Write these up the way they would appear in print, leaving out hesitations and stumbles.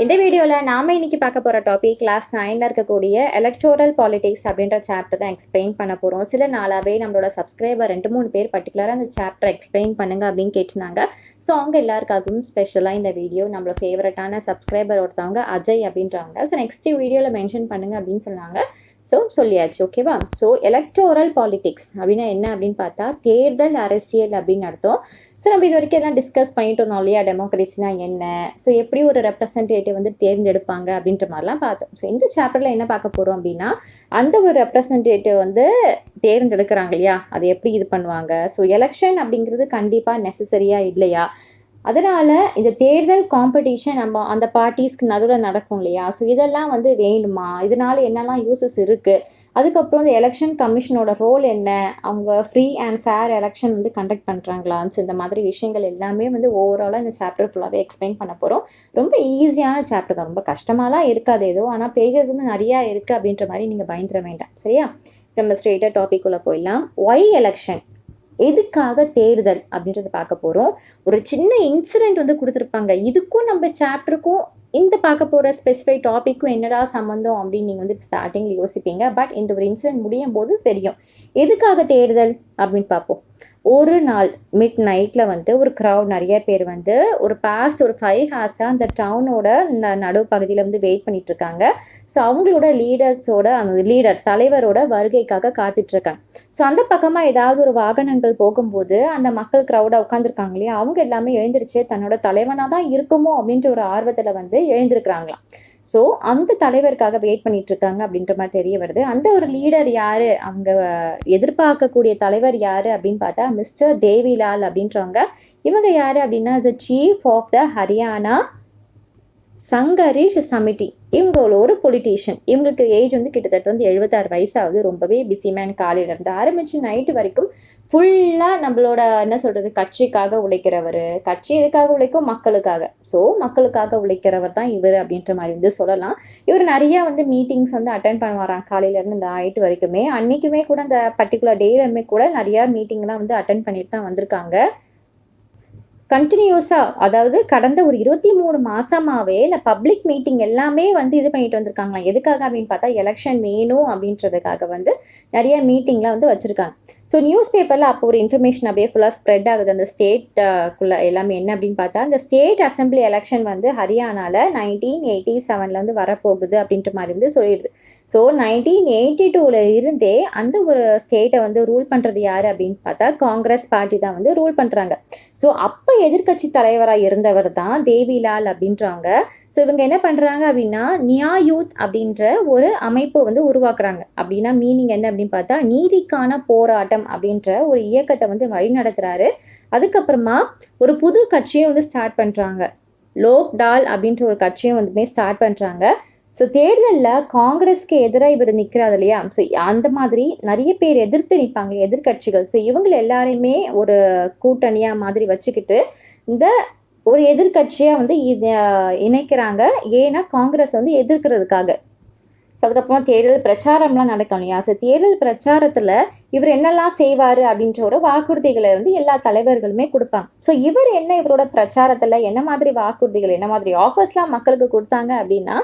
இந்த வீடியோவில் நாம் இன்னைக்கு பார்க்க போகிற டாபிக் கிளாஸ் 9ல் இருக்கக்கூடிய எலக்டோரல் பாலிடிக்ஸ் அப்படின்ற சாப்டர் தான் எக்ஸ்பிளைன் பண்ண போகிறோம். சில நாளாகவே நம்மளோட சப்ஸ்கிரைபர் 2-3 பேர் பர்டிகுலராக அந்த சாப்டர் எக்ஸ்பிளைன் பண்ணுங்க அப்படின்னு கேட்டிருந்தாங்க. ஸோ அவங்க எல்லாருக்காகவும் ஸ்பெஷலாக இந்த வீடியோ நம்மளோட ஃபேவரட்டான சப்ஸ்கிரைபர் ஒருத்தவங்க அஜய் அப்படின்றவங்க. ஸோ நெக்ஸ்ட் வீடியோவில் மென்ஷன் பண்ணுங்க அப்படின்னு சொன்னாங்க. ஸோ சொல்லியாச்சு, ஓகேவா? ஸோ எலக்டோரல் பாலிடிக்ஸ் அப்படின்னா என்ன அப்படின்னு பார்த்தா தேர்தல் அரசியல் அப்படின்னு அர்த்தம். ஸோ நம்ம இது வரைக்கும் எல்லாம் டிஸ்கஸ் பண்ணிட்டு இருந்தோம் இல்லையா, டெமோக்ரஸினா என்ன, ஸோ எப்படி ஒரு ரெப்ரசன்டேட்டிவ் வந்து தேர்ந்தெடுப்பாங்க அப்படின்ற மாதிரிலாம் பார்த்தோம். ஸோ இந்த சாப்டரில் என்ன பார்க்க போகிறோம் அப்படின்னா, அந்த ஒரு ரெப்ரசன்டேட்டிவ் வந்து தேர்ந்தெடுக்கிறாங்க இல்லையா, அது எப்படி இது பண்ணுவாங்க, ஸோ எலெக்ஷன் அப்படிங்கிறது கண்டிப்பாக நெசசரியா இல்லையா, அதனால் இந்த தேர்தல் காம்படிஷன் நம்ம அந்த பார்ட்டிஸ்க்கு நடுவில் நடக்கும் இல்லையா, ஸோ இதெல்லாம் வந்து வேணுமா, இதனால் என்னெல்லாம் யூசஸ் இருக்குது, அதுக்கப்புறம் இந்த எலெக்ஷன் கமிஷனோட ரோல் என்ன, அவங்க ஃப்ரீ அண்ட் ஃபேர் எலெக்ஷன் வந்து கண்டக்ட் பண்ணுறாங்களா, ஸோ இந்த மாதிரி விஷயங்கள் எல்லாமே வந்து ஓவராலாக இந்த சாப்டர் ஃபுல்லாகவே எக்ஸ்பிளைன் பண்ண போகிறோம். ரொம்ப ஈஸியான சாப்டர் தான், ரொம்ப கஷ்டமாலாம் இருக்காது ஏதோ, ஆனால் பேஜஸ் வந்து நிறையா இருக்குது அப்படின்ற மாதிரி நீங்கள் பயந்துட வேண்டாம், சரியா? நம்ம ஸ்ட்ரெயிட்டாக டாபிக் உள்ள போயிடலாம். ஒய் எலெக்ஷன், எதுக்காக தேர்தல் அப்படின்றத பார்க்க போகிறோம். ஒரு சின்ன இன்சிடென்ட் வந்து கொடுத்துருப்பாங்க, இதுக்கும் நம்ம சாப்டருக்கும் இந்த பார்க்க போகிற ஸ்பெசிஃபை டாப்பிக்கும் என்னடா சம்மந்தம் அப்படின்னு நீங்கள் வந்து ஸ்டார்டிங்கில் யோசிப்பீங்க. பட் இந்த ஒரு இன்சிடென்ட் முடியும் போது தெரியும் எதுக்காக தேர்தல் அப்படின்னு பார்ப்போம். ஒரு நாள் மிட் நைட்டில் வந்து ஒரு க்ரௌட் நிறைய பேர் வந்து ஒரு பாஸ்ட் ஒரு 5 ஹார்ஸாக அந்த டவுனோட நடு பகுதியில் வந்து வெயிட் பண்ணிட்டு இருக்காங்க. ஸோ அவங்களோட லீடர்ஸோட அந்த லீடர் தலைவரோட வருகைக்காக காத்துட்ருக்காங்க. ஸோ அந்த பக்கமாக ஏதாவது ஒரு வாகனங்கள் போகும்போது அந்த மக்கள் க்ரௌடாக உட்காந்துருக்காங்க இல்லையா, அவங்க எல்லாமே எழுந்திரிச்சு தன்னோட தலைவனாக தான் இருக்குமோ அப்படின்ற ஒரு ஆர்வத்தில் வந்து எழுந்திருக்கிறாங்களாம். ஸோ அந்த தலைவருக்காக வெயிட் பண்ணிட்டு இருக்காங்க அப்படின்ற மாதிரி தெரிய வருது. அந்த ஒரு லீடர் யாரு, அவங்க எதிர்பார்க்கக்கூடிய தலைவர் யாரு அப்படின்னு பார்த்தா மிஸ்டர் தேவிலால் அப்படின்றவங்க. இவங்க யாரு அப்படின்னா is chief of the Haryana Sangharsh Samiti. இவங்க ஒரு பொலிட்டீஷியன். இவங்களுக்கு ஏஜ் வந்து கிட்டத்தட்ட வந்து 76 வயசாகுது. ரொம்பவே பிஸி மேன். காலையிலேருந்து ஆரம்பித்து நைட்டு வரைக்கும் ஃபுல்லாக நம்மளோட என்ன சொல்கிறது கட்சிக்காக உழைக்கிறவர். கட்சி எதுக்காக உழைக்கும், மக்களுக்காக. ஸோ மக்களுக்காக உழைக்கிறவர் தான் இவர் அப்படின்ற மாதிரி வந்து சொல்லலாம். இவர் நிறையா வந்து மீட்டிங்ஸ் வந்து அட்டென்ட் பண்ணுவாராம் காலையிலேருந்து இந்த நைட்டு வரைக்குமே. அன்றைக்குமே கூட அந்த பர்டிகுலர் டேலுமே கூட நிறையா மீட்டிங்லாம் வந்து அட்டென்ட் பண்ணிட்டு தான் வந்திருக்காங்க கண்டினியூஸாக. அதாவது கடந்த ஒரு 23 மாதமாகவே இந்த பப்ளிக் மீட்டிங் எல்லாமே வந்து இது பண்ணிட்டு வந்திருக்காங்களாம். எதுக்காக அப்படின்னு பார்த்தா எலெக்ஷன் வேணும் அப்படின்றதுக்காக வந்து நிறைய மீட்டிங்லாம் வந்து வச்சுருக்காங்க. ஸோ நியூஸ் பேப்பரில் அப்போ ஒரு இன்ஃபர்மேஷன் அப்படியே ஃபுல்லாக ஸ்ப்ரெட் ஆகுது அந்த ஸ்டேட்டுக்குள்ளே எல்லாமே. என்ன அப்படின்னு பார்த்தா இந்த ஸ்டேட் அசம்பிளி எலெக்ஷன் வந்து ஹரியானாவில் 1987 வந்து வரப்போகுது அப்படின்ற மாதிரி வந்து சொல்லிடுது. ஸோ 1982 இருந்தே அந்த ஒரு ஸ்டேட்டை வந்து ரூல் பண்ணுறது யார் அப்படின்னு பார்த்தா காங்கிரஸ் பார்ட்டி தான் வந்து ரூல் பண்ணுறாங்க. ஸோ அப்போ எதிர்கட்சி தலைவராக இருந்தவர் தான் தேவிலால் அப்படின்றவங்க. ஸோ இவங்க என்ன பண்ணுறாங்க அப்படின்னா நியா யூத் அப்படின்ற ஒரு அமைப்பு வந்து உருவாக்குறாங்க. அப்படின்னா மீனிங் என்ன அப்படின்னு பார்த்தா நீதிக்கான போராட்டம் அப்படின்ற ஒரு இயக்கத்தை வந்து வழிநடத்துகிறாரு. அதுக்கப்புறமா ஒரு புது கட்சியும் வந்து ஸ்டார்ட் பண்ணுறாங்க. லோக் டால் அப்படின்ற ஒரு கட்சியும் வந்துமே ஸ்டார்ட் பண்ணுறாங்க. ஸோ தேர்தலில் காங்கிரஸ்க்கு எதிராக இவர் நிற்கிறாரு இல்லையா, ஸோ அந்த மாதிரி நிறைய பேர் எதிர்த்து நிற்பாங்க எதிர்கட்சிகள். ஸோ இவங்க எல்லாரையுமே ஒரு கூட்டணியாக மாதிரி வச்சுக்கிட்டு இந்த ஒரு எதிர்கட்சியாக வந்து இணைக்கிறாங்க. ஏன்னா காங்கிரஸ் வந்து எதிர்க்கிறதுக்காக. ஸோ அதுக்கப்புறம் தேர்தல் பிரச்சாரம்லாம் நடக்கும் இல்லையா, ஸோ தேர்தல் பிரச்சாரத்தில் இவர் என்னெல்லாம் செய்வார் அப்படின்ற ஒரு வாக்குறுதிகளை வந்து எல்லா தலைவர்களுமே கொடுப்பாங்க. ஸோ இவர் என்ன இவரோட பிரச்சாரத்தில் என்ன மாதிரி வாக்குறுதிகள் என்ன மாதிரி ஆஃபர்ஸ்லாம் மக்களுக்கு கொடுத்தாங்க அப்படின்னா,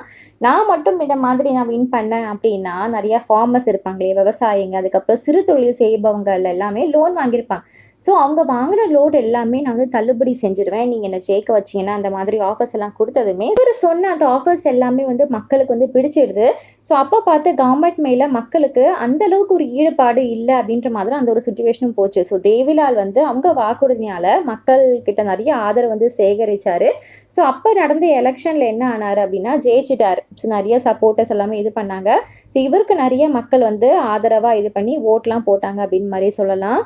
நான் மட்டும் இந்த மாதிரி நான் வின் பண்ணேன் அப்படின்னா நிறையா ஃபார்மர்ஸ் இருப்பாங்களே, விவசாயிங்க, அதுக்கப்புறம் சிறு தொழில் செய்பவங்க எல்லாமே லோன் வாங்கியிருப்பாங்க. ஸோ அவங்க வாங்கின லோன் எல்லாமே நான் வந்து தள்ளுபடி செஞ்சுருவேன், நீங்கள் என்னை ஜெயிக்க வச்சிங்கன்னா அந்த மாதிரி ஆஃபர்ஸ் எல்லாம் கொடுத்ததுமே இவர் சொன்ன அந்த ஆஃபர்ஸ் எல்லாமே வந்து மக்களுக்கு வந்து பிடிச்சிடுது. ஸோ அப்போ பார்த்து கவர்மெண்ட் மேலே மக்களுக்கு அந்த அளவுக்கு ஒரு ஈடுபாடு இல்லை அப்படின்ற மாதிரி அந்த ஒரு சுச்சுவேஷனும் போச்சு. ஸோ தேவிலால் வந்து அவங்க வாக்குறுதியால் மக்கள் கிட்ட நிறைய ஆதரவு வந்து சேகரிச்சாரு. ஸோ அப்போ நடந்த எலெக்ஷனில் என்ன ஆனார் அப்படின்னா ஜெயிச்சிட்டார். ஸோ நிறைய சப்போர்ட்டர்ஸ் எல்லாமே இது பண்ணாங்க. ஸோ இவருக்கு நிறைய மக்கள் வந்து ஆதரவாக இது பண்ணி ஓட்லாம் போட்டாங்க அப்படின்னு மாதிரி சொல்லலாம்.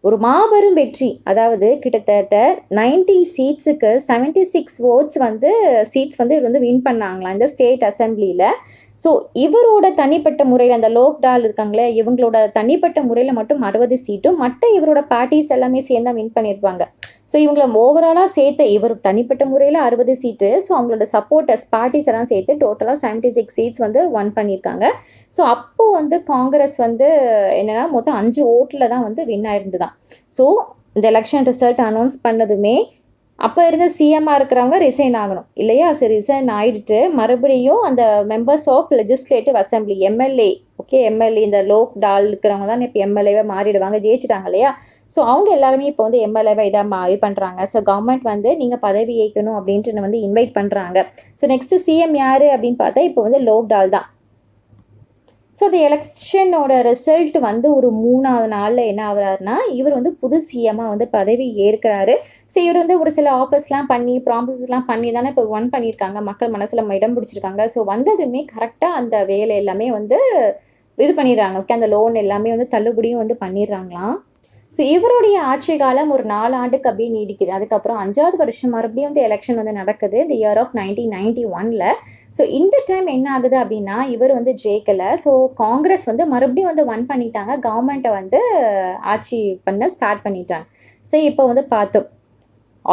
ஒரு மாபெரும் வெற்றி. அதாவது கிட்டத்தட்ட 90 சீட்ஸுக்கு 76 votes வந்து சீட்ஸ் வந்து இவர் வந்து வின் பண்ணாங்களாம் இந்த ஸ்டேட் அசம்பிளியில். ஸோ இவரோட தனிப்பட்ட முறையில் அந்த லோக் டால் இருக்காங்களே, இவங்களோட தனிப்பட்ட முறையில் மட்டும் 60 சீட்டும் மற்ற இவரோட பார்ட்டிஸ் எல்லாமே சேர்ந்தா வின் பண்ணியிருப்பாங்க. ஸோ இவங்களை ஓவராலாக சேர்த்து இவர் தனிப்பட்ட முறையில் 60 சீட்டு, ஸோ அவங்களோட சப்போர்ட்டர்ஸ் பார்ட்டிஸ் எல்லாம் சேர்த்து டோட்டலாக 76 சீட்ஸ் வந்து ஒன் பண்ணியிருக்காங்க. ஸோ அப்போது வந்து காங்கிரஸ் வந்து என்னென்னா மொத்தம் 5 ஓட்டில் தான் வந்து வின் ஆயிருந்துதான். ஸோ இந்த எலெக்ஷன் ரிசல்ட் அனௌன்ஸ் பண்ணதுமே அப்போ இருந்த சிஎம்மாக இருக்கிறவங்க ரிசைன் ஆகணும் இல்லையா? சரி, ரிசைன் ஆகிட்டு மறுபடியும் அந்த members of legislative assembly MLA, okay, MLA இந்த லோக் டால் இருக்கிறவங்க தான் இப்போ எம்எல்ஏவை மாறிடுவாங்க, ஜெயிச்சிட்டாங்க இல்லையா? ஸோ அவங்க எல்லாருமே இப்போ வந்து எம்எல்ஏவை இதாக இது பண்ணுறாங்க. ஸோ கவர்மெண்ட் வந்து நீங்கள் பதவி ஏற்கணும் அப்படின்ட்டு வந்து இன்வைட் பண்ணுறாங்க. ஸோ நெக்ஸ்ட்டு சிஎம் யார் அப்படின்னு பார்த்தா இப்போ வந்து லோக் டால் தான். ஸோ அந்த எலெக்ஷனோட ரிசல்ட் வந்து ஒரு 3ஆவது நாளில் என்ன ஆகுறாருன்னா, இவர் வந்து புது சிஎம்மாக வந்து பதவி ஏற்கிறாரு. ஸோ இவர் வந்து ஒரு சில ஆஃபர்ஸ்லாம் பண்ணி ப்ராமிசஸ்லாம் பண்ணி தானே இப்போ பண்ணியிருக்காங்க, மக்கள் மனசில் இடம் பிடிச்சிருக்காங்க. ஸோ வந்ததுமே கரெக்டாக அந்த வேலை எல்லாமே வந்து இது பண்ணிடுறாங்க. ஓகே, அந்த லோன் எல்லாமே வந்து தள்ளுபடியும் வந்து பண்ணிடுறாங்களாம். ஸோ இவருடைய ஆட்சி காலம் ஒரு 4 ஆண்டுக்கு அப்படியே நீடிக்குது. அதுக்கப்புறம் 5வது வருஷம் மறுபடியும் வந்து எலெக்ஷன் வந்து நடக்குது, இந்த இயர் ஆஃப் 1991. ஸோ இந்த டைம் என்ன ஆகுது அப்படின்னா, இவர் வந்து ஜெயிக்கலை. ஸோ காங்கிரஸ் வந்து மறுபடியும் வந்து பண்ணிட்டாங்க, கவர்மெண்ட்டை வந்து ஆட்சி பண்ண ஸ்டார்ட் பண்ணிட்டாங்க. ஸோ இப்போ வந்து பார்த்தோம்,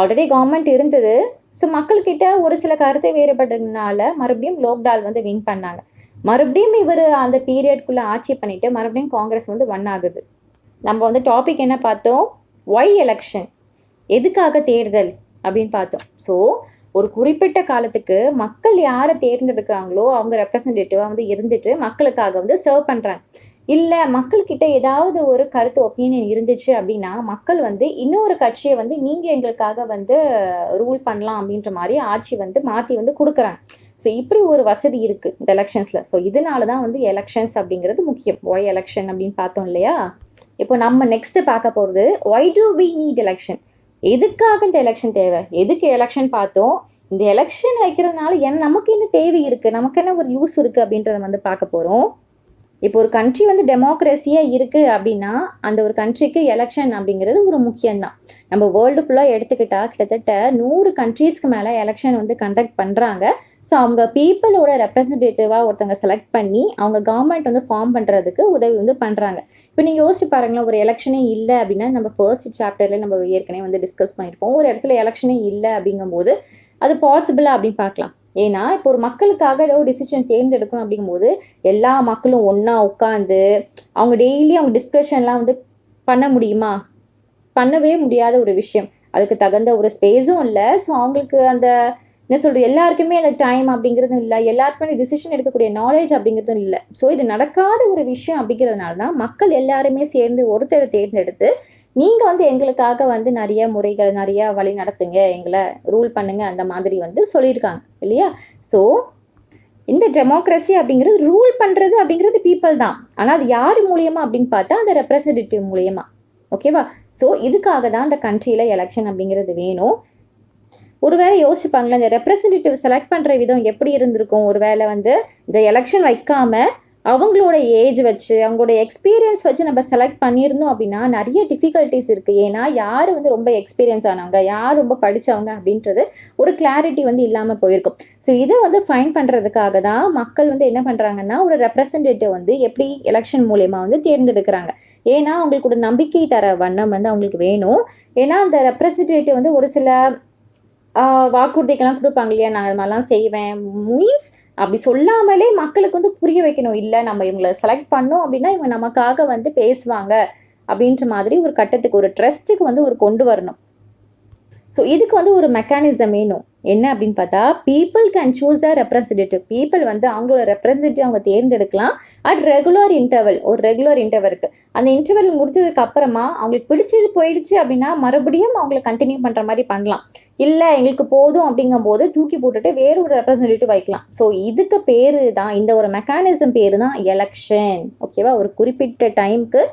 ஆல்ரெடி கவர்மெண்ட் இருந்தது. ஸோ மக்கள்கிட்ட ஒரு சில கருத்தை வேறுபட்டதுனால மறுபடியும் லோக்டால் வந்து வின் பண்ணாங்க. மறுபடியும் இவர் அந்த பீரியட்குள்ளே ஆட்சி பண்ணிட்டு மறுபடியும் காங்கிரஸ் வந்து ஆகுது. நம்ம வந்து டாபிக் என்ன பார்த்தோம்? ஒய் எலெக்ஷன், எதுக்காக தேர்தல் அப்படின்னு பார்த்தோம். ஸோ ஒரு குறிப்பிட்ட காலத்துக்கு மக்கள் யாரை தேர்ந்தெடுக்கிறாங்களோ அவங்க ரெப்ரசன்டேட்டிவாக வந்து இருந்துட்டு மக்களுக்காக வந்து சர்வ் பண்ணுறாங்க. இல்லை மக்கள்கிட்ட ஏதாவது ஒரு கருத்து ஒப்பீனியன் இருந்துச்சு அப்படின்னா மக்கள் வந்து இன்னொரு கட்சியை வந்து நீங்கள் எங்களுக்காக வந்து ரூல் பண்ணலாம் அப்படின்ற மாதிரி ஆட்சி வந்து மாற்றி வந்து கொடுக்குறாங்க. ஸோ இப்படி ஒரு வசதி இருக்குது இந்த எலெக்ஷன்ஸில். ஸோ இதனால தான் வந்து எலெக்ஷன்ஸ் அப்படிங்கிறது முக்கியம். ஒய் எலெக்ஷன் அப்படின்னு பார்த்தோம் இல்லையா? இப்போ நம்ம நெக்ஸ்ட் பார்க்க போகிறது why do we need election. எதுக்காக இந்த எலெக்ஷன் தேவை, எதுக்கு எலெக்ஷன் பார்த்தோம், இந்த எலெக்ஷன் வைக்கிறதுனால நமக்கு என்ன தேவை இருக்குது, நமக்கு என்ன ஒரு யூஸ் இருக்குது அப்படின்றத வந்து பார்க்க போகிறோம். இப்போ ஒரு கண்ட்ரி வந்து டெமோக்ரஸியாக இருக்குது அப்படின்னா அந்த ஒரு கண்ட்ரிக்கு எலெக்ஷன் அப்படிங்கிறது ஒரு முக்கியம்தான். நம்ம வேர்ல்டு ஃபுல்லாக எடுத்துக்கிட்டால் கிட்டத்தட்ட 100 கண்ட்ரீஸ்க்கு மேலே எலெக்ஷன் வந்து கண்டக்ட் பண்ணுறாங்க. ஸோ அவங்க பீப்புளோட ரெப்ரசன்டேட்டிவாக ஒருத்தவங்க செலக்ட் பண்ணி அவங்க கவர்மெண்ட் வந்து ஃபார்ம் பண்ணுறதுக்கு உதவி வந்து பண்ணுறாங்க. இப்போ நீங்கள் யோசிச்சு பாருங்களேன், ஒரு எலெக்ஷனே இல்லை அப்படின்னா, நம்ம ஃபர்ஸ்ட் சாப்டரில் நம்ம ஏற்கனவே வந்து டிஸ்கஸ் பண்ணியிருப்போம், ஒரு இடத்துல எலெக்ஷனே இல்லை அப்படிங்கும்போது அது பாசிபிளா அப்படின்னு பார்க்கலாம். ஏன்னா இப்போ ஒரு மக்களுக்காக ஏதோ டிசிஷன் தேர்ந்தெடுக்கணும் அப்படிங்கும்போது எல்லா மக்களும் ஒன்றா உட்காந்து அவங்க டெய்லி அவங்க டிஸ்கஷன்லாம் வந்து பண்ண முடியுமா? பண்ணவே முடியாத ஒரு விஷயம். அதுக்கு தகுந்த ஒரு ஸ்பேஸும் இல்லை. ஸோ அவங்களுக்கு அந்த என்ன சொல்கிறது, எல்லாருக்குமே அந்த டைம் அப்படிங்கிறதும் இல்லை, எல்லாருக்குமே டிசிஷன் எடுக்கக்கூடிய நாலேஜ் அப்படிங்கிறதும் இல்லை. ஸோ இது நடக்காத ஒரு விஷயம் அப்படிங்கிறதுனால தான் மக்கள் எல்லாருமே சேர்ந்து ஒருத்தரை தேர்ந்தெடுத்து நீங்கள் வந்து எங்களுக்காக வந்து நிறைய முறைகள் நிறைய வழி நடத்துங்க, எங்களை ரூல் பண்ணுங்க அந்த மாதிரி வந்து சொல்லியிருக்காங்க இல்லையா? ஸோ இந்த டெமோக்ரஸி அப்படிங்கிறது ரூல் பண்ணுறது அப்படிங்கிறது பீப்புள் தான். ஆனால் அது யார் மூலியமாக அப்படின்னு பார்த்தா அந்த ரெப்ரசன்டேட்டிவ் மூலியமா. ஓகேவா? ஸோ இதுக்காக தான் அந்த கண்ட்ரியில் எலெக்ஷன் அப்படிங்கிறது வேணும். ஒருவேளை யோசிப்பாங்களே, இந்த ரெப்ரசன்டேட்டிவ் செலக்ட் பண்ணுற விதம் எப்படி இருந்திருக்கும், ஒருவேளை வந்து இந்த எலெக்ஷன் வைக்காம அவங்களோட ஏஜ் வச்சு அவங்களோட எக்ஸ்பீரியன்ஸ் வச்சு நம்ம செலக்ட் பண்ணியிருந்தோம் அப்படின்னா நிறைய டிஃபிகல்ட்டிஸ் இருக்குது. ஏன்னா யார் வந்து ரொம்ப எக்ஸ்பீரியன்ஸ் ஆனவங்க, யார் ரொம்ப படித்தவங்க அப்படின்றது ஒரு கிளாரிட்டி வந்து இல்லாமல் போயிருக்கும். ஸோ இதை வந்து ஃபைன் பண்ணுறதுக்காக தான் மக்கள் வந்து என்ன பண்ணுறாங்கன்னா, ஒரு ரெப்ரசன்டேட்டிவ் வந்து எப்படி எலெக்ஷன் மூலயமா வந்து தேர்ந்தெடுக்கிறாங்க. ஏன்னா அவங்களுக்கு ஒரு நம்பிக்கை தர வண்ணம் வந்து அவங்களுக்கு வேணும். ஏன்னா அந்த ரெப்ரசன்டேட்டிவ் வந்து ஒரு சில வாக்குறுதிகள்லாம் கொடுப்பாங்க இல்லையா, நான் இது மாதிரிலாம் செய்வேன் மீன்ஸ் அப்படி சொல்லாமலே மக்களுக்கு வந்து புரிய வைக்கணும். இல்லை நம்ம இவங்களை செலக்ட் பண்ணோம் அப்படின்னா இவங்க நமக்காக வந்து பேசுவாங்க அப்படின்ற மாதிரி ஒரு கட்டத்துக்கு ஒரு ட்ரஸ்ட்டுக்கு வந்து ஒரு கொண்டு வரணும். ஸோ இதுக்கு வந்து ஒரு மெக்கானிசம் வேணும். என்ன அப்படின்னு பார்த்தா, people can choose the representative. People வந்து அவங்களோட ரெப்ரசன்டேட்டிவ் அவங்க தேர்ந்தெடுக்கலாம் அட் ரெகுலர் இன்டர்வல். ஒரு ரெகுலர் இன்டர்வல் இருக்குது. அந்த இன்டர்வல் முடிச்சதுக்கு அப்புறமா அவங்களுக்கு பிடிச்சது போயிடுச்சு அப்படின்னா மறுபடியும் அவங்களை கண்டினியூ பண்ணுற மாதிரி பண்ணலாம். இல்லை எங்களுக்கு போதும் அப்படிங்கும்போது தூக்கி போட்டுட்டு வேறு ஒரு ரெப்ரசன்டேட்டிவ் வைக்கலாம். ஸோ இதுக்கு பேர் தான், இந்த ஒரு மெக்கானிசம் பேர் தான் எலெக்ஷன். ஓகேவா? ஒரு குறிப்பிட்ட டைமுக்கு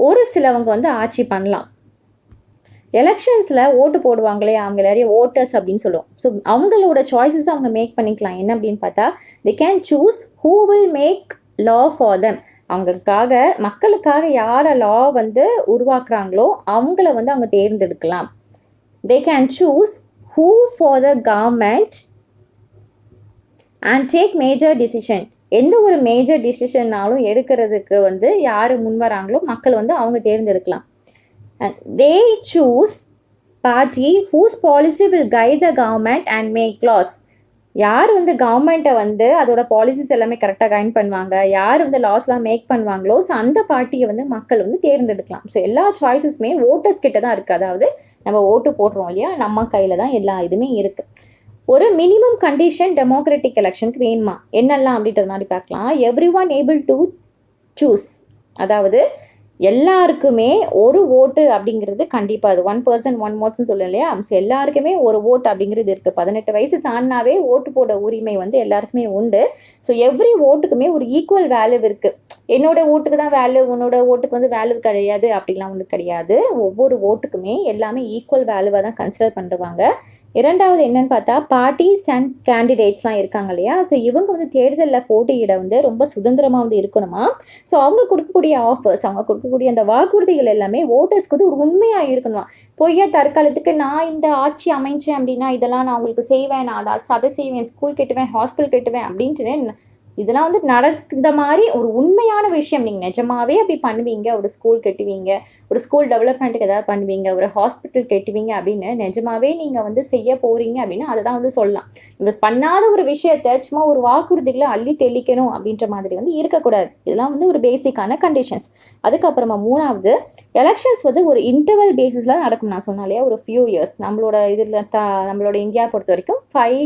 ஒரு சிலவங்க வந்து ஆட்சி பண்ணலாம். எலெக்ஷன்ஸில் ஓட்டு போடுவாங்களே அவங்க எல்லாரையும் ஓட்டர்ஸ் அப்படின்னு சொல்லுவோம். ஸோ அவங்களோட சாய்ஸஸ் அவங்க மேக் பண்ணிக்கலாம். என்ன அப்படின்னு பார்த்தா, they can choose who will make law for them. அவங்களுக்காக மக்களுக்காக யாரை லா வந்து உருவாக்குறாங்களோ அவங்கள வந்து அவங்க தேர்ந்தெடுக்கலாம். they can choose who for the government and take major decision. எந்த ஒரு மேஜர் டிசிஷன்னாலும் எடுக்கிறதுக்கு வந்து யார் முன் வராங்களோ மக்கள் வந்து அவங்க தேர்ந்தெடுக்கலாம். And they choose party whose policy will guide the government and make laws. யார் வந்து கவர்மெண்ட்டை வந்து அதோட பாலிசிஸ் எல்லாமே கரெக்டாக கைட் பண்ணுவாங்க, யார் வந்து லாஸ்லாம் மேக் பண்ணுவாங்களோ, ஸோ அந்த பார்ட்டியை வந்து மக்கள் வந்து தேர்ந்தெடுக்கலாம். ஸோ எல்லா சாய்ஸஸுமே ஓட்டர்ஸ் கிட்ட தான் இருக்குது. அதாவது நம்ம ஓட்டு போடுறோம் இல்லையா, நம்ம கையில் தான் எல்லா இதுவுமே இருக்குது. ஒரு மினிமம் கண்டிஷன் டெமோக்ராட்டிக் எலெக்ஷனுக்கு வேணுமா, என்னெல்லாம் அப்படின்றது மாதிரி பார்க்கலாம். Every one able to choose, அதாவது எல்லாருக்குமே ஒரு ஓட்டு அப்படிங்கிறது கண்டிப்பாக, அது 1 person 1 vote சொல்லும் இல்லையா, ஸோ எல்லாருக்குமே ஒரு ஓட்டு அப்படிங்கிறது இருக்குது. 18 வயசு தாண்டினாவே ஓட்டு போட உரிமை வந்து எல்லாருக்குமே உண்டு. ஸோ எவ்ரி ஓட்டுக்குமே ஒரு ஈக்குவல் வேல்யூ இருக்குது. என்னோட ஓட்டுக்கு தான் வேல்யூ, உன்னோட ஓட்டுக்கு வந்து வேல்யூ கிடையாது அப்படிலாம் ஒன்றும் கிடையாது. ஒவ்வொரு ஓட்டுக்குமே எல்லாமே ஈக்குவல் வேல்யூவாக தான் கன்சிடர் பண்ணுவாங்க. இரண்டாவது என்னன்னு பார்த்தா, பார்ட்டிஸ் அண்ட் கேண்டிடேட்ஸ்லாம் இருக்காங்க இல்லையா, ஸோ இவங்க வந்து தேர்தலில் போட்டியிட வந்து ரொம்ப சுதந்திரமாக வந்து இருக்கணுமா. ஸோ அவங்க கொடுக்கக்கூடிய ஆஃபர்ஸ், அவங்க கொடுக்கக்கூடிய அந்த வாக்குறுதிகள் எல்லாமே ஓட்டர்ஸ்க்கு வந்து ஒரு உண்மையாக இருக்கணுமா. பொய்யா தற்காலத்துக்கு நான் இந்த ஆட்சி அமைச்சேன் அப்படின்னா இதெல்லாம் நான் உங்களுக்கு செய்வேன், நான் அதை செய்வேன், ஸ்கூல் கட்டுவேன், ஹாஸ்பிட்டல் கட்டுவேன் அப்படின்ட்டு இதெல்லாம் வந்து நடந்த மாதிரி ஒரு உண்மையான விஷயம். நீங்கள் நிஜமாவே அப்படி பண்ணுவீங்க, ஒரு ஸ்கூல் கட்டுவீங்க, ஒரு ஸ்கூல் டெவலப்மெண்ட்டுக்கு ஏதாவது பண்ணுவீங்க, ஒரு ஹாஸ்பிட்டல் கட்டுவீங்க அப்படின்னு நிஜமாவே நீங்கள் வந்து செய்ய போகிறீங்க அப்படின்னா அதை தான் வந்து சொல்லலாம். இந்த பண்ணாத ஒரு விஷயத்த சும்மா ஒரு வாக்குறுதிகளை அள்ளி தெளிக்கணும் அப்படின்ற மாதிரி வந்து இருக்கக்கூடாது. இதெல்லாம் வந்து ஒரு பேசிக்கான கண்டிஷன்ஸ். அதுக்கப்புறமா மூணாவது, எலெக்ஷன்ஸ் வந்து ஒரு இன்டர்வல் பேசிஸில் நடக்கும். நான் சொன்னாலே ஒரு ஃபியூ இயர்ஸ், நம்மளோட இதில் நம்மளோட இந்தியா பொறுத்த வரைக்கும் 5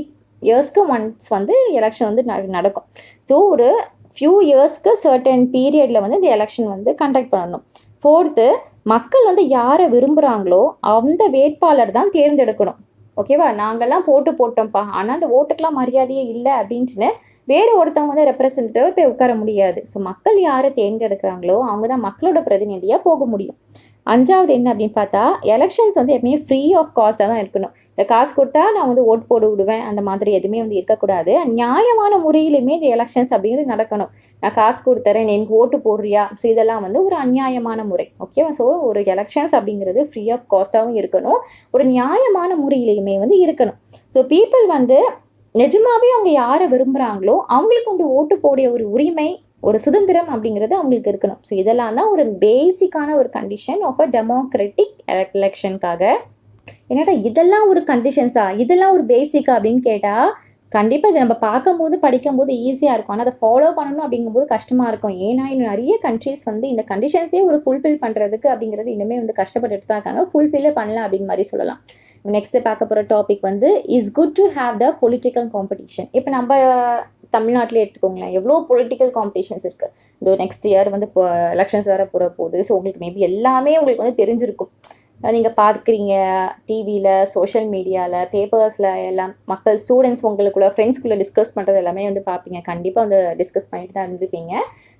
இயர்ஸ்க்கு ஒன்ஸ் வந்து எலெக்ஷன் வந்து நடக்கும். ஸோ ஒரு ஃபியூ இயர்ஸ்க்கு சர்டன் பீரியடில் வந்து இந்த எலெக்ஷன் வந்து கண்டக்ட் பண்ணணும். ஃபோர்த்து, மக்கள் வந்து யாரை விரும்புகிறாங்களோ அந்த வேட்பாளர் தான் தேர்ந்தெடுக்கணும். ஓகேவா, நாங்கள்லாம் போட்டோம்ப்பா, ஆனால் அந்த ஓட்டுக்கெலாம் மரியாதையே இல்லை அப்படின்ட்டுன்னு வேறு ஒருத்தவங்க வந்து ரெப்ரசன்டேட்டிவ் போய் உட்கார முடியாது. ஸோ மக்கள் யாரை தேர்ந்தெடுக்கிறாங்களோ அவங்க தான் மக்களோட பிரதிநிதியாக போக முடியும். அஞ்சாவது என்ன அப்படின்னு பார்த்தா, எலெக்ஷன்ஸ் வந்து எப்பவுமே ஃப்ரீ ஆஃப் காஸ்ட்டாக தான் இருக்கணும். இந்த காசு கொடுத்தா நான் வந்து ஓட்டு போட விடுவேன் அந்த மாதிரி எதுவுமே வந்து இருக்கக்கூடாது. நியாயமான முறையிலுமே இந்த எலெக்ஷன்ஸ் அப்படிங்கிறது நடக்கணும். நான் காசு கொடுத்துறேன், எனக்கு ஓட்டு போடுறியா, ஸோ இதெல்லாம் வந்து ஒரு அநியாயமான முறை. ஓகேவா, ஸோ ஒரு எலெக்ஷன்ஸ் அப்படிங்கிறது ஃப்ரீ ஆஃப் காஸ்ட்டாகவும் இருக்கணும், ஒரு நியாயமான முறையிலையுமே வந்து இருக்கணும். ஸோ பீப்புள் வந்து நிஜமாவே அவங்க யாரை விரும்புகிறாங்களோ அவங்களுக்கு வந்து ஓட்டு போடிய ஒரு உரிமை, ஒரு சுதந்திரம் அப்படிங்கிறது அவங்களுக்கு இருக்கணும். ஸோ இதெல்லாம் தான் ஒரு பேசிக்கான ஒரு கண்டிஷன் ஆஃப் அ டெமோக்ராட்டிக் எலெக்ஷனுக்காக. என்னடா இதெல்லாம் ஒரு கண்டிஷன்ஸா, இதெல்லாம் ஒரு பேசிக்கா அப்படின்னு கேட்டால், கண்டிப்பாக இதை நம்ம பார்க்கும்போது படிக்கும்போது ஈஸியாக இருக்கும், ஆனால் அதை ஃபாலோ பண்ணணும் அப்படிங்கும்போது கஷ்டமாக இருக்கும். ஏன்னா இன்னும் நிறைய கண்ட்ரீஸ் வந்து இந்த கண்டிஷன்ஸே ஒரு ஃபுல்ஃபில் பண்ணுறதுக்கு அப்படிங்கிறது இன்னுமே வந்து கஷ்டப்பட்டுட்டு தான் இருக்காங்க. ஃபுல்ஃபில்லே பண்ணலாம் அப்படின்னு மாதிரி சொல்லலாம். நெக்ஸ்ட் பார்க்க போகிற டாபிக் வந்து is good to have the political competition. இப்போ நம்ம தமிழ்நாட்டிலே எடுத்துக்கோங்களேன், எவ்வளோ பொலிட்டிக்கல் காம்படிஷன்ஸ் இருக்குது. இந்த நெக்ஸ்ட் இயர் வந்து இப்போ எலெக்ஷன்ஸ் வேறு போகிற போகுது. ஸோ உங்களுக்கு மேபி எல்லாமே உங்களுக்கு வந்து தெரிஞ்சிருக்கும். நீங்கள் பார்க்குறீங்க டிவியில், சோஷியல் மீடியாவில், பேப்பர்ஸில் எல்லாம் மக்கள், ஸ்டூடெண்ட்ஸ் உங்களுக்குள்ள ஃப்ரெண்ட்ஸ்குள்ளே டிஸ்கஸ் பண்ணுறது எல்லாமே வந்து பார்ப்பீங்க. கண்டிப்பாக வந்து டிஸ்கஸ் பண்ணிட்டு தான் இருந்திருப்பீங்க.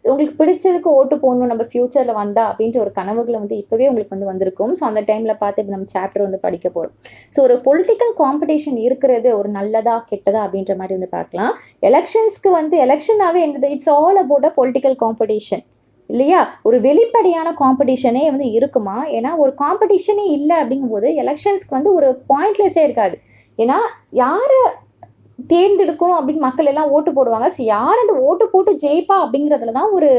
ஸோ உங்களுக்கு பிடிச்சதுக்கு ஓட்டு போடணும் நம்ம ஃப்யூச்சரில் வந்தா அப்படின்ட்டு ஒரு கனவுகளை வந்து இப்போவே உங்களுக்கு வந்து வந்திருக்கும். ஸோ அந்த டைமில் பார்த்து இப்போ நம்ம சாப்டர் வந்து படிக்க போகிறோம். ஸோ ஒரு பொலிட்டிக்கல் காம்படிஷன் இருக்கிறது ஒரு நல்லதா கெட்டதா அப்படின்ற மாதிரி வந்து பார்க்கலாம். எலெக்ஷன்ஸ்க்கு வந்து எலெக்ஷனாகவே என்னது, it's all about a political competition இல்லையா. ஒரு வெளிப்படையான காம்படிஷனே வந்து இருக்குமா. ஏன்னா ஒரு காம்படிஷனே இல்லை அப்படிங்கும்போது எலெக்ஷன்ஸ்க்கு வந்து ஒரு பாயிண்ட்லெஸ்ஸே இருக்காது. ஏன்னா யாரை தேர்ந்தெடுக்கணும் அப்படின்னு மக்கள் எல்லாம் ஓட்டு போடுவாங்க. ஸோ யார் அந்த ஓட்டு போட்டு ஜெயிப்பா அப்படிங்கிறதுல தான் ஒரு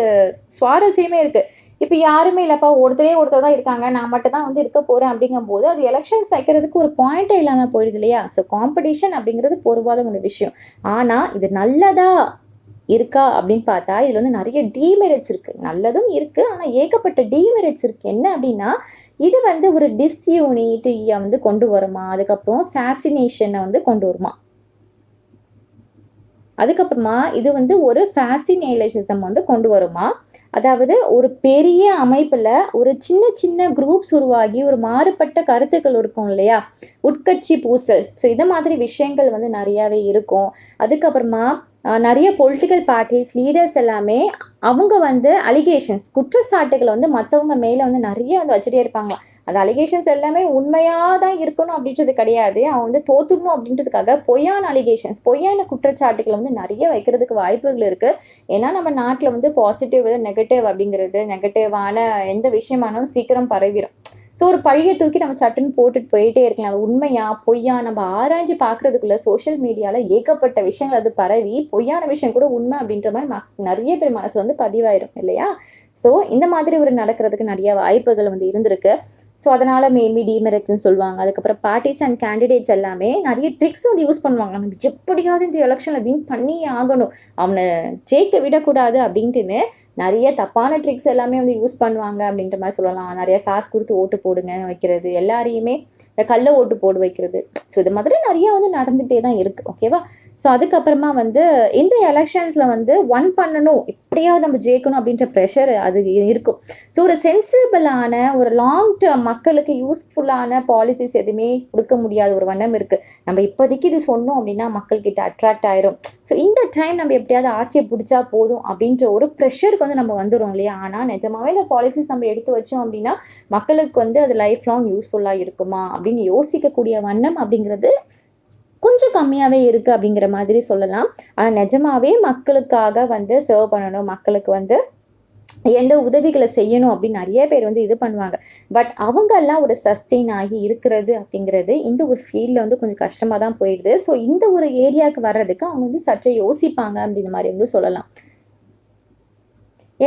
சுவாரஸ்யமே இருக்குது. இப்போ யாருமே இல்லைப்பா, ஒருத்தர் தான் இருக்காங்க, நான் மட்டும் தான் வந்து இருக்க போகிறேன் அப்படிங்கும்போது அது எலெக்ஷன்ஸ் வைக்கிறதுக்கு ஒரு பாயிண்டே இல்லாமல் போயிடுது இல்லையா. ஸோ காம்படிஷன் அப்படிங்கிறது பொதுவான ஒரு விஷயம். ஆனால் இது நல்லதா இருக்கா அப்படின்னு பார்த்தா இதில் வந்து நிறைய டீமெரிட்ஸ் இருக்குது. நல்லதும் இருக்குது, ஆனால் ஏகப்பட்ட டீமெரிட்ஸ் இருக்குது. என்ன அப்படின்னா, இது வந்து ஒரு டிஸ்யூனிட்டியை வந்து கொண்டு வருமா, அதுக்கப்புறம் ஃபேசினேஷனை வந்து கொண்டு வருமா, அதுக்கப்புறமா இது வந்து ஒரு ஃபேசினேலிசம் வந்து கொண்டு வருமா. அதாவது ஒரு பெரிய அமைப்பில் ஒரு சின்ன சின்ன குரூப்ஸ் உருவாகி ஒரு மாறுபட்ட கருத்துக்கள் இருக்கும் இல்லையா, உட்கட்சி பூசல். ஸோ இந்த மாதிரி விஷயங்கள் வந்து நிறையாவே இருக்கும். அதுக்கப்புறமா நிறைய பொலிட்டிக்கல் பார்ட்டிஸ் லீடர்ஸ் எல்லாமே அவங்க வந்து அலிகேஷன்ஸ், குற்றச்சாட்டுகளை வந்து மற்றவங்க மேலே வந்து நிறைய வந்து வச்சுட்டே இருப்பாங்களாம். அந்த அலிகேஷன்ஸ் எல்லாமே உண்மையாக தான் இருக்கணும் அப்படின்றது கிடையாது. அவன் வந்து தோத்துடணும் அப்படின்றதுக்காக பொய்யான அலிகேஷன்ஸ், பொய்யான குற்றச்சாட்டுகளை வந்து நிறைய வைக்கிறதுக்கு வாய்ப்புகள் இருக்குது. ஏன்னா நம்ம நாட்டில் வந்து பாசிட்டிவ் நெகட்டிவ் அப்படிங்கிறது, நெகட்டிவான எந்த விஷயமானாலும் சீக்கிரம் பரவிடும். ஸோ ஒரு பழைய தூக்கி நம்ம சட்டுன்னு போட்டுட்டு போயிட்டே இருக்கலாம். அது உண்மையா பொய்யா நம்ம ஆராய்ஞ்சு பார்க்குறதுக்குள்ள சோஷியல் மீடியாவில் ஏகப்பட்ட விஷயங்கள் அது பரவி பொய்யான விஷயம் கூட உண்மை அப்படின்ற மாதிரி நிறைய பேர் மனசு வந்து பதிவாயிடும் இல்லையா. ஸோ இந்த மாதிரி ஒரு நடக்கிறதுக்கு நிறைய வாய்ப்புகள் வந்து இருந்திருக்கு. ஸோ அதனால் மேபி டிமெரிட்ஸ்ன்னு சொல்லுவாங்க. அதுக்கப்புறம் பார்ட்டிஸ் அண்ட் கேண்டிடேட்ஸ் எல்லாமே நிறைய ட்ரிக்ஸ் வந்து யூஸ் பண்ணுவாங்க. நம்ம எப்படியாவது இந்த எலெக்ஷனில் வின் பண்ணி ஆகணும், அவனை ஜெயிக்க விடக்கூடாது அப்படின்ட்டுன்னு நிறைய தப்பான ட்ரிக்ஸ் எல்லாமே வந்து யூஸ் பண்ணுவாங்க அப்படின்ற மாதிரி சொல்லலாம். நிறைய காசு கொடுத்து ஓட்டு போடுங்க வைக்கிறது, எல்லாரையுமே இந்த கள்ள ஓட்டு போட வைக்கிறது. ஸோ இது மாதிரி நிறைய வந்து நடந்துகிட்டே தான் இருக்குது. ஓகேவா? ஸோ அதுக்கப்புறமா வந்து இந்த எலெக்ஷன்ஸில் வந்து ஒன் பண்ணணும், எப்படியாவது நம்ம ஜெயிக்கணும் அப்படின்ற ப்ரெஷர் அது இருக்கும். ஸோ ஒரு சென்சிபிளான ஒரு லாங் டேர்ம் மக்களுக்கு யூஸ்ஃபுல்லான பாலிசிஸ் எதுவுமே கொடுக்க முடியாத ஒரு வண்ணம் இருக்குது. நம்ம இப்போதைக்கு இது சொன்னோம் அப்படின்னா மக்கள்கிட்ட அட்ராக்ட் ஆயிரும். ஸோ இந்த டைம் நம்ம எப்படியாவது ஆட்சியை பிடிச்சா போதும் அப்படின்ற ஒரு ப்ரெஷருக்கு வந்து நம்ம வந்துடும் இல்லையா? ஆனால் நிஜமாவே இந்த பாலிசிஸ் நம்ம எடுத்து வச்சோம் அப்படின்னா மக்களுக்கு வந்து அது லைஃப் லாங் யூஸ்ஃபுல்லாக இருக்குமா அப்படின்னு யோசிக்கக்கூடிய வண்ணம் அப்படிங்கிறது கொஞ்சம் கம்மியாகவே இருக்குது அப்படிங்கிற மாதிரி சொல்லலாம். ஆனால் நிஜமாவே மக்களுக்காக வந்து சர்வ் பண்ணணும், மக்களுக்கு வந்து எந்த உதவிகளை செய்யணும் அப்படின்னு நிறைய பேர் வந்து இது பண்ணுவாங்க. பட் அவங்கெல்லாம் ஒரு சஸ்டெயின் ஆகி இருக்கிறது அப்படிங்கிறது இந்த ஒரு ஃபீல்டில் வந்து கொஞ்சம் கஷ்டமாக தான் போயிடுது. ஸோ இந்த ஒரு ஏரியாவுக்கு வர்றதுக்கு அவங்க வந்து சற்றே யோசிப்பாங்க அப்படின்ற மாதிரி வந்து சொல்லலாம்.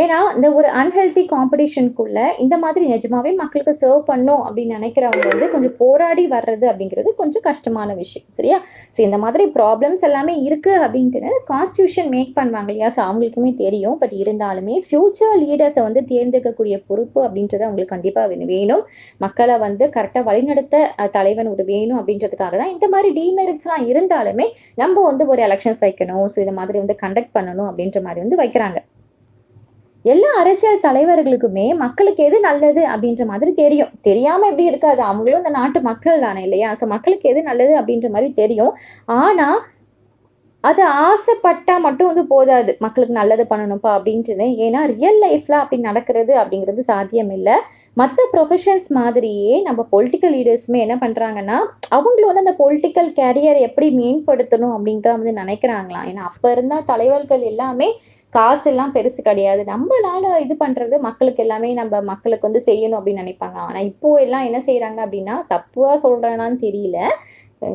ஏன்னா இந்த ஒரு அன்ஹெல்தி காம்படிஷனுக்குள்ள இந்த மாதிரி நிஜமாவே மக்களுக்கு சர்வ் பண்ணும் அப்படின்னு நினைக்கிறவங்க வந்து கொஞ்சம் போராடி வர்றது அப்படிங்கிறது கொஞ்சம் கஷ்டமான விஷயம். சரியா? ஸோ இந்த மாதிரி ப்ராப்ளம்ஸ் எல்லாமே இருக்குது அப்படின்ட்டு கான்ஸ்டியூஷன் மேக் பண்ணுவாங்க இல்லையா? ஸோ அவங்களுக்குமே தெரியும். பட் இருந்தாலுமே ஃப்யூச்சர் லீடர்ஸை வந்து தேர்ந்தெடுக்கக்கூடிய பொறுப்பு அப்படின்றது அவங்களுக்கு கண்டிப்பாக வேணும். மக்களை வந்து கரெக்டாக வழிநடத்த தலைவன் ஒரு வேணும் அப்படின்றதுக்காக தான் இந்த மாதிரி டிமெரிட்ஸ்லாம் இருந்தாலுமே நம்ம வந்து ஒரு எலெக்ஷன்ஸ் வைக்கணும், ஸோ இந்த மாதிரி வந்து கண்டக்ட் பண்ணணும் அப்படின்ற மாதிரி வந்து வைக்கிறாங்க. எல்லா அரசியல் தலைவர்களுக்குமே மக்களுக்கு எது நல்லது அப்படின்ற மாதிரி தெரியும். தெரியாம எப்படி இருக்காது, அவங்களும் இந்த நாட்டு மக்கள் தானே இல்லையா? ஸோ மக்களுக்கு எது நல்லது அப்படின்ற மாதிரி தெரியும். ஆனா அது ஆசைப்பட்டா மட்டும் வந்து போதாது, மக்களுக்கு நல்லது பண்ணணும்ப்பா அப்படின்ட்டு. ஏன்னா ரியல் லைஃப்ல அப்படி நடக்கிறது அப்படிங்கிறது சாத்தியம் இல்லை. மற்ற ப்ரொஃபஷன்ஸ் மாதிரியே நம்ம பொலிட்டிக்கல் லீடர்ஸுமே என்ன பண்ணுறாங்கன்னா அவங்களோட அந்த பொலிட்டிக்கல் கேரியரை எப்படி மேம்படுத்தணும் அப்படின்ட்டு வந்து நினைக்கிறாங்களாம். ஏன்னா அப்போ இருந்த தலைவர்கள் எல்லாமே காசு எல்லாம் பெருசு கிடையாது, நம்மளால இது பண்ணுறது மக்களுக்கு எல்லாமே நம்ம மக்களுக்கு வந்து செய்யணும் அப்படின்னு நினைப்பாங்க. ஆனால் இப்போ எல்லாம் என்ன செய்கிறாங்க அப்படின்னா, தப்புவா சொல்கிறேனான்னு தெரியல,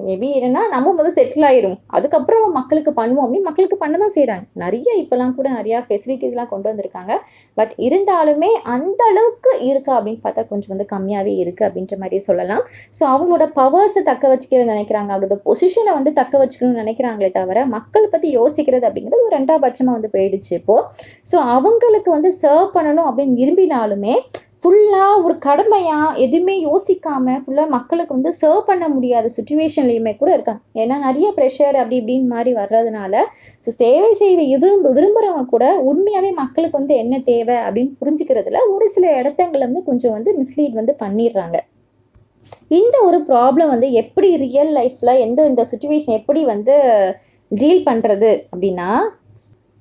மேபி என்னன்னா நம்ம முதல் செட்டில் ஆயிரும், அதுக்கப்புறம் மக்களுக்கு பண்ணுவோம் அப்படின்னு மக்களுக்கு பண்ண தான் செய்கிறாங்க. நிறைய இப்போலாம் கூட நிறையா ஃபெசிலிட்டிஸ்லாம் கொண்டு வந்திருக்காங்க. பட் இருந்தாலுமே அந்த அளவுக்கு இருக்கா அப்படின்னு பார்த்தா கொஞ்சம் வந்து கம்மியாகவே இருக்குது அப்படின்ற மாதிரி சொல்லலாம். ஸோ அவங்களோட பவர்ஸை தக்க வச்சுக்கிறது நினைக்கிறாங்க, அவங்களோட பொசிஷனை வந்து தக்க வச்சுக்கணும்னு நினைக்கிறாங்களே தவிர மக்களை பற்றி யோசிக்கிறது அப்படிங்கிறது ஒரு 2ஆம் பட்சமாக வந்து போயிடுச்சு இப்போது. ஸோ அவங்களுக்கு வந்து சர்வ் பண்ணணும் அப்படின்னு விரும்பினாலுமே ஃபுல்லாக ஒரு கடமையாக எதுவுமே யோசிக்காமல் ஃபுல்லாக மக்களுக்கு வந்து சர்வ் பண்ண முடியாத சுச்சுவேஷன்லேயுமே கூட இருக்காங்க. ஏன்னா நிறைய ப்ரெஷர் அப்படி இப்படின்னு மாதிரி வர்றதுனால ஸோ சேவை செய்ய விரும்புகிறவங்க கூட உண்மையாகவே மக்களுக்கு வந்து என்ன தேவை அப்படின்னு புரிஞ்சுக்கிறதுல ஒரு சில இடத்தங்களை வந்து கொஞ்சம் வந்து மிஸ்லீட் வந்து பண்ணிடுறாங்க. இந்த ஒரு ப்ராப்ளம் வந்து எப்படி ரியல் லைஃப்பில் இந்த சுச்சுவேஷன் எப்படி வந்து டீல் பண்ணுறது அப்படின்னா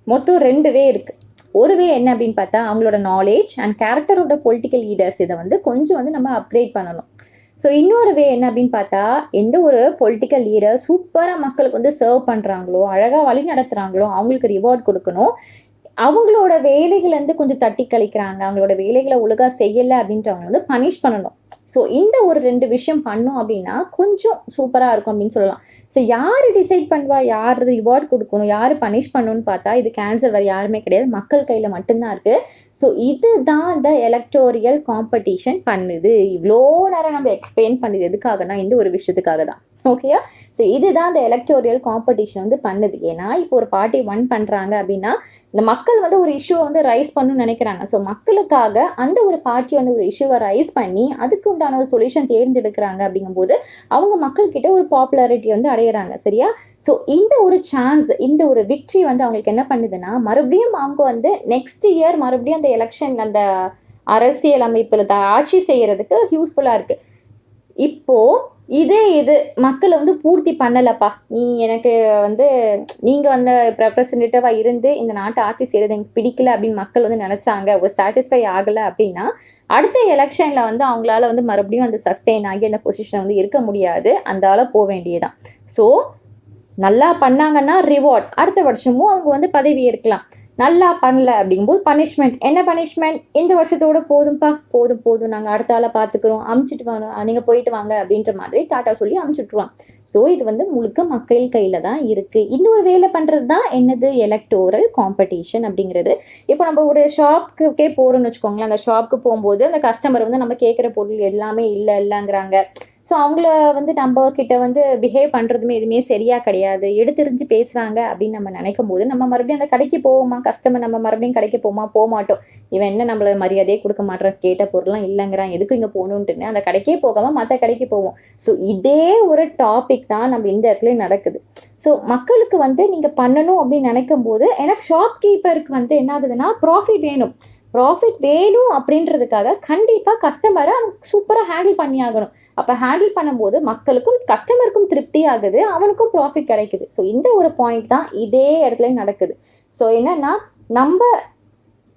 மொத்தம் 2 வே இருக்குது. ஒரு வே என்ன அப்படின்னு பார்த்தா அவங்களோட நாலேஜ் அண்ட் கேரக்டரோட பொலிட்டிக்கல் லீடர்ஸ் இதை வந்து கொஞ்சம் வந்து நம்ம அப்கிரேட் பண்ணணும். ஸோ இன்னொரு வே என்ன அப்படின்னு பார்த்தா எந்த ஒரு பொலிட்டிக்கல் லீடர் சூப்பராக மக்களுக்கு வந்து சர்வ் பண்ணுறாங்களோ, அழகாக வழி நடத்துகிறாங்களோ அவங்களுக்கு ரிவார்ட் கொடுக்கணும். அவங்களோட வேலைகளை கொஞ்சம் தட்டி கழிக்கிறாங்க, அவங்களோட வேலைகளை ஒழுங்காக செய்யலை அப்படின்றவங்க வந்து பனிஷ் பண்ணணும். ஸோ இந்த ஒரு 2 விஷயம் பண்ணோம் அப்படின்னா கொஞ்சம் சூப்பராக இருக்கும் அப்படின்னு சொல்லலாம். ஸோ யார் டிசைட் பண்ணுவா, யார் ரிவார்ட் கொடுக்கணும், யார் பனிஷ் பண்ணணும்னு பார்த்தா இது கேன்சர் வேறு யாருமே கிடையாது, மக்கள் கையில் மட்டும்தான் இருக்குது. ஸோ இதுதான் இந்த எலக்டோரியல் காம்படிஷன் பண்ணுது. இவ்வளோ நேரம் நம்ம எக்ஸ்பிளைன் பண்ணுது எதுக்காகனா இந்த ஒரு விஷயத்துக்காக தான். ஓகேயா? ஸோ இதுதான் இந்த எலக்டோரியல் காம்படிஷன் வந்து பண்ணுது. ஏன்னா இப்போ ஒரு பார்ட்டி ஒன் பண்ணுறாங்க அப்படின்னா இந்த மக்கள் வந்து ஒரு இஷ்யூவை வந்து ரைஸ் பண்ணணும்னு நினைக்கிறாங்க. ஸோ மக்களுக்காக அந்த ஒரு பார்ட்டி வந்து ஒரு இஷ்யூவை ரைஸ் பண்ணி அதுக்கு உண்டான ஒரு சொல்யூஷன் தேர்ந்தெடுக்கிறாங்க. அப்படிங்கும்போது அவங்க மக்கள்கிட்ட ஒரு பாப்புலாரிட்டி வந்து அடையிறாங்க. சரியா? ஸோ இந்த ஒரு சான்ஸ், இந்த ஒரு விக்ட்ரி வந்து அவங்களுக்கு என்ன பண்ணுதுன்னா மறுபடியும் அவங்க வந்து நெக்ஸ்ட் இயர் மறுபடியும் அந்த எலெக்ஷன் அந்த அரசியல் அமைப்பில் ஆட்சி செய்யறதுக்கு யூஸ்ஃபுல்லாக இருக்குது. இப்போது இது மக்களை வந்து பூர்த்தி பண்ணலப்பா, நீ எனக்கு வந்து நீங்கள் வந்து ரெப்ரசன்டேட்டிவாக இருந்து இந்த நாட்டை ஆட்சி செய்கிறது எனக்கு பிடிக்கல அப்படின்னு மக்கள் வந்து நினச்சாங்க, ஒரு சாட்டிஸ்ஃபை ஆகலை அப்படின்னா அடுத்த எலெக்ஷனில் வந்து அவங்களால வந்து மறுபடியும் அந்த சஸ்டெயின் ஆகி அந்த பொசிஷனை வந்து இருக்க முடியாது, அந்த ஆளை போக வேண்டியதான். ஸோ நல்லா பண்ணாங்கன்னா ரிவார்ட், அடுத்த வருஷமும் அவங்க வந்து பதவி ஏற்கலாம். நல்லா பண்ணல அப்படிங்கும்போது பனிஷ்மெண்ட். என்ன பனிஷ்மெண்ட்? இந்த வருஷத்தோட போதும்ப்பா, போதும் நாங்கள் அடுத்த ஆளை பார்த்துக்குறோம், அமுச்சிட்டு வாங்க, நீங்கள் போயிட்டு வாங்க அப்படின்ற மாதிரி டாட்டா சொல்லி அமுச்சுட்ருவாங்க. ஸோ இது வந்து முழுக்க மக்கள் கையில் தான் இருக்குது. இன்னொரு வேலை பண்ணுறது தான் என்னது எலக்டோரல் காம்படிஷன் அப்படிங்கிறது. இப்போ நம்ம ஒரு ஷாப்புக்கே போகிறோம்னு வச்சுக்கோங்களேன், அந்த ஷாப்புக்கு போகும்போது அந்த கஸ்டமர் வந்து நம்ம கேட்குற பொருள் எல்லாமே இல்லைங்கிறாங்க. ஸோ அவங்கள வந்து நம்ம கிட்ட வந்து பிஹேவ் பண்ணுறதுமே எதுவுமே சரியா கிடையாது, எடுத்தெறிஞ்சு பேசுகிறாங்க அப்படின்னு நம்ம நினைக்கும் போது நம்ம மறுபடியும் அந்த கடைக்கு போவோமா? கஸ்டமர் நம்ம மறுபடியும் கடைக்கு போக மாட்டோம். இவன் என்ன நம்மள மரியாதையே கொடுக்க மாட்டான், கேட்ட பொருள்லாம் இல்லைங்கிறான், எதுக்கு இங்கே போகணுன்ட்டுன்னு அந்த கடைக்கே போகாமல் மற்ற கடைக்கு போவோம். ஸோ இதே ஒரு டாபிக் தான் நம்ம இந்த இடத்துல நடக்குது. ஸோ மக்களுக்கு வந்து நீங்கள் பண்ணணும் அப்படின்னு நினைக்கும் போது எனக்கு ஷாப்கீப்பருக்கு வந்து என்ன ஆகுதுன்னா ப்ராஃபிட் வேணும் அப்படின்றதுக்காக கண்டிப்பாக கஸ்டமரை சூப்பராக ஹேண்டில் பண்ணி ஆகணும். அப்போ ஹேண்டில் பண்ணும்போது மக்களுக்கும் கஸ்டமருக்கும் திருப்தி ஆகுது, அவனுக்கும் ப்ராஃபிட் கிடைக்குது. ஸோ இந்த ஒரு பாயிண்ட் தான் இதே இடத்துல நடக்குது. ஸோ என்னன்னா நம்ம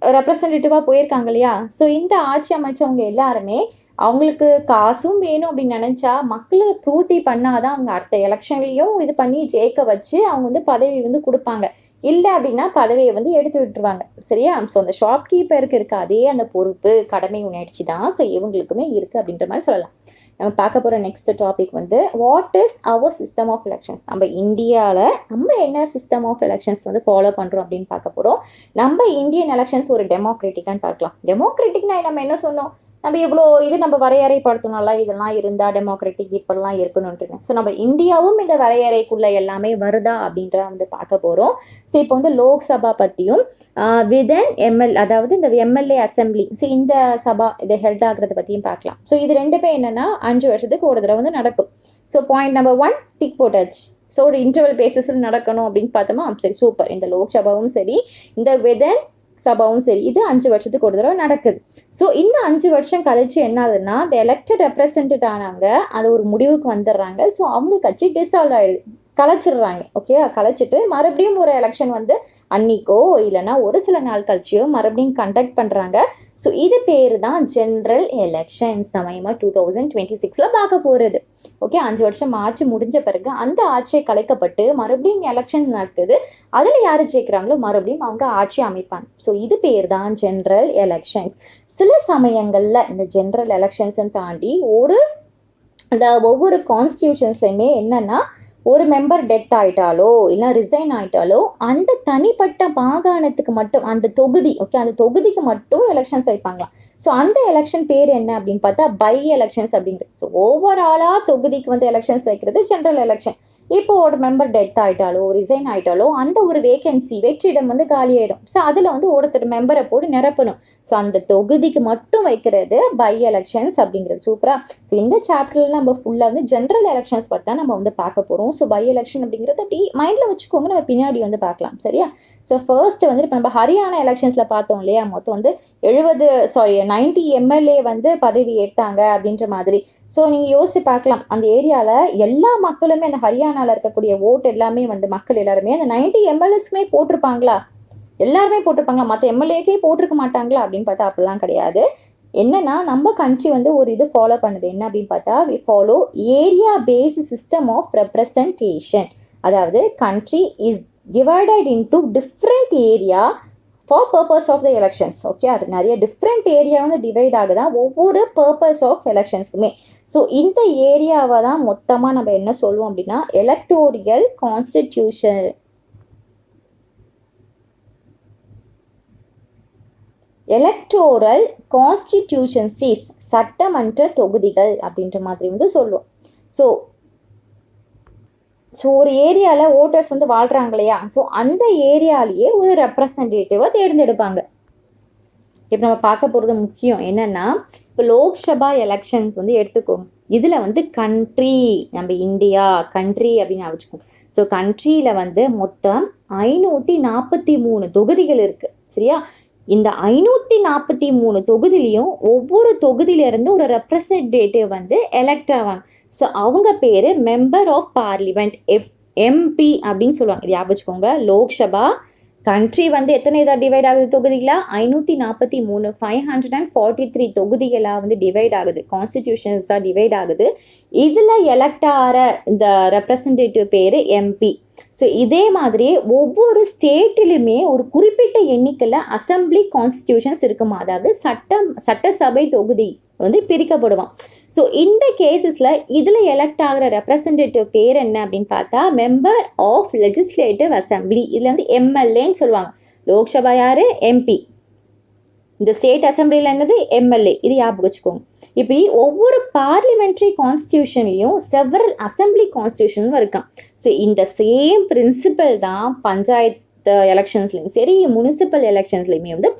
ரெப்ரசன்டேட்டிவாக போயிருக்காங்க இல்லையா, ஸோ இந்த ஆட்சி அமைச்சவங்க எல்லாருமே அவங்களுக்கு காசும் வேணும் அப்படின்னு நினச்சா மக்களை பூர்த்தி பண்ணாதான் அவங்க அடுத்த எலெக்ஷன்லேயும் இது பண்ணி ஜெயிக்க வச்சு அவங்க வந்து பதவி வந்து கொடுப்பாங்க. இல்லை அப்படின்னா பதவியை வந்து எடுத்து விட்டுருவாங்க. சரியா? ஸோ அந்த ஷாப்கீப்பருக்கு இருக்க அதே அந்த பொறுப்பு கடமை உணர்ச்சி தான் ஸோ இவங்களுக்குமே இருக்குது அப்படின்ற மாதிரி சொல்லலாம். நம்ம பார்க்க போகிற நெக்ஸ்ட் டாபிக் வந்து what is our system of elections. நம்ம இந்தியாவில் நம்ம என்ன சிஸ்டம் ஆஃப் எலெக்ஷன்ஸ் வந்து ஃபாலோ பண்ணுறோம் அப்படின்னு பார்க்க போகிறோம். நம்ம இந்தியன் எலெக்ஷன்ஸ் ஒரு டெமோக்ராட்டிக்கான்னு பார்க்கலாம். டெமோக்ராட்டிக்னா நம்ம என்ன சொன்னோம், நம்ம எவ்வளோ இது நம்ம வரையறைப்படுத்தணும்ல, இதெல்லாம் இருந்தால் டெமோக்ராட்டிக் இப்படிலாம் இருக்கணும்ட்டு. ஸோ நம்ம இந்தியாவும் இந்த வரையறைக்குள்ள எல்லாமே வருதா அப்படின்ற வந்து பார்க்க போகிறோம். ஸோ இப்போ வந்து லோக்சபா பற்றியும் விதன் அதாவது இந்த எம்எல்ஏ அசம்பிளி, ஸோ இந்த சபா இதை ஹெல்ட் ஆகுறத பற்றியும் பார்க்கலாம். ஸோ இது ரெண்டுமே என்னென்னா 5 வருஷத்துக்கு ஒரு தடவை வந்து நடக்கும். ஸோ பாயிண்ட் நம்பர் 1 டிக் போட்டாச்சு. ஸோ ஒரு இன்டர்வல் பேசிஸில் நடக்கணும் அப்படின்னு பார்த்தோமா, சரி சூப்பர். இந்த லோக்சபாவும் சரி இந்த விதன் சபாவும் சரி இது 5 வருஷத்துக்கு ஒரு தடவை நடக்குது. ஸோ இந்த 5 வருஷம் கழிச்சு என்ன ஆகுதுன்னா இந்த எலெக்டட் ரெப்ரசன்டேட் ஆனாங்க அது ஒரு முடிவுக்கு வந்துடுறாங்க. ஸோ அவங்க கட்சி டிசால்வ் கலைச்சிடுறாங்க. ஓகே, கலைச்சிட்டு மறுபடியும் ஒரு எலெக்ஷன் வந்து அன்னைக்கோ இல்லைன்னா ஒரு சில நாள் கழிச்சியோ மறுபடியும் கண்டக்ட் பண்ணுறாங்க. ஸோ இது பேர் தான் ஜென்ரல் எலெக்ஷன்ஸ். நம்ம 2026 பார்க்க போகிறது. ஓகே, 5 வருஷம் ஆட்சி முடிஞ்ச பிறகு அந்த ஆட்சியை கலைக்கப்பட்டு மறுபடியும் எலெக்ஷன் நடக்குது. அதில் யார் ஜெயிக்கிறாங்களோ மறுபடியும் அவங்க ஆட்சி அமைப்பாங்க. ஸோ இது பேர் தான் ஜென்ரல் எலெக்ஷன்ஸ். சில சமயங்களில் இந்த ஜென்ரல் எலெக்ஷன்ஸை தாண்டி ஒவ்வொரு கான்ஸ்டியூஷன்ஸ்லையுமே என்னன்னா ஒரு மெம்பர் டெத் ஆயிட்டாலோ இல்லை ரிசைன் ஆயிட்டாலோ அந்த தனிப்பட்ட மாகாணத்துக்கு மட்டும் அந்த தொகுதி, ஓகே, அந்த தொகுதிக்கு மட்டும் எலெக்ஷன்ஸ் வைப்பாங்களாம். ஸோ அந்த எலெக்ஷன் பேர் என்ன அப்படின்னு பார்த்தா பை எலெக்ஷன்ஸ் அப்படிங்கிறது. ஸோ ஓவராலாக தொகுதிக்கு வந்து எலெக்ஷன்ஸ் வைக்கிறது ஜென்ரல் எலெக்ஷன். இப்போ ஒரு மெம்பர் டெத் ஆயிட்டாலோ ரிசைன் ஆயிட்டாலோ அந்த ஒரு வேகன்சி வெற்றிடம் வந்து காலியாயிடும். ஸோ அதில் வந்து ஒருத்தர் மெம்பரை போட்டு நிரப்பணும். ஸோ அந்த தொகுதிக்கு மட்டும் வைக்கிறது பை எலெக்ஷன்ஸ் அப்படிங்கிறது. சூப்பரா. ஸோ இந்த சாப்டர்ல நம்ம ஃபுல்லாக வந்து ஜென்ரல் எலெக்ஷன்ஸ் பற்றி தான் நம்ம வந்து பார்க்க போகிறோம். ஸோ பை எலெக்ஷன் அப்படிங்கிறது அப்படி மைண்டில் வச்சுக்கோங்க, நம்ம பின்னாடி வந்து பார்க்கலாம். சரியா? ஸோ ஃபர்ஸ்ட் வந்து இப்போ நம்ம ஹரியானா எலெக்ஷன்ஸில் பார்த்தோம் இல்லையா, மொத்தம் வந்து 90 எம்எல்ஏ வந்து பதவி ஏற்றாங்க அப்படின்ற மாதிரி. ஸோ நீங்கள் யோசிச்சு பார்க்கலாம், அந்த ஏரியாவில் எல்லா மக்களுமே அந்த ஹரியானாவில் இருக்கக்கூடிய ஓட்டு எல்லாமே வந்து மக்கள் எல்லாருமே அந்த 90 எம்எல்ஏஸ்க்குமே போட்டிருப்பாங்களா? எல்லாருமே போட்டிருப்பாங்களா? மற்ற எம்எல்ஏக்கே போட்டிருக்க மாட்டாங்களா அப்படின்னு பார்த்தா அப்படிலாம் கிடையாது. என்னன்னா நம்ம கண்ட்ரி வந்து ஒரு இது ஃபாலோ பண்ணுது என்ன அப்படின்னு பார்த்தா we follow area based system of representation. அதாவது country is divided into different area for purpose of the elections. Okay, அது நிறைய டிஃப்ரெண்ட் ஏரியா வந்து டிவைட் ஆகுதான் ஒவ்வொரு பர்பஸ் ஆஃப் எலெக்ஷன்ஸ்க்குமே. ஸோ இந்த ஏரியாவை தான் மொத்தமாக நம்ம என்ன சொல்லுவோம் அப்படின்னா எலக்டோரியல் கான்ஸ்டிடியூஷன் எலக்டோரல் கான்ஸ்டிடியூஷன்சிஸ் சட்டமன்ற தொகுதிகள் அப்படின்ற மாதிரி வந்து சொல்லுவோம். ஸோ ஒரு ஏரியாவில் ஓட்டர்ஸ் வந்து வாழ்கிறாங்க இல்லையா, ஸோ அந்த ஏரியாலேயே ஒரு ரெப்ரசன்டேட்டிவை தேர்ந்தெடுப்பாங்க. இப்போ நம்ம பார்க்க போகிறது முக்கியம் என்னென்னா இப்போ லோக்சபா எலெக்ஷன்ஸ் வந்து எடுத்துக்கோங்க. இதில் வந்து கண்ட்ரி, நம்ம இந்தியா கண்ட்ரி அப்படின்னு வச்சுக்கோங்க. ஸோ கண்ட்ரியில் வந்து மொத்தம் 543 தொகுதிகள் இருக்குது. சரியா? இந்த 543 தொகுதியிலையும் ஒவ்வொரு தொகுதியிலேருந்து ஒரு ரெப்ரசன்டேட்டிவ் வந்து எலெக்ட் ஆவாங்க. ஸோ அவங்க பேர் மெம்பர் ஆஃப் பார்லிமெண்ட், எம்பி அப்படின்னு சொல்லுவாங்க. இது ஞாபகம் வச்சுக்கோங்க. லோக்சபா கண்ட்ரி வந்து எத்தனை இதாக டிவைட் ஆகுது தொகுதிகளாக 543 543 தொகுதிகளாக வந்து டிவைட் ஆகுது, கான்ஸ்டிடியூஷன்ஸாக டிவைட் ஆகுது. இதில் எலெக்ட் ஆகிற இந்த ரெப்ரசன்டேட்டிவ் பேர் எம்பி. ஸோ இதே மாதிரியே ஒவ்வொரு ஸ்டேட்டிலுமே ஒரு குறிப்பிட்ட எண்ணிக்கையில் அசம்பிளி கான்ஸ்டிடியூஷன்ஸ் இருக்குமா, அதாவது சட்டசபை தொகுதி வந்து பிரிக்கப்படுவான். ஸோ இந்த கேசஸில் இதில் எலெக்ட் ஆகிற ரெப்ரசன்டேட்டிவ் பேர் என்ன அப்படின்னு பார்த்தா மெம்பர் ஆஃப் லெஜிஸ்லேட்டிவ் அசம்பிளி. இதில் வந்து எம்எல்ஏன்னு சொல்லுவாங்க. லோக்சபா யார்? எம்பி. இந்த ஸ்டேட் அசம்பிளியில் என்னது எம்எல்ஏ, இது ஞாபகம் வச்சுக்கோங்க. இப்படி ஒவ்வொரு பார்லிமெண்ட்ரி கான்ஸ்டியூஷன்லையும் செவரல் அசம்பிளி கான்ஸ்டியூஷன் இருக்கான். ஸோ இந்த சேம் பிரின்சிபல் தான் பஞ்சாயத்து எலெக்ஷன்ஸ்லையும் சரி முனிசிபல் எலெக்ஷன்ஸ்லையுமே வந்து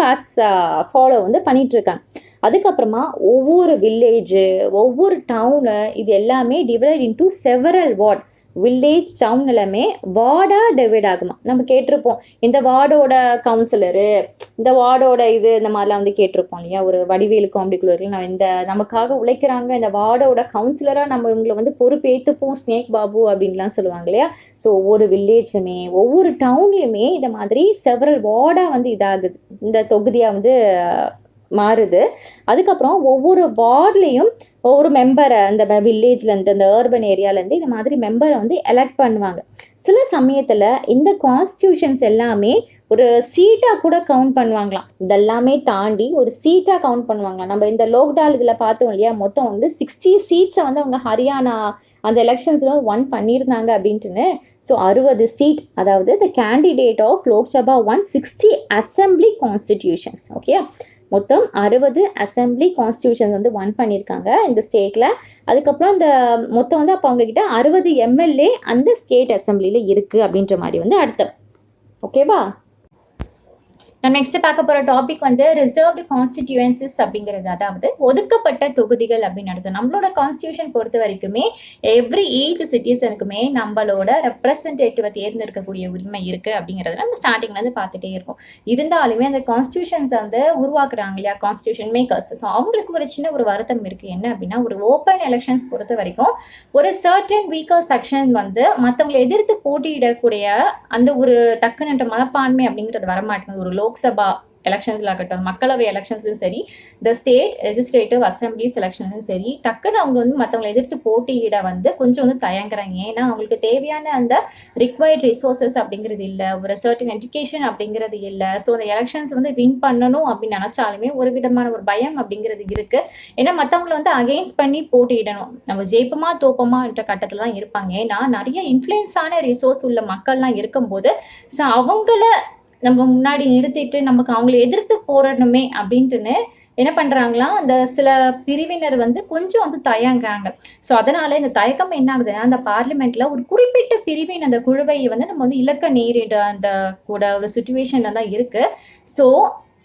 ஃபாலோ வந்து பண்ணிட்டு இருக்காங்க. அதுக்கப்புறமா ஒவ்வொரு வில்லேஜு ஒவ்வொரு டவுனு இது எல்லாமே divide into several ward. Village town எல்லாமே வார்டாக டிவைட் ஆகுமா. நம்ம கேட்டிருப்போம் இந்த வார்டோட கவுன்சிலரு, இந்த வார்டோட இது இந்த மாதிரிலாம் வந்து கேட்டிருப்போம் இல்லையா. ஒரு வடிவேலு காமெடிக்குள்ள நான் இந்த நமக்காக உழைக்கிறாங்க இந்த வார்டோட கவுன்சிலராக நம்ம இவங்களை வந்து பொறுப்பேற்றுப்போம் ஸ்னேக் பாபு அப்படின்லாம் சொல்லுவாங்க இல்லையா. ஸோ ஒவ்வொரு வில்லேஜுமே ஒவ்வொரு டவுன்லையுமே இந்த மாதிரி செவரல் வார்டாக வந்து இதாகுது, இந்த தொகுதியாக வந்து மாறுது. அதுக்கப்புறம் ஒவ்வொரு வார்ட்லேயும் ஒவ்வொரு மெம்பரை அந்த வில்லேஜ்லேருந்து அந்த அர்பன் ஏரியாலேருந்து இந்த மாதிரி மெம்பரை வந்து எலெக்ட் பண்ணுவாங்க. சில சமயத்தில் இந்த கான்ஸ்டியூஷன்ஸ் எல்லாமே ஒரு சீட்டாக கூட கவுண்ட் பண்ணுவாங்களாம். இதெல்லாமே தாண்டி ஒரு சீட்டாக கவுண்ட் பண்ணுவாங்களாம். நம்ம இந்த லோக்டால் இதில் பார்த்தோம் இல்லையா, மொத்தம் வந்து 60 சீட்ஸை வந்து அவங்க ஹரியானா அந்த எலெக்ஷன்ஸில் ஒன் பண்ணியிருந்தாங்க அப்படின்ட்டுன்னு. ஸோ 60 சீட், அதாவது the candidate of Lok Sabha 160 assembly constitutions. Okay, மொத்தம் 60 அசம்பிளி கான்ஸ்டியூஷன்ஸ் வந்து ஒன் பண்ணியிருக்காங்க இந்த ஸ்டேட்டில். அதுக்கப்புறம் இந்த மொத்தம் வந்து அப்போ அவங்கக்கிட்ட 60 எம்எல்ஏ அந்த ஸ்டேட் அசம்பிளியில் இருக்குது அப்படின்ற மாதிரி வந்து அர்த்தம். ஓகேவா. நம்ம நெக்ஸ்ட் பார்க்க போகிற டாபிக் வந்து ரிசர்வ்டு கான்ஸ்டிடியூன்சிஸ் அப்படிங்கிறது, அதாவது ஒதுக்கப்பட்ட தொகுதிகள் அப்படின்னு அர்த்தம். நம்மளோட கான்ஸ்டியூஷன் பொறுத்த வரைக்குமே எவ்ரி 8 சிட்டிசனுக்குமே நம்மளோட ரெப்ரசன்டேட்டிவை தேர்ந்தெடுக்கக்கூடிய உரிமை இருக்குது அப்படிங்கிறத நம்ம ஸ்டார்டிங்லேருந்து பார்த்துட்டே இருக்கோம். இருந்தாலுமே அந்த கான்ஸ்டியூஷன்ஸை வந்து உருவாக்குறாங்க இல்லையா கான்ஸ்டியூஷன் மேக்கர்ஸ். ஸோ அவங்களுக்கு ஒரு சின்ன ஒரு வருத்தம் இருக்குது. என்ன அப்படின்னா, ஒரு ஓப்பன் எலெக்ஷன்ஸ் பொறுத்த வரைக்கும் ஒரு சர்டன் வீக்கர் செக்ஷன் வந்து மற்றவங்களை எதிர்த்து போட்டியிடக்கூடிய அந்த ஒரு டக்குனன்ற மனப்பான்மை அப்படிங்கிறது வரமாட்டேங்குது. ஒரு லோக்சபா எலெக்ஷன்ஸ்ல ஆகட்டும், மக்களவை எலெக்ஷன்ஸ்லும் சரி, இந்த ஸ்டேட் லெஜிஸ்லேட்டிவ் அசம்பிளிஸ் எலெக்ஷன்ஸும் சரி, டக்குன்னு அவங்க வந்து மற்றவங்களை எதிர்த்து போட்டியிட வந்து கொஞ்சம் வந்து தயங்குறாங்க. ஏன்னா அவங்களுக்கு தேவையான அந்த ரிக்வயர்ட் ரிசோர்ஸஸ் அப்படிங்கிறது இல்லை, ஒரு சர்டன் எஜுகேஷன் அப்படிங்கிறது இல்லை. ஸோ அந்த எலெக்ஷன்ஸ் வந்து வின் பண்ணணும் அப்படின்னு நினைச்சாலுமே ஒரு விதமான ஒரு பயம் அப்படிங்கிறது இருக்கு. ஏன்னா மற்றவங்களை வந்து அகெயின்ஸ்ட் பண்ணி போட்டியிடணும், நம்ம ஜெயிப்போமா தோப்போமா என்ற கட்டத்தில் தான் இருப்பாங்க. ஏன்னா நிறைய இன்ஃப்ளூயன்ஸான ரிசோர்ஸ் உள்ள மக்கள்லாம் இருக்கும்போது ஸோ அவங்கள நம்ம முன்னாடி நிறுத்திட்டு நமக்கு அவங்களை எதிர்த்து போராடணுமே அப்படின்ட்டுன்னு என்ன பண்றாங்களாம், அந்த சில பிரிவினர் வந்து கொஞ்சம் வந்து தயங்குறாங்க. ஸோ அதனால இந்த தயக்கம் என்ன ஆகுதுன்னா, அந்த பார்லிமெண்ட்ல ஒரு குறிப்பிட்ட பிரிவின் அந்த குழுவை வந்து நம்ம வந்து இலக்க நேரிட அந்த கூட ஒரு சுச்சுவேஷன்ல தான் இருக்கு. ஸோ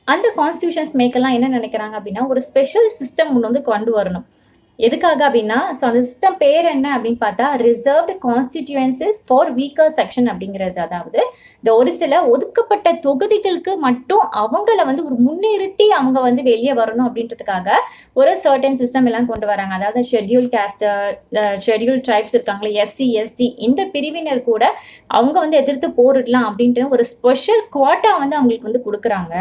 அந்த கான்ஸ்டியூஷன்ஸ் மேக்கெல்லாம் என்ன நினைக்கிறாங்க அப்படின்னா, ஒரு ஸ்பெஷல் சிஸ்டம் ஒன்று வந்து கொண்டு வரணும். எதுக்காக அப்படின்னா, ஸோ அந்த சிஸ்டம் பேர் என்ன அப்படின்னு பார்த்தா reserved constituencies for weaker section அப்படிங்கிறது. அதாவது இந்த ஒரு சில ஒதுக்கப்பட்ட தொகுதிகளுக்கு மட்டும் அவங்கள வந்து ஒரு முன்னிறுத்தி அவங்க வந்து வெளியே வரணும் அப்படின்றதுக்காக ஒரு சர்டன் சிஸ்டம் எல்லாம் கொண்டு வராங்க. அதாவது ஷெட்யூல் காஸ்ட், ஷெட்யூல் ட்ரைப்ஸ் இருக்காங்களே, எஸ்சி எஸ்டி, இந்த பிரிவினர் கூட அவங்க வந்து எதிர்த்து போரிடலாம் அப்படின்ட்டு ஒரு ஸ்பெஷல் குவாட்டா வந்து அவங்களுக்கு வந்து கொடுக்குறாங்க.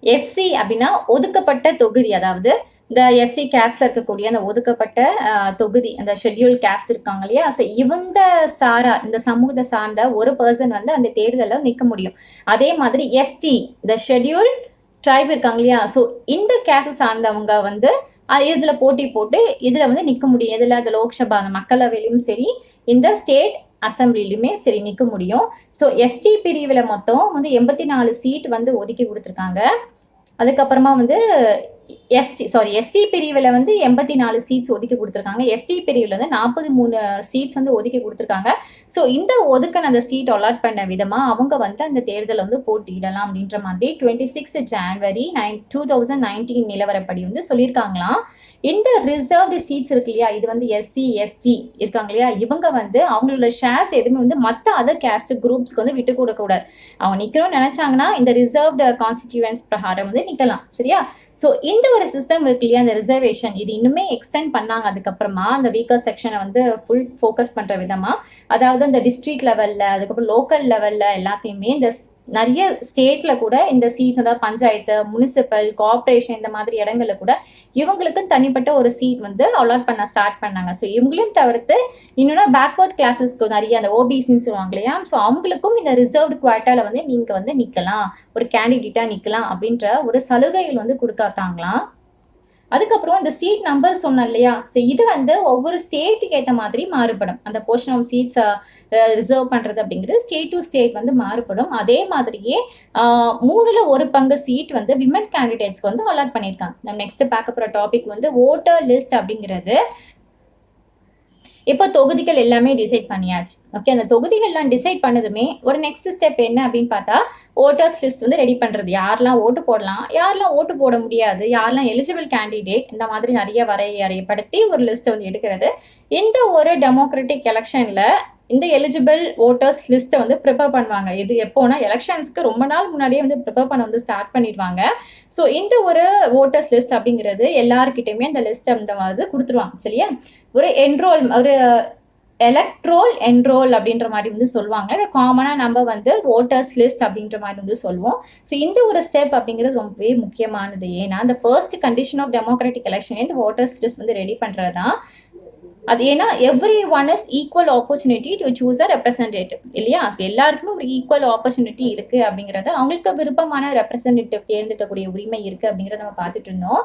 எஸ்சி அப்படின்னா ஒதுக்கப்பட்ட தொகுதி, அதாவது இந்த எஸ்சி கேஸ்ட்ல இருக்கக்கூடிய அந்த ஒதுக்கப்பட்ட தொகுதி, அந்த ஷெட்யூல் கேஸ்ட் இருக்காங்க இல்லையா. ஸோ இவங்க இந்த சமூகத்தை சார்ந்த ஒரு பர்சன் வந்து அந்த தேர்தலில் நிற்க முடியும். அதே மாதிரி எஸ்டி, இந்த ஷெட்யூல் ட்ரைப் இருக்காங்க இல்லையா. ஸோ இந்த கேஸ்ட் சார்ந்தவங்க வந்து இதுல போட்டி போட்டு இதுல வந்து நிற்க முடியும். இதுல அந்த லோக்சபா அந்த மக்களவையிலும் சரி, இந்த ஸ்டேட் அசம்பிளிலுமே சரி நிற்க முடியும். ஸோ எஸ்டி பிரிவில் மொத்தம் வந்து 84 சீட் வந்து ஒதுக்கி கொடுத்துருக்காங்க. அதுக்கப்புறமா வந்து எஸ்சி பிரிவில் வந்து 84 சீட்ஸ் ஒதுக்கி கொடுத்துருக்காங்க. எஸ்டி பிரிவில் வந்து 43 சீட்ஸ் வந்து ஒதுக்கி கொடுத்துருக்காங்க. ஸோ இந்த ஒதுக்கன் அந்த சீட் அலாட் பண்ண விதமாக அவங்க வந்து அந்த தேர்தலை வந்து போட்டியிடலாம் அப்படின்ற மாதிரி 26 ஜனவரி 2019 நிலவரப்படி வந்து சொல்லியிருக்காங்களாம். இந்த ரிசர்வ்டு சீட்ஸ் இருக்கு இல்லையா, இது வந்து எஸ்சி எஸ்டி இருக்காங்க இல்லையா, இவங்க வந்து அவங்களோட ஷேர்ஸ் எதுவுமே வந்து மற்ற அதர் கேஸ்ட் குரூப்ஸ்க்கு வந்து விட்டு கொடுக்கக்கூடாது. அவங்க நிற்கணும்னு நினைச்சாங்கன்னா இந்த ரிசர்வ்டு கான்ஸ்டிடியூவன்ஸ் பிரகாரம் வந்து நிற்கலாம். சரியா. ஸோ இந்த ஒரு சிஸ்டம் இருக்கு இல்லையா, அந்த ரிசர்வேஷன், இது இன்னுமே எக்ஸ்டெண்ட் பண்ணாங்க. அதுக்கப்புறமா அந்த வீக்கர் செக்ஷனை வந்து ஃபுல் ஃபோக்கஸ் பண்ணுற விதமாக, அதாவது அந்த டிஸ்ட்ரிக்ட் லெவலில், அதுக்கப்புறம் லோக்கல் லெவலில் எல்லாத்தையுமே இந்த நிறைய ஸ்டேட்ல கூட இந்த சீட்ஸ், அதாவது பஞ்சாயத்து, முனிசிபல், கார்பரேஷன், இந்த மாதிரி இடங்கள்ல கூட இவங்களுக்கு தனிப்பட்ட ஒரு சீட் வந்து அலாட் பண்ண ஸ்டார்ட் பண்ணாங்க. ஸோ இவங்களையும் தவிர்த்து இன்னொன்னா பேக்வர்ட் கிளாஸஸ்க்கு நிறைய அந்த ஓபிசின்னு சொல்லுவாங்க இல்லையா, ஸோ அவங்களுக்கும் இந்த ரிசர்வ்டு குவாட்டால வந்து நீங்க வந்து நிக்கலாம், ஒரு கேண்டிடேட்டா நிக்கலாம் அப்படின்ற ஒரு சலுகைகள் வந்து கொடுக்காத்தாங்களாம். அதுக்கப்புறம் இந்த சீட் நம்பர் சொன்னேன் இல்லையா, ஸோ இது வந்து ஒவ்வொரு ஸ்டேட்டுக்கு ஏற்ற மாதிரி மாறுபடும். அந்த போர்ஷன் ஆஃப் சீட்ஸ் ரிசர்வ் பண்றது அப்படிங்கிறது ஸ்டேட் டு ஸ்டேட் வந்து மாறுபடும். அதே மாதிரியே 3ல் 1 பங்கு சீட் வந்து விமன் கேண்டிடேட்ஸ்க்கு வந்து அலாட் பண்ணியிருக்காங்க. நம்ம நெக்ஸ்ட் பார்க்க போற டாபிக் வந்து ஓட்டர் லிஸ்ட் அப்படிங்கிறது. இப்போ தொகுதிகள் எல்லாமே டிசைட் பண்ணியாச்சு. ஓகே, அந்த தொகுதிகள்லாம் டிசைட் பண்ணதுமே ஒரு நெக்ஸ்ட் ஸ்டெப் என்ன அப்படின்னு பார்த்தா ஓட்டர்ஸ் லிஸ்ட் வந்து ரெடி பண்றது. யாரெல்லாம் ஓட்டு போடலாம், யாரெல்லாம் ஓட்டு போட முடியாது, யாரெல்லாம் எலிஜிபிள் கேண்டிடேட், இந்த மாதிரி நிறைய வரையறைப்படுத்தி ஒரு லிஸ்ட் வந்து எடுக்கிறது. இந்த ஒரு டெமோக்ராட்டிக் எலெக்ஷன்ல இந்த எலிஜிபிள் ஓட்டர்ஸ் லிஸ்ட்டை வந்து ப்ரிப்பேர் பண்ணுவாங்க. இது எப்போனா எலெக்ஷன்ஸ்க்கு ரொம்ப நாள் முன்னாடியே வந்து ப்ரிப்பேர் பண்ண வந்து ஸ்டார்ட் பண்ணிடுவாங்க. ஸோ இந்த ஒரு ஓட்டர்ஸ் லிஸ்ட் அப்படிங்கிறது எல்லாருக்கிட்டையுமே அந்த லிஸ்ட் அந்த மாதிரி கொடுத்துருவாங்க. சரியா, ஒரு எலக்ட்ரோல் என்ரோல் அப்படின்ற மாதிரி வந்து சொல்லுவாங்க. இது காமனாக நம்ம வந்து ஓட்டர்ஸ் லிஸ்ட் அப்படின்ற மாதிரி வந்து சொல்லுவோம். ஸோ இந்த ஒரு ஸ்டெப் அப்படிங்கிறது ரொம்பவே முக்கியமானது. ஏன்னா இந்த first condition of democratic election இந்த ஓட்டர்ஸ் லிஸ்ட் வந்து ரெடி பண்ணுறது தான். அது ஏன்னா every one is equal opportunity to choose a representative இல்லையா. எல்லாருக்குமே ஒரு ஈக்குவல் ஆப்பர்ச்சுனிட்டி இருக்கு அப்படிங்கிறது, அவங்களுக்கு விருப்பமான ரெப்ரசன்டேட்டிவ் தேர்ந்தெடுக்கக்கூடிய உரிமை இருக்கு அப்படிங்கிறத நம்ம பார்த்துட்டு இருந்தோம்.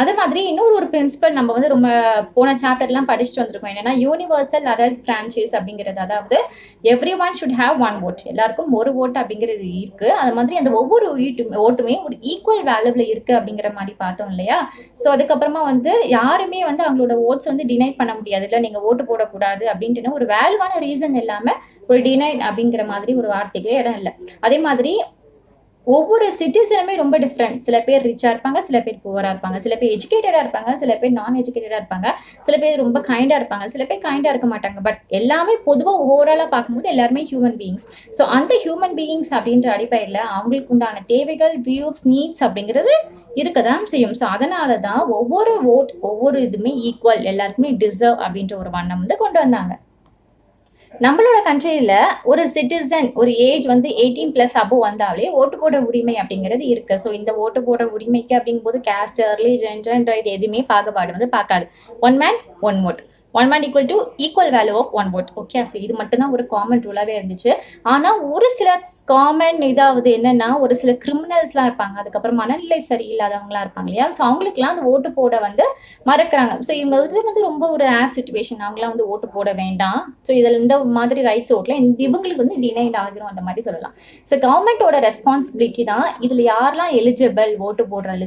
அதே மாதிரி இன்னொரு ஒரு பிரின்சிபல் நம்ம வந்து ரொம்ப போன சாப்டர்லாம் படிச்சுட்டு வந்திருக்கோம். என்னன்னா யூனிவர்சல் அடல்ட் பிரான்ச்சைஸ் அப்படிங்கிறது. அதாவது every one should have one vote, எல்லாருக்கும் ஒரு ஓட்டு அப்படிங்கிறது இருக்கு. அது மாதிரி அந்த ஒவ்வொரு ஓட்டுமே ஒரு ஈக்குவல் வேல்யூல இருக்கு அப்படிங்கிற மாதிரி பார்த்தோம் இல்லையா. ஸோ அதுக்கப்புறமா வந்து யாருமே வந்து அவங்களோட ஓட்ஸ் வந்து டினைட் பண்ண முடியாது. இல்லை நீங்க ஓட்டு போடக்கூடாது அப்படின்ட்டு ஒரு வேல்யூவான ரீசன் இல்லாம ஒரு டினைட் அப்படிங்கிற மாதிரி ஒரு வார்த்தைக்கே இடம் இல்லை. அதே மாதிரி ஒவ்வொரு சிட்டிசனுமே ரொம்ப டிஃப்ரெண்ட். சில பேர் ரிச்சா இருப்பாங்க, சில பேர் புவரா இருப்பாங்க, சில பேர் எஜுகேட்டடா இருப்பாங்க, சில பேர் நான் எஜுகேட்டடா இருப்பாங்க, சில பேர் ரொம்ப கைண்டா இருப்பாங்க, சில பேர் கைண்டா இருக்க மாட்டாங்க. பட் எல்லாமே பொதுவாக ஓவராலா பார்க்கும்போது எல்லாருமே ஹியூமன் பீயிங்ஸ். ஸோ அந்த ஹியூமன் பீயிங்ஸ் அப்படின்ற அடிப்படையில் அவங்களுக்கு உண்டான தேவைகள், வியூஸ், நீட்ஸ் அப்படிங்கிறது இருக்கதான் செய்யும். ஸோ அதனால தான் ஒவ்வொரு இதுவுமே ஈக்குவல், எல்லாருக்குமே டிசர்வ் அப்படின்ற ஒரு வண்ணம் வந்து கொண்டு வந்தாங்க. நம்மளோட கண்ட்ரியில ஒரு சிட்டிசன் ஒரு ஏஜ் வந்து 18+ அபோவ் வந்தாலே ஓட்டு போட உரிமை அப்படிங்கிறது இருக்கு. ஸோ இந்த ஓட்டு போட உரிமைக்கு அப்படிங்கும்போது கேஸ்ட், ரிலிஜன், ஜெண்டர் இது எதுவுமே பாகுபாடு வந்து பார்க்காது. One man one vote, one man equal value of one vote. Okay, so இது மட்டும்தான் ஒரு காமன் ரூலாவே இருந்துச்சு. ஆனா ஒரு சில காமன் இதாவது என்னன்னா, ஒரு சில கிரிமினல்ஸ்லாம் இருப்பாங்க, அதுக்கப்புறம் மனநிலை சரியில்லாதவங்களா இருப்பாங்க இல்லையா. ஸோ அவங்களுக்குலாம் அந்த ஓட்டு போட வந்து மறக்கிறாங்க. ஸோ இவங்க வந்து ரொம்ப ஒரு சிச்சுவேஷன், அவங்களாம் வந்து ஓட்டு போட வேண்டாம். ஸோ இதில் இந்த மாதிரி ரைட்ஸ் ஓட்டல இவங்களுக்கு வந்து டினைட் ஆகிரும் அந்த மாதிரி சொல்லலாம். ஸோ கவர்மெண்ட்டோட ரெஸ்பான்சிபிலிட்டி தான் இதில் யாரெல்லாம் எலிஜிபிள் ஓட்டு போடுற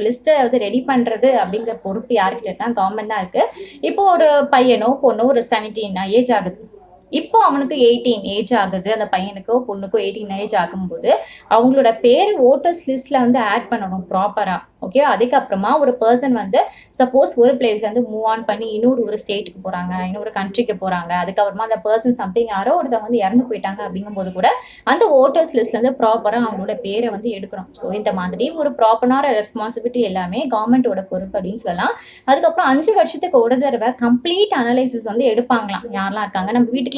லிஸ்ட்டை வந்து ரெடி பண்ணுறது அப்படிங்கிற பொறுப்பு யாருக்கிட்ட கவர்மெண்ட் தான் இருக்கு. இப்போ ஒரு பையனோ பொண்ணோ ஒரு 17 ஏஜ் ஆகுது, இப்போ அவனுக்கு 18 ஏஜ் ஆகுது, அந்த பையனுக்கோ பொண்ணுக்கோ 18 ஏஜ் ஆகும்போது அவங்களோட பேர் ஓட்டர்ஸ் லிஸ்ட்ல வந்து ஆட் பண்ணணும் ப்ராப்பரா. ஓகே, அதுக்கப்புறமா ஒரு பர்சன் வந்து சப்போஸ் ஒரு பிளேஸ்ல இருந்து மூவ் ஆன் பண்ணி இன்னொரு ஒரு ஸ்டேட்டுக்கு போறாங்க, இன்னொரு கண்ட்ரிக்கு போறாங்க, அதுக்கப்புறமா அந்த பர்சன் சம்திங் யாரோ ஒருத்தவங்க வந்து இறந்து போயிட்டாங்க அப்படிங்கும்போது கூட அந்த ஓட்டர்ஸ் லிஸ்ட்ல இருந்து ப்ராப்பரா அவங்களோட பேரை வந்து எடுக்கணும். ஸோ இந்த மாதிரி ஒரு ப்ராப்பரான ரெஸ்பான்சிபிலிட்டி எல்லாமே கவர்மெண்டோட பொறுப்பு அப்படின்னு சொல்லலாம். அதுக்கப்புறம் 5 வருஷத்துக்கு ஒரு தடவை கம்ப்ளீட் அனலைசிஸ் வந்து எடுப்பாங்களாம். யாரெல்லாம் இருக்காங்க நம்ம வீட்டுக்குலாம்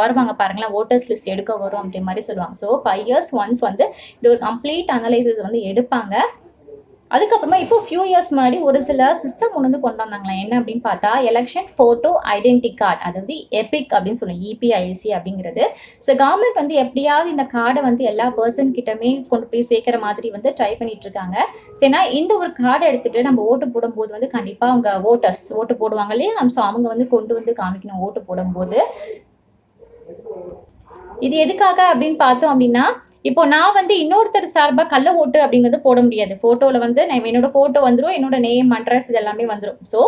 வருவாங்க பாருங்களேன், ஓட்டர்ஸ் லிஸ்ட் எடுக்க வரும் அப்படி மாதிரி சொல்லுவாங்க. ஸோ 5 years ஒன்ஸ் வந்து இது ஒரு கம்ப்ளீட் அனலைசிஸ் வந்து எடுப்பாங்க. அதுக்கப்புறமா இப்போ ஃபியூ இயர்ஸ் முன்னாடி ஒரு சில சிஸ்டம் ஒன்று வந்து கொண்டு வந்தாங்களா. என்ன அப்படின்னு பார்த்தா எலெக்ஷன் போட்டோ ஐடென்டி கார்டு, அதாவது எபிக் அப்படின்னு சொல்லுவோம், இபிஐசி அப்படிங்கிறது. ஸோ கவர்மெண்ட் வந்து எப்படியாவது இந்த கார்டை வந்து எல்லா பர்சன் கிட்டமே கொண்டு போய் சேர்க்கிற மாதிரி வந்து ட்ரை பண்ணிட்டு இருக்காங்க. சரினா இந்த ஒரு கார்டை எடுத்துட்டு நம்ம ஓட்டு போடும்போது வந்து கண்டிப்பா அவங்க ஓட்டு போடுவாங்க இல்லையா. ஸோ அவங்க வந்து கொண்டு வந்து காமிக்கணும் ஓட்டு போடும்போது. இது எதுக்காக அப்படின்னு பார்த்தோம் அப்படின்னா, இப்போ நான் வந்து இன்னொருத்தர் சார்பா கள்ள ஓட்டு அப்படிங்கிறது போட முடியாது. போட்டோல வந்து என்னோட போட்டோ வந்துடும், என்னோட நேம், அட்ரஸ் இது எல்லாமே வந்துடும். ஸோ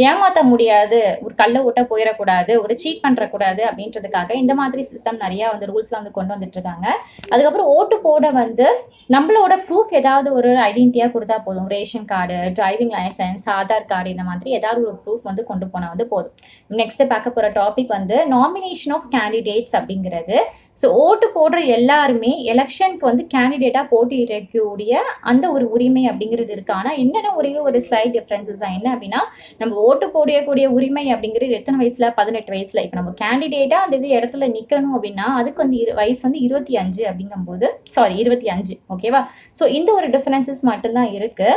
ஏமாற்ற முடியாது, ஒரு கள்ள ஓட்டா போயிடக்கூடாது, ஒரு சீட் பண்ணுறக்கூடாது அப்படின்றதுக்காக இந்த மாதிரி சிஸ்டம் நிறைய வந்து ரூல்ஸ்லாம் வந்து கொண்டு வந்துட்டு இருக்காங்க. அதுக்கப்புறம் ஓட்டு போட வந்து நம்மளோட ப்ரூஃப் ஏதாவது ஒரு ஐடென்டிட்டியாக கொடுத்தா போதும். Ration card, driving licence, Aadhaar card, இந்த மாதிரி ஏதாவது ஒரு ப்ரூஃப் வந்து கொண்டு போனால் வந்து போதும். நெக்ஸ்ட் பார்க்க போகிற டாபிக் வந்து நாமினேஷன் ஆஃப் கேண்டிடேட்ஸ் அப்படிங்கிறது. ஸோ ஓட்டு போடுற எல்லாருமே எலெக்ஷனுக்கு வந்து கேண்டிடேட்டாக போட்டியிடக்கூடிய அந்த ஒரு உரிமை அப்படிங்கிறது இருக்கு. ஆனால் என்னென்ன ஒரே ஒரு ஸ்லைட் டிஃப்ரென்சஸ் தான். என்ன அப்படின்னா, நம்ம ஓட்டு போடக்கூடிய உரிமை அப்படிங்கிறது எத்தனை வயசுல? 18 வயசுல. இப்போ நம்ம கேண்டிடேட்டா அந்த இது இடத்துல நிற்கணும் அப்படின்னா அதுக்கு வந்து வயசு வந்து 25 அப்படிங்கும்போது 25. ஓகேவா. ஸோ இந்த ஒரு டிஃபரன்சஸ் மட்டும்தான் இருக்கு.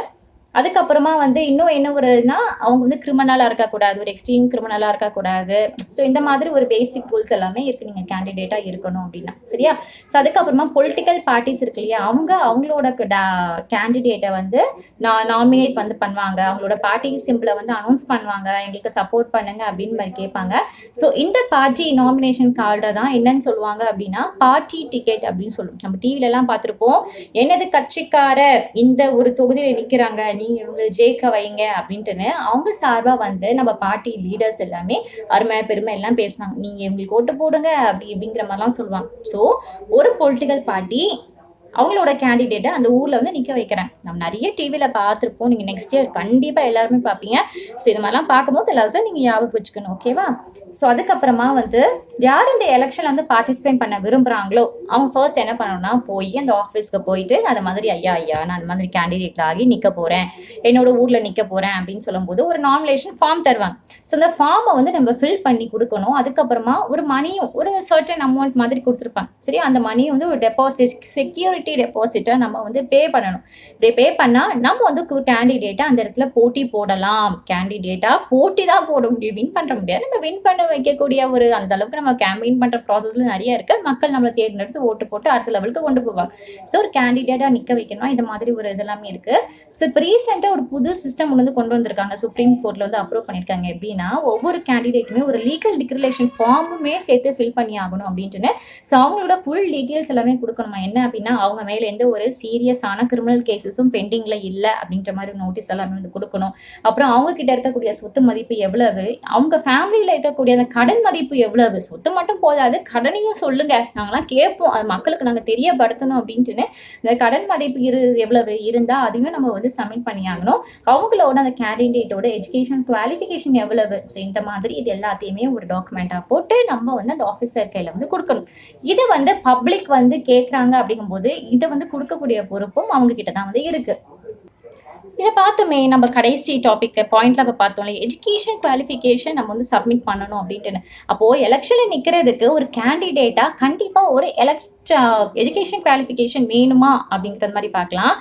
அதுக்கப்புறமா வந்து இன்னும் என்ன ஒருனா அவங்க வந்து கிரிமினலா இருக்கக்கூடாது, ஒரு எக்ஸ்ட்ரீம் கிரிமினலா இருக்கக்கூடாது. ஸோ இந்த மாதிரி ஒரு பேசிக் ரூல்ஸ் எல்லாமே இருக்கு நீங்க கேண்டிடேட்டா இருக்கணும் அப்படின்னா சரியா. ஸோ அதுக்கப்புறமா பொலிட்டிக்கல் பார்ட்டிஸ் இருக்கு இல்லையா, அவங்களோட கேண்டிடேட்டை வந்து நாமினேட் வந்து பண்ணுவாங்க, அவங்களோட பார்ட்டி சிம்பிளை வந்து அனௌன்ஸ் பண்ணுவாங்க, எங்களுக்கு சப்போர்ட் பண்ணுங்க அப்படின்னு மாதிரி கேட்பாங்க. ஸோ இந்த பார்ட்டி நாமினேஷன் கார்டை தான் என்னன்னு சொல்லுவாங்க அப்படின்னா பார்ட்டி டிக்கெட் அப்படின்னு சொல்லுவோம். நம்ம டிவில எல்லாம் பார்த்துருப்போம், என்னது கட்சிக்காரர் இந்த ஒரு தொகுதியில நிக்கிறாங்க, நீங்க இவங்களை ஜெயிக்க வைங்க அப்படின்ட்டுன்னு அவங்க சார்பா வந்து நம்ம பார்ட்டி லீடர்ஸ் எல்லாமே அருமை பெருமை எல்லாம் பேசுவாங்க, நீங்க இவங்களுக்கு ஓட்டு போடுங்க அப்படி இப்படிங்கிற மாதிரிலாம் சொல்லுவாங்க. ஸோ ஒரு பொலிட்டிக்கல் பார்ட்டி அவங்களோட கேண்டிடேட்டை அந்த ஊர்ல வந்து நிக்க வைக்கிறாங்க. நம்ம நிறைய டிவில பார்த்துருப்போம், நீங்க நெக்ஸ்ட் இயர் கண்டிப்பா எல்லாருமே பார்ப்பீங்க. ஸோ இது மாதிரிலாம் பார்க்கும்போது எல்லாரும் நீங்க ஞாபகம் வச்சுக்கணும், ஓகேவா. ஸோ அதுக்கப்புறமா வந்து யார் இந்த எலெக்ஷன்ல வந்து பார்ட்டிசிபேட் பண்ண விரும்புறாங்களோ அவங்க ஃபர்ஸ்ட் என்ன பண்ணணும்னா போய் அந்த ஆஃபீஸ்க்கு போயிட்டு அந்த மாதிரி ஐயா நான் அந்த மாதிரி கேண்டிடேட் ஆகி நிக்க போறேன், என்னோட ஊர்ல நிக்க போறேன் அப்படின்னு சொல்லும்போது ஒரு நாமினேஷன் ஃபார்ம் தருவாங்க. ஸோ அந்த ஃபார்மை வந்து நம்ம ஃபில் பண்ணி கொடுக்கணும். அதுக்கப்புறமா ஒரு மணியும் ஒரு சர்டன் அமௌண்ட் மாதிரி கொடுத்துருப்பாங்க. சரி, அந்த மணியை வந்து ஒரு டெபாசிட் செக்யூரிட்டி டெபாசிட்டை நம்ம வந்து பே பண்ணணும். இப்படி பே பண்ணா நம்ம வந்து கேண்டிடேட்டா அந்த இடத்துல போட்டி போடலாம். கேண்டிடேட்டா போட்டி தான் போட முடியும், வின் பண்ண முடியாது. நம்ம வின் பண்ண வைக்கக்கூடிய ஒரு அந்த அளவுக்கு நம்ம கேம்பெயின் பண்ற ப்ராசஸ்ல நிறைய இருக்கு. மக்கள் நம்மளை தேர்ந்தெடுத்து ஓட்டு போட்டு அடுத்த லெவலுக்கு கொண்டு போவாங்க. ஸோ ஒரு கேண்டிடேட்டா நிக்க வைக்கணும். இந்த மாதிரி ஒரு இதெல்லாமே இருக்கு. ஸோ இப்போ ரீசெண்டா ஒரு புது சிஸ்டம் வந்து கொண்டு வந்திருக்காங்க, சுப்ரீம் கோர்ட்ல வந்து அப்ரூவ் பண்ணிருக்காங்க. எப்படின்னா ஒவ்வொரு கேண்டிடேட்டுமே ஒரு லீகல் டிக்ளரேஷன் ஃபார்முமே சேர்த்து ஃபில் பண்ணி ஆகணும் அப்படின்ட்டு. ஸோ அவங்களோட ஃபுல் டீட்டெயில்ஸ் எல்லாமே கொடுக்கணுமா. என்ன அப்படின்னா அவங்க மேல எந்த ஒரு சீரியஸான கிரிமினல் கேசஸும் பெண்டிங்ல இல்லை அப்படின்ற மாதிரி நோட்டீஸ் எல்லாமே வந்து கொடுக்கணும். அப்புறம் அவங்க கிட்ட இருக்கக்கூடிய சொத்து மதிப்பு எவ்வளவு, அவங்க ஃபேமிலியில இருக்கக்கூடிய அந்த கடன் மதிப்பு எவ்வளவு, சொத்து மட்டும் போதாது கடனையும் சொல்லுங்க, நாங்களாம் கேட்போம், அது மக்களுக்கு நாங்க தெரியப்படுத்தணும் அப்படின்ட்டு. இந்த கடன் மதிப்பு எவ்வளவு இருந்தா அதையும் நம்ம வந்து சப்மிட் பண்ணி ஆகணும். அவங்களோட அந்த கேண்டிடேட்டோட எஜுகேஷன் குவாலிஃபிகேஷன் எவ்வளவு, இந்த மாதிரி இது எல்லாத்தையுமே ஒரு டாக்குமெண்டா போட்டு நம்ம வந்து அந்த ஆஃபீஸர் கையில வந்து கொடுக்கணும். இதை வந்து பப்ளிக் வந்து கேட்கறாங்க அப்படிங்கும்போது இதை வந்து கொடுக்கக்கூடிய பொறுப்பும் அவங்க கிட்ட தான் வந்து இருக்கு. இதை பார்த்தோமே நம்ம கடைசி டாபிக் பாயிண்ட்ல அப்ப பார்த்தோம்ல, எஜுகேஷன் குவாலிஃபிகேஷன் நம்ம வந்து சப்மிட் பண்ணணும் அப்படின்ட்டு. அப்போ எலெக்ஷன்ல நிக்கிறதுக்கு ஒரு கேண்டிடேட்டா கண்டிப்பா ஒரு எஜுகேஷன் குவாலிஃபிகேஷன் வேணுமா அப்படிங்கிற மாதிரி பார்க்கலாம்.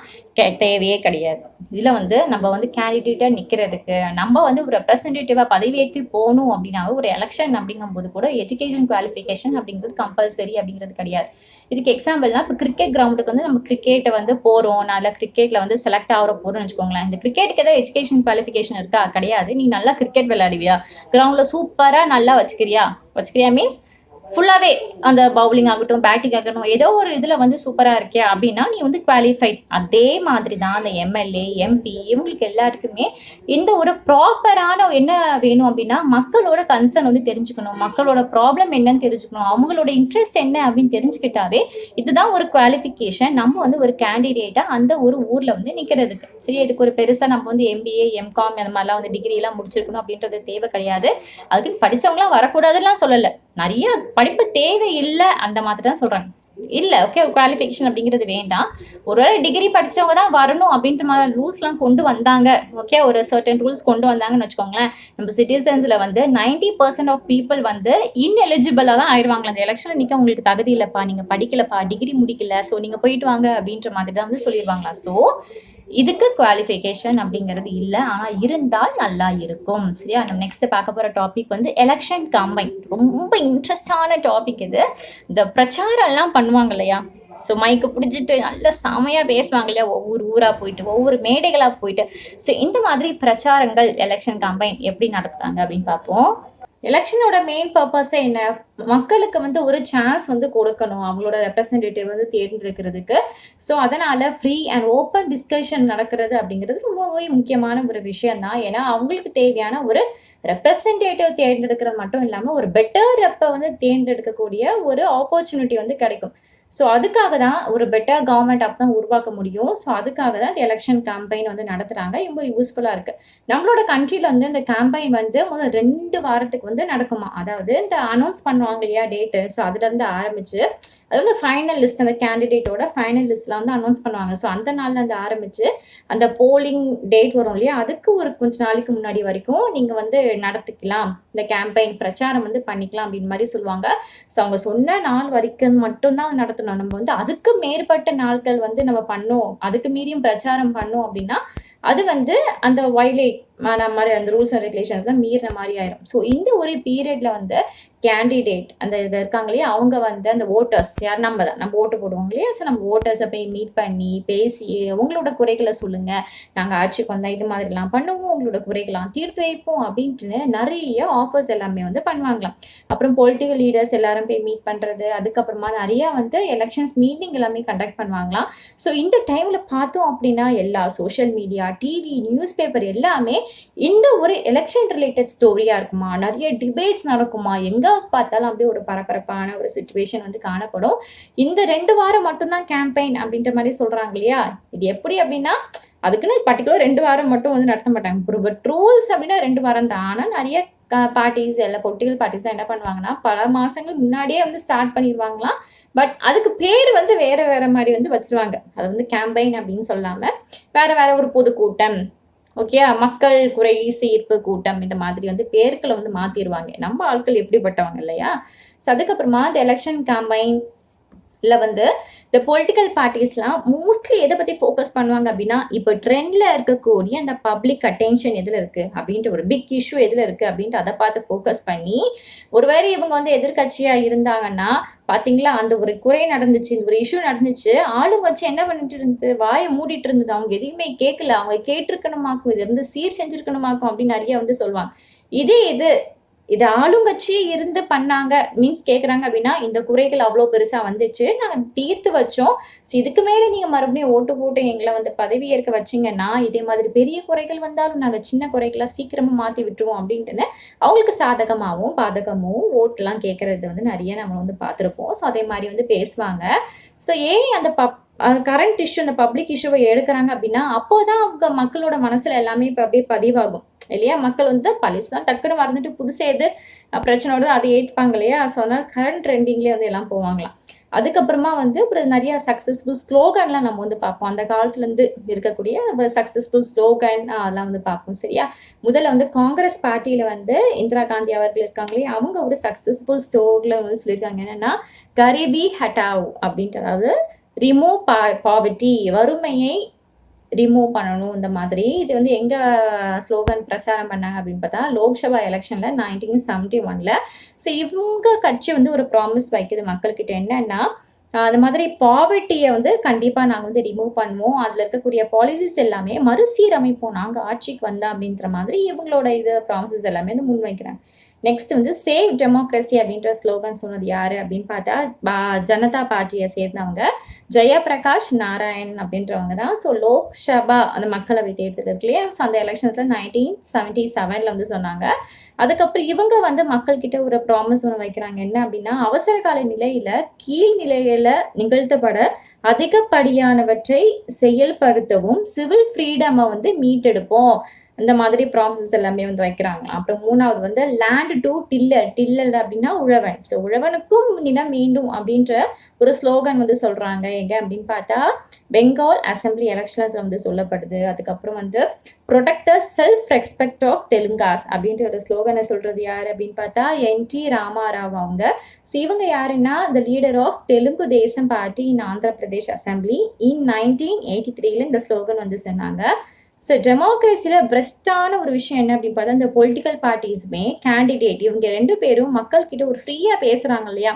தேவையே கிடையாது. இதுல வந்து நம்ம வந்து கேண்டிடேட்டா நிக்கிறதுக்கு நம்ம வந்து ஒரு ரெப்ரஸன்டேட்டிவா பதவியேற்று போகணும் அப்படின்னா ஒரு எலெக்ஷன் அப்படிங்கும் போது கூட எஜுகேஷன் குவாலிஃபிகேஷன் அப்படிங்கிறது கம்பல்சரி அப்படிங்கிறது கிடையாது. இதுக்கு எக்ஸாம்பிள்னா இப்போ கிரிக்கெட் கிரவுண்டுக்கு வந்து நம்ம கிரிக்கெட்டை வந்து போறோம், நல்ல கிரிக்கெட்ல வந்து செலக்ட் ஆகிற போறோம்னு வச்சுக்கோங்களேன். இந்த கிரிக்கெட்டுக்கு ஏதாவது எஜுகேஷன் குவாலிஃபிகேஷன் இருக்கா? கிடையாது. நீ நல்லா கிரிக்கெட் விளையாடுவியா, கிரவுண்ட்ல சூப்பரா நல்லா வச்சுக்கிறியா மீன்ஸ் ஃபுல்லாவே அந்த பவுலிங் ஆகட்டும் பேட்டிங் ஆகட்டும் ஏதோ ஒரு இதுல வந்து சூப்பரா இருக்கியா அப்படின்னா நீ வந்து குவாலிஃபைட். அதே மாதிரி தான் அந்த எம்எல்ஏ எம்பி இவங்களுக்கு எல்லாருக்குமே இந்த ஒரு ப்ராப்பரான என்ன வேணும் அப்படின்னா மக்களோட கன்சர்ன் வந்து தெரிஞ்சுக்கணும், மக்களோட ப்ராப்ளம் என்னன்னு தெரிஞ்சுக்கணும், அவங்களோட இன்ட்ரெஸ்ட் என்ன அப்படின்னு தெரிஞ்சுக்கிட்டாவே இதுதான் ஒரு குவாலிஃபிகேஷன் நம்ம வந்து ஒரு கேண்டிடேட்டா அந்த ஒரு ஊர்ல வந்து நிக்கிறதுக்கு. சரி, இதுக்கு ஒரு பெருசா நம்ம வந்து எம்பிஏ எம்காம் அந்த மாதிரிலாம் வந்து டிகிரி எல்லாம் முடிச்சிருக்கணும் அப்படின்றது தேவை கிடையாது. அதுக்கு படிச்சவங்களாம் வரக்கூடாதுலாம் சொல்லல, நிறைய படிப்பு தேவை இல்லை அந்த மாதிரி தான் சொல்றாங்க. இல்ல ஓகே குவாலிஃபிகேஷன் அப்படிங்கிறது வேண்டாம், ஒரு டிகிரி படிச்சவங்க தான் வரணும் அப்படின்ற மாதிரி ரூல்ஸ்லாம் கொண்டு வந்தாங்க. ஓகே, ஒரு சர்டன் ரூல்ஸ் கொண்டு வந்தாங்கன்னு வச்சுக்கோங்களேன். நம்ம சிட்டிசன்ஸ்ல வந்து 90% ஆஃப் பீப்புள் வந்து இன்எலிஜிபிளா தான் ஆயிடுவாங்க. அந்த எலெக்ஷன்ல நிக்க உங்களுக்கு தகுதி இல்லப்பா, நீங்க படிக்கலப்பா, டிகிரி முடிக்கல, ஸோ நீங்க போயிட்டு வாங்க அப்படின்ற மாதிரி தான் வந்து சொல்லிடுவாங்களா. ஸோ இதுக்கு குவாலிஃபிகேஷன் அப்படிங்கிறது இல்லை, ஆனால் இருந்தால் நல்லா இருக்கும். சரியா, நம்ம நெக்ஸ்ட் பார்க்க போகிற டாபிக் வந்து எலெக்ஷன் கம்பைன். ரொம்ப இன்ட்ரெஸ்டான டாபிக் இது. இந்த பிரச்சாரம் எல்லாம் பண்ணுவாங்க இல்லையா, ஸோ மைக்கு பிடிச்சிட்டு நல்ல செமையாக பேசுவாங்க இல்லையா, ஒவ்வொரு ஊராக போயிட்டு ஒவ்வொரு மேடைகளாக போயிட்டு. ஸோ இந்த மாதிரி பிரச்சாரங்கள் எலெக்ஷன் கம்பைன் எப்படி நடத்துறாங்க அப்படின்னு பார்ப்போம். எலெக்ஷனோட மெயின் பர்பஸே என்ன, மக்களுக்கு வந்து ஒரு சான்ஸ் வந்து கொடுக்கணும் அவங்களோட ரெப்ரசன்டேட்டிவ் வந்து தேர்ந்தெடுக்கிறதுக்கு. ஸோ அதனால ஃப்ரீ அண்ட் ஓப்பன் டிஸ்கஷன் நடக்கிறது அப்படிங்கிறது ரொம்பவே முக்கியமான ஒரு விஷயம் தான். ஏன்னா அவங்களுக்கு தேவையான ஒரு ரெப்ரசன்டேட்டிவ் தேர்ந்தெடுக்கிறது மட்டும் இல்லாமல் ஒரு பெட்டர் ரெப்பை வந்து தேர்ந்தெடுக்கக்கூடிய ஒரு ஆப்பர்ச்சுனிட்டி வந்து கிடைக்கும். ஸோ அதுக்காக தான் ஒரு பெட்டர் கவர்மெண்ட் அப்போ தான் உருவாக்க முடியும். ஸோ அதுக்காக தான் இந்த எலெக்ஷன் கேம்பெயின் வந்து நடத்துகிறாங்க. ரொம்ப யூஸ்ஃபுல்லாக இருக்குது. நம்மளோட கண்ட்ரியில் வந்து இந்த கேம்பெயின் வந்து முதல் 2 வாரத்துக்கு வந்து நடக்குமா. அதாவது இந்த அனௌன்ஸ் பண்ணுவாங்க இல்லையா டேட்டு, ஸோ அதுலேருந்து ஆரம்பிச்சு அது வந்து ஃபைனல் லிஸ்ட், அந்த கேண்டிடேட்டோட ஃபைனல் லிஸ்ட்லாம் வந்து அனௌன்ஸ் பண்ணுவாங்க. ஸோ அந்த நாள்ல இருந்து ஆரம்பிச்சு அந்த போலிங் டேட் வரும் இல்லையா, அதுக்கு ஒரு கொஞ்ச நாளைக்கு முன்னாடி வரைக்கும் நீங்க வந்து நடத்திக்கலாம், இந்த கேம்பெயின் பிரச்சாரம் வந்து பண்ணிக்கலாம் அப்படின்னு மாதிரி சொல்லுவாங்க. ஸோ அவங்க சொன்ன நாள் வரைக்கும் மட்டும்தான் நடத்தணும். நம்ம வந்து அதுக்கு மேற்பட்ட நாட்கள் வந்து நம்ம பண்ணோம், அதுக்கு மீறியும் பிரச்சாரம் பண்ணோம் அப்படின்னா அது வந்து அந்த வயலேட் மாதிரி அந்த ரூல்ஸ் அண்ட் ரெகுலேஷன்ஸ் தான் மீறின மாதிரி ஆயிரும். ஸோ இந்த ஒரு பீரியட்ல வந்து கேண்டிடேட் அந்த இது இருக்காங்க இல்லையா, அவங்க வந்து அந்த ஓட்டர்ஸ் யார் நம்ம ஓட்டு போடுவோம் இல்லையா, ஸோ நம்ம ஓட்டர்ஸை போய் மீட் பண்ணி பேசி உங்களோட குறைகளை சொல்லுங்க, நாங்கள் ஆட்சிக்கு வந்தால் இது மாதிரிலாம் பண்ணுவோம், உங்களோட குறைகளாம் தீர்த்து வைப்போம் அப்படின்ட்டு நிறைய ஆஃபர்ஸ் எல்லாமே வந்து பண்ணுவாங்களாம். அப்புறம் பொலிட்டிக்கல் லீடர்ஸ் எல்லாரும் போய் மீட் பண்றது, அதுக்கப்புறமா நிறைய வந்து எலெக்ஷன்ஸ் மீட்டிங் எல்லாமே கண்டக்ட் பண்ணுவாங்களாம். ஸோ இந்த டைம்ல பார்த்தோம் அப்படின்னா எல்லா social media, TV, news paper எல்லாமே இந்த ஒரு எலெக்ஷன் ரிலேட்டட் ஸ்டோரியா இருக்குமா, நிறைய டிபேட்ஸ் நடக்குமா, எங்க பார்த்தாலும் அப்படியே ஒரு பரபரப்பான ஒரு சுச்சுவேஷன் வந்து காணப்படும். இந்த 2 வாரம் மட்டும்தான் கேம்பெயின் அப்படின்ற மாதிரி சொல்றாங்க இல்லையா, இது எப்படி அப்படின்னா அதுக்குன்னு பர்டிகுலர் 2 வாரம் மட்டும் வந்து நடத்த மாட்டாங்க. ரூல்ஸ் அப்படின்னா 2 வாரம் தான். ஆனா நிறைய பார்ட்டிஸ் எல்லா பொலிட்டிக்கல் பார்ட்டிஸ் தான் என்ன பண்ணுவாங்கன்னா பல மாசங்கள் முன்னாடியே வந்து ஸ்டார்ட் பண்ணிடுவாங்களாம். பட் அதுக்கு பேர் வந்து வேற வேற மாதிரி வந்து வச்சிருவாங்க. அது வந்து கேம்பெயின் அப்படின்னு சொல்லாம வேற வேற ஒரு பொதுக்கூட்டம், ஓகே, மக்கள் குறை சீர்ப்பு கூட்டம், இந்த மாதிரி வந்து பேர்களை வந்து மாத்திடுவாங்க. நம்ம ஆட்கள் எப்படிப்பட்டவங்க இல்லையா. ஸோ அதுக்கப்புறமா இந்த எலெக்ஷன் கேம்பெயின் வந்து இந்த பொலிட்டிக்கல் பார்ட்டிஸ்லாம் மோஸ்ட்லி எதை பத்தி ஃபோக்கஸ் பண்ணுவாங்க அப்படின்னா, இப்போ ட்ரெண்ட்ல இருக்கக்கூடிய அந்த பப்ளிக் அட்டென்ஷன் எதுல இருக்கு அப்படின்ட்டு ஒரு பிக் இஷ்யூ எதுல இருக்கு அப்படின்ட்டு அதை பார்த்து ஃபோக்கஸ் பண்ணி, ஒருவேளை இவங்க வந்து எதிர்கட்சியா இருந்தாங்கன்னா பாத்தீங்களா அந்த ஒரு குறை நடந்துச்சு, இந்த ஒரு இஷ்யூ நடந்துச்சு, ஆளுங்க வச்சு என்ன பண்ணிட்டு இருந்தது, வாயை மூடிட்டு இருந்தது, அவங்க எதையுமே கேட்கல, அவங்க கேட்டிருக்கணுமாக்கும், இது வந்து சீர் செஞ்சிருக்கணுமாக்கும் அப்படின்னு நிறைய வந்து சொல்லுவாங்க. இது ஆளுங்கட்சியே இருந்து பண்ணாங்க மீன்ஸ் கேட்குறாங்க அப்படின்னா, இந்த குறைகள் அவ்வளோ பெருசா வந்துச்சு, நாங்கள் தீர்த்து வச்சோம். ஸோ இதுக்கு மேலே நீங்கள் மறுபடியும் ஓட்டு போட்டு எங்களை வந்து பதவி ஏற்க வச்சிங்கன்னா, இதே மாதிரி பெரிய குறைகள் வந்தாலும் நாங்கள் சின்ன குறைகளாக சீக்கிரமாக மாற்றி விட்டுருவோம் அப்படின்ட்டுன்னு அவங்களுக்கு சாதகமாகவும் பாதகமும் ஓட்டுலாம் கேட்கறது வந்து நிறைய நம்ம வந்து பார்த்துருப்போம். ஸோ அதே மாதிரி வந்து பேசுவாங்க. ஸோ ஏன் அந்த கரண்ட் இஷ்யூ அந்த பப்ளிக் இஷ்யூவை எடுக்கிறாங்க அப்படின்னா, அப்போதான் அவங்க மக்களோட மனசுல எல்லாமே இப்போ அப்படியே பதிவாகும் இல்லையா. மக்கள் வந்து பழசுதான் டக்குன்னு மறந்துட்டு புதுசு எது பிரச்சனையோட அதை ஏற்றுப்பாங்க இல்லையா. ஸோ அதனால கரண்ட் ட்ரெண்டிங்லேயே வந்து எல்லாம் போவாங்களாம். அதுக்கப்புறமா வந்து அப்புறம் நிறைய சக்ஸஸ்ஃபுல் ஸ்லோகன்லாம் நம்ம வந்து பார்ப்போம். அந்த காலத்துல இருந்து இருக்கக்கூடிய ஒரு சக்ஸஸ்ஃபுல் ஸ்லோகன் அதெல்லாம் வந்து பார்ப்போம் சரியா. முதல்ல வந்து காங்கிரஸ் பார்ட்டியில வந்து இந்திரா காந்தி அவர்கள் இருக்காங்களே, அவங்க ஒரு சக்ஸஸ்ஃபுல் ஸ்லோகன்ல வந்து சொல்லியிருக்காங்க என்னன்னா, கரீபி ஹட்டாவ் அப்படின்ட்டு, அதாவது ரிமூவ் பாவர்ட்டி, வறுமையை ரிமூவ் பண்ணணும். இந்த மாதிரி இது வந்து எங்க ஸ்லோகன் பிரச்சாரம் பண்ணாங்க அப்படின்னு பார்த்தா, லோக்சபா எலெக்ஷன்ல 1971ல. ஸோ இவங்க கட்சி வந்து ஒரு ப்ராமிஸ் வைக்குது மக்கள்கிட்ட என்னன்னா, அந்த மாதிரி பாவர்ட்டியை வந்து கண்டிப்பா நாங்க வந்து ரிமூவ் பண்ணுவோம், அதுல இருக்கக்கூடிய பாலிசிஸ் எல்லாமே மறுசீரமைப்போம் நாங்க ஆட்சிக்கு வந்தா அப்படின்ற மாதிரி இவங்களோட இது ப்ராமிசஸ் எல்லாமே வந்து முன்வைக்கிறாங்க. நெக்ஸ்ட் வந்து சேவ் டெமோக்ரஸி அப்படின்ற ஸ்லோகன் சொன்னது யாரு அப்படின்னு பார்த்தா, ஜனதா பார்ட்டியை சேர்ந்தவங்க ஜெயபிரகாஷ் நாராயண் அப்படின்றவங்க தான். ஸோ லோக்சபா அந்த மக்களவை தேர்தல் இருக்கு இல்லையா, ஸோ அந்த எலெக்ஷன்ஸ்ல 1977ல வந்து சொன்னாங்க. அதுக்கப்புறம் இவங்க வந்து மக்கள் கிட்ட ஒரு ப்ராமிஸ் ஒன்று வைக்கிறாங்க என்ன அப்படின்னா, அவசர கால நிலையில கீழ் நிலையில நிகழ்த்தப்பட அதிகப்படியானவற்றை செயல்படுத்தவும் சிவில் ஃப்ரீடமை வந்து மீட்டெடுப்போம், இந்த மாதிரி ப்ராமிசஸ் எல்லாமே வந்து வைக்கிறாங்க. அப்புறம் 3வது வந்து லேண்ட் டு டில்லர் அப்படின்னா உழவன். ஸோ உழவனுக்கும் நிலம் வேண்டும் அப்படின்ற ஒரு ஸ்லோகன் வந்து சொல்றாங்க எங்க அப்படின்னு பார்த்தா, பெங்கால் அசம்பிளி எலெக்ஷன்ஸ் வந்து சொல்லப்படுது. அதுக்கப்புறம் வந்து protect the self respect of Telugus அப்படின்ற ஒரு ஸ்லோகனை சொல்றது யாரு அப்படின்னு பார்த்தா, என்.டி. ராமாராவ் அவங்க. ஸோ இவங்க யாருன்னா the leader of Telugu Desam party in Andhra Pradesh assembly in 1983ல இந்த ஸ்லோகன் வந்து சொன்னாங்க. ஸோ டெமோக்ரஸியில் பெஸ்ட்டான ஒரு விஷயம் என்ன அப்படின்னு பார்த்தா, இந்த பொலிட்டிக்கல் பார்ட்டிஸுமே கேண்டிடேட் இவங்க 2 பேரும் மக்கள்கிட்ட ஒரு ஃப்ரீயாக பேசுகிறாங்க இல்லையா,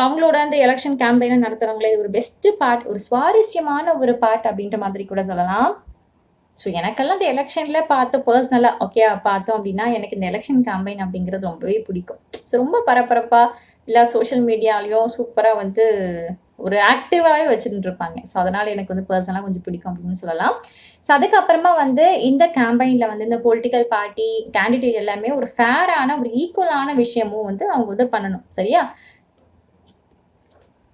அவங்களோட அந்த எலெக்ஷன் கேம்பெயினை நடத்துகிறாங்களே, இது ஒரு பெஸ்ட்டு பார்ட், ஒரு சுவாரஸ்யமான ஒரு பார்ட் அப்படின்ற மாதிரி கூட சொல்லலாம். ஸோ எனக்கெல்லாம் இந்த எலெக்ஷனில் பார்த்து பர்சனலாக ஓகே பார்த்தோம் அப்படின்னா, எனக்கு இந்த எலெக்ஷன் கேம்பெயின் அப்படிங்கிறது ரொம்பவே பிடிக்கும். ஸோ ரொம்ப பரபரப்பாக இல்லை சோஷியல் மீடியாலையும் சூப்பராக வந்து ஒரு ஆக்டிவாகவே வச்சுட்டு இருப்பாங்க. ஸோ அதனால் எனக்கு வந்து பர்சனலாக கொஞ்சம் பிடிக்கும் அப்படின்னு சொல்லலாம். ஸோ அதுக்கப்புறமா வந்து இந்த கேம்பெயினில் வந்து இந்த பொலிட்டிக்கல் பார்ட்டி கேண்டிடேட் எல்லாமே ஒரு ஃபேரான ஒரு ஈக்குவலான விஷயமும் வந்து அவங்க வந்து பண்ணணும் சரியா.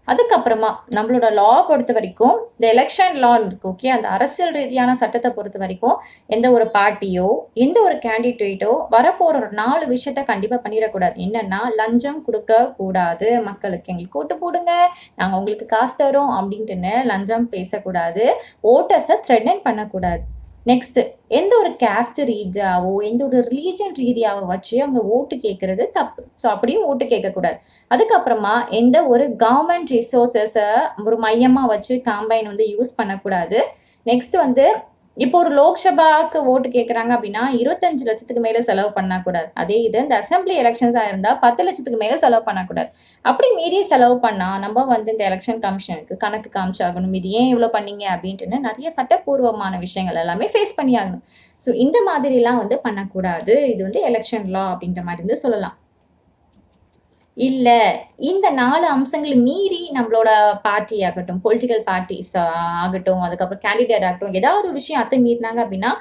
அதுக்கப்புறமா நம்மளோட லா பொறுத்த வரைக்கும் இந்த எலெக்ஷன் லா இருக்கு ஓகே, அந்த அரசியல் ரீதியான சட்டத்தை பொறுத்த வரைக்கும் எந்த ஒரு பார்ட்டியோ எந்த ஒரு கேண்டிடேட்டோ வரப்போற ஒரு 4 விஷயத்த கண்டிப்பா பண்ணிடக்கூடாது. என்னன்னா, லஞ்சம் கொடுக்க கூடாது, மக்களுக்கு எங்களுக்கு ஓட்டு போடுங்க, நாங்க உங்களுக்கு காசு தரோம் அப்படின்ட்டுன்னு லஞ்சம் பேசக்கூடாது, ஓட்டர்ஸை த்ரெட்டன் பண்ணக்கூடாது. நெக்ஸ்ட், எந்த ஒரு கேஸ்ட் ரீதியாவோ எந்த ஒரு ரிலீஜன் ரீதியாவோ வச்சு அவங்க ஓட்டு கேட்கறது தப்பு. ஸோ அப்படியும் ஓட்டு கேட்கக்கூடாது. அதுக்கப்புறமா எந்த ஒரு கவர்மெண்ட் ரிசோர்ஸஸை ஒரு மையமா வச்சு கேம்பெயின் வந்து யூஸ் பண்ணக்கூடாது. நெக்ஸ்ட் வந்து இப்போ ஒரு லோக்சபாக்கு ஓட்டு கேட்குறாங்க அப்படின்னா 25 லட்சத்துக்கு மேல செலவு பண்ணக்கூடாது. அதே இது இந்த அசெம்பிளி எலெக்ஷன்ஸா இருந்தா 10 லட்சத்துக்கு மேல செலவு பண்ணக்கூடாது. அப்படி மீறி செலவு பண்ணா நம்ம வந்து இந்த எலெக்ஷன் கமிஷனுக்கு கணக்கு காமிச்சாகணும். இது ஏன் இவ்வளோ பண்ணீங்க அப்படின்ட்டுன்னு நிறைய சட்டப்பூர்வமான விஷயங்கள் எல்லாமே ஃபேஸ் பண்ணி ஆகணும். ஸோ இந்த மாதிரிலாம் வந்து பண்ணக்கூடாது. இது வந்து எலெக்ஷன் லா அப்படின்ற மாதிரி வந்து சொல்லலாம். இல்ல இந்த 4 அம்சங்கள மீறி நம்மளோட பார்ட்டி ஆகட்டும், பொலிட்டிக்கல் பார்ட்டிஸ் ஆகட்டும், அதுக்கப்புறம் கேண்டிடேட் ஆகட்டும், ஏதாவது ஒரு விஷயம் மீறினாங்க அப்படின்னா,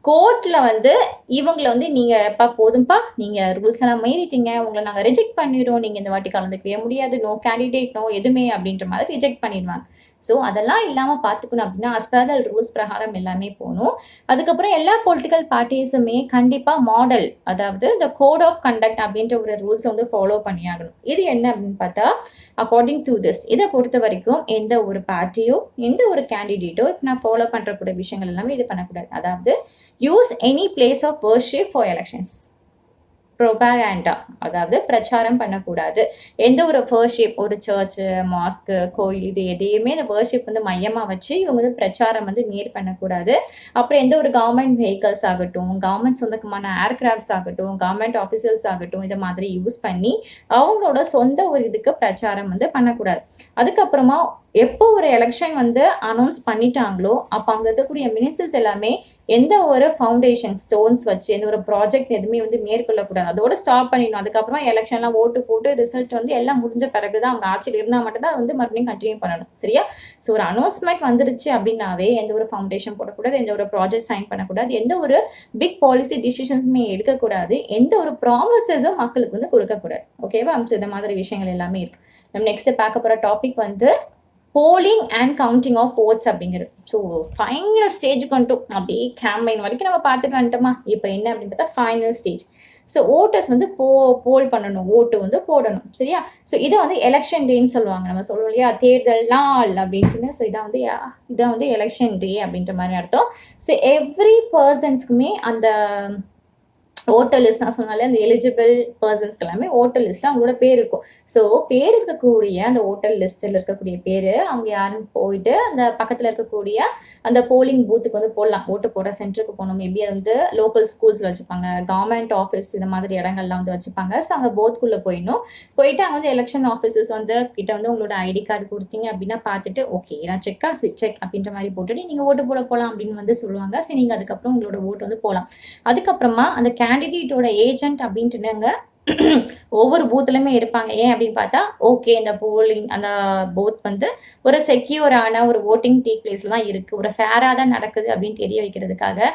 கோர்ட்ல வந்து இவங்கள வந்து நீங்க "அப்பா போதும்பா, நீங்க ரூல்ஸ் எல்லாம் மீறிட்டீங்க. உங்கள நாங்க ரிஜெக்ட் பண்ணிடுறோம். நீங்க இந்த வாட்டி கலந்துக்கவே முடியாது. நோ கேண்டிடேட், நோ எதுவுமே" அப்படின்ற மாதிரி ரிஜெக்ட் பண்ணிடுவாங்க. ஸோ அதெல்லாம் இல்லாம பார்த்துக்கணும் அப்படின்னா, அஸ் பர் த ரூல்ஸ் பிரகாரம் எல்லாமே போணும். அதுக்கப்புறம் எல்லா பொலிட்டிக்கல் பார்ட்டிஸுமே கண்டிப்பா மாடல், அதாவது இந்த கோட் ஆஃப் கண்டக்ட் அப்படின்ற ஒரு ரூல்ஸ் வந்து ஃபாலோ பண்ணியாகணும். இது என்ன அப்படின்னு பார்த்தா, அக்கார்டிங் டு திஸ் இதை பொறுத்த வரைக்கும் எந்த ஒரு பார்ட்டியோ, எந்த ஒரு கேண்டிடேட்டோ இப்போ நான் ஃபாலோ பண்றக்கூடிய விஷயங்கள் எல்லாமே இது பண்ணக்கூடாது. அதாவது use any place of worship for elections. Propaganda, அதாவது பிரச்சாரம் பண்ணக்கூடாது. எந்த ஒரு வர்ஷிப், ஒரு சர்ச்சு, மாஸ்க்கு, கோயில் இது எதையுமே இந்த வர்ஷிப் வந்து மையமா வச்சு இவங்க வந்து பிரச்சாரம் வந்து பண்ணக்கூடாது. அப்புறம் எந்த ஒரு கவர்மெண்ட் வெஹிக்கல்ஸ் ஆகட்டும், கவர்மெண்ட் சொந்தமான ஏர்கிராஃப்ட்ஸ் ஆகட்டும், கவர்மெண்ட் ஆஃபீஸர்ஸ் ஆகட்டும், இதை மாதிரி யூஸ் பண்ணி அவங்களோட சொந்த ஒரு இதுக்கு பிரச்சாரம் வந்து பண்ணக்கூடாது. அதுக்கப்புறமா எப்போ ஒரு எலெக்ஷன் வந்து அனௌன்ஸ் பண்ணிட்டாங்களோ அப்போ அங்கே இருக்கக்கூடிய மினிஸ்டர்ஸ் எல்லாமே எந்த ஒரு ஃபவுண்டேஷன் ஸ்டோன்ஸ் வச்சு எந்த ஒரு ப்ராஜெக்ட் எதுவுமே வந்து மேற்கொள்ளக்கூடாது. அதோட ஸ்டாப் பண்ணிடணும். அதுக்கப்புறமா எலெக்ஷன்லாம் ஓட்டு போட்டு ரிசல்ட் வந்து எல்லாம் முடிஞ்ச பிறகுதான் அவங்க ஆட்சியில் இருந்தால் மட்டும்தான் வந்து மறுபடியும் கண்டினியூ பண்ணணும். சரியா? ஸோ ஒரு அனௌன்ஸ்மெண்ட் வந்துருச்சு அப்படின்னாவே எந்த ஒரு ஃபவுண்டேஷன் போடக்கூடாது, எந்த ஒரு ப்ராஜெக்ட் சைன் பண்ணக்கூடாது, எந்த ஒரு பிக் பாலிசி டிசிஷன்ஸுமே எடுக்கக்கூடாது, எந்த ஒரு ப்ராமிசஸும் மக்களுக்கு வந்து கொடுக்கக்கூடாது. ஓகேவா? இந்த மாதிரி விஷயங்கள் எல்லாமே இருக்கு. நம்ம நெக்ஸ்ட் பார்க்க போற டாபிக் வந்து polling and counting of votes அப்படிங்கிறது. ஸோ ஃபைனல் ஸ்டேஜுக்கு வந்துட்டோம். அப்படியே கேம்பெயின் வரைக்கும் நம்ம பார்த்துட்டு வந்துட்டோமா? இப்போ என்ன அப்படின்னு பார்த்தா ஃபைனல் ஸ்டேஜ். ஸோ ஓட்டர்ஸ் வந்து போல் பண்ணணும், ஓட்டு வந்து போடணும். சரியா? ஸோ இதை வந்து எலெக்ஷன் டேன்னு சொல்லுவாங்க. நம்ம சொல்லுவோம் இல்லையா, தேர்தல் நாள் அப்படின்ட்டு. ஸோ இதான் வந்து எலெக்ஷன் டே அப்படின்ற மாதிரி அர்த்தம். ஸோ எவ்ரி பர்சன்ஸ்க்குமே அந்த ஓட்டர் லிஸ்ட் நான் சொன்னாலே அந்த எலிஜிபிள் பர்சன்ஸ்க்கு எல்லாமே ஓட்டர் லிஸ்ட்ல அவங்களோட பேர் இருக்கும். ஸோ பேர் இருக்கக்கூடிய அந்த ஓட்டர் லிஸ்ட்ல இருக்கக்கூடிய பேரு அவங்க யாருன்னு போயிட்டு அந்த பக்கத்துல இருக்கக்கூடிய அந்த போலிங் பூத்துக்கு வந்து போடலாம். ஓட்டு போடுற சென்டருக்கு போகணும். மேபி அது வந்து லோக்கல் ஸ்கூல்ஸ்ல வச்சுப்பாங்க, கவர்மெண்ட் ஆஃபீஸ் இந்த மாதிரி இடங்கள்லாம் வந்து வச்சுப்பாங்க. ஸோ அங்கே போத்துக்குள்ள போயிட்டு அங்கே வந்து எலெக்ஷன் ஆஃபீஸர்ஸ் வந்து கிட்ட வந்து உங்களோட ஐடி கார்டு கொடுத்தீங்க அப்படின்னா பார்த்துட்டு ஓகே நான் செக் அப்படின்ற மாதிரி போட்டுட்டு நீங்க ஓட்டு போகலாம் அப்படின்னு வந்து சொல்லுவாங்க. சரி நீங்க அதுக்கப்புறம் உங்களோட ஓட்டு வந்து போகலாம். அதுக்கப்புறமா அந்த கேண்டிடேட்டோட ஏஜென்ட் அப்படின்ட்டுங்க ஒவ்வொரு பூத்துலயுமே இருப்பாங்க. ஏன் அப்படின்னு பார்த்தா ஓகே இந்த போலிங் அந்த பூத் வந்து ஒரு செக்யூரான ஒரு ஓட்டிங் டேக் பிளேஸ்ல தான் இருக்கு, ஒரு ஃபேரா தான் நடக்குது அப்படின்னு தெரிய வைக்கிறதுக்காக.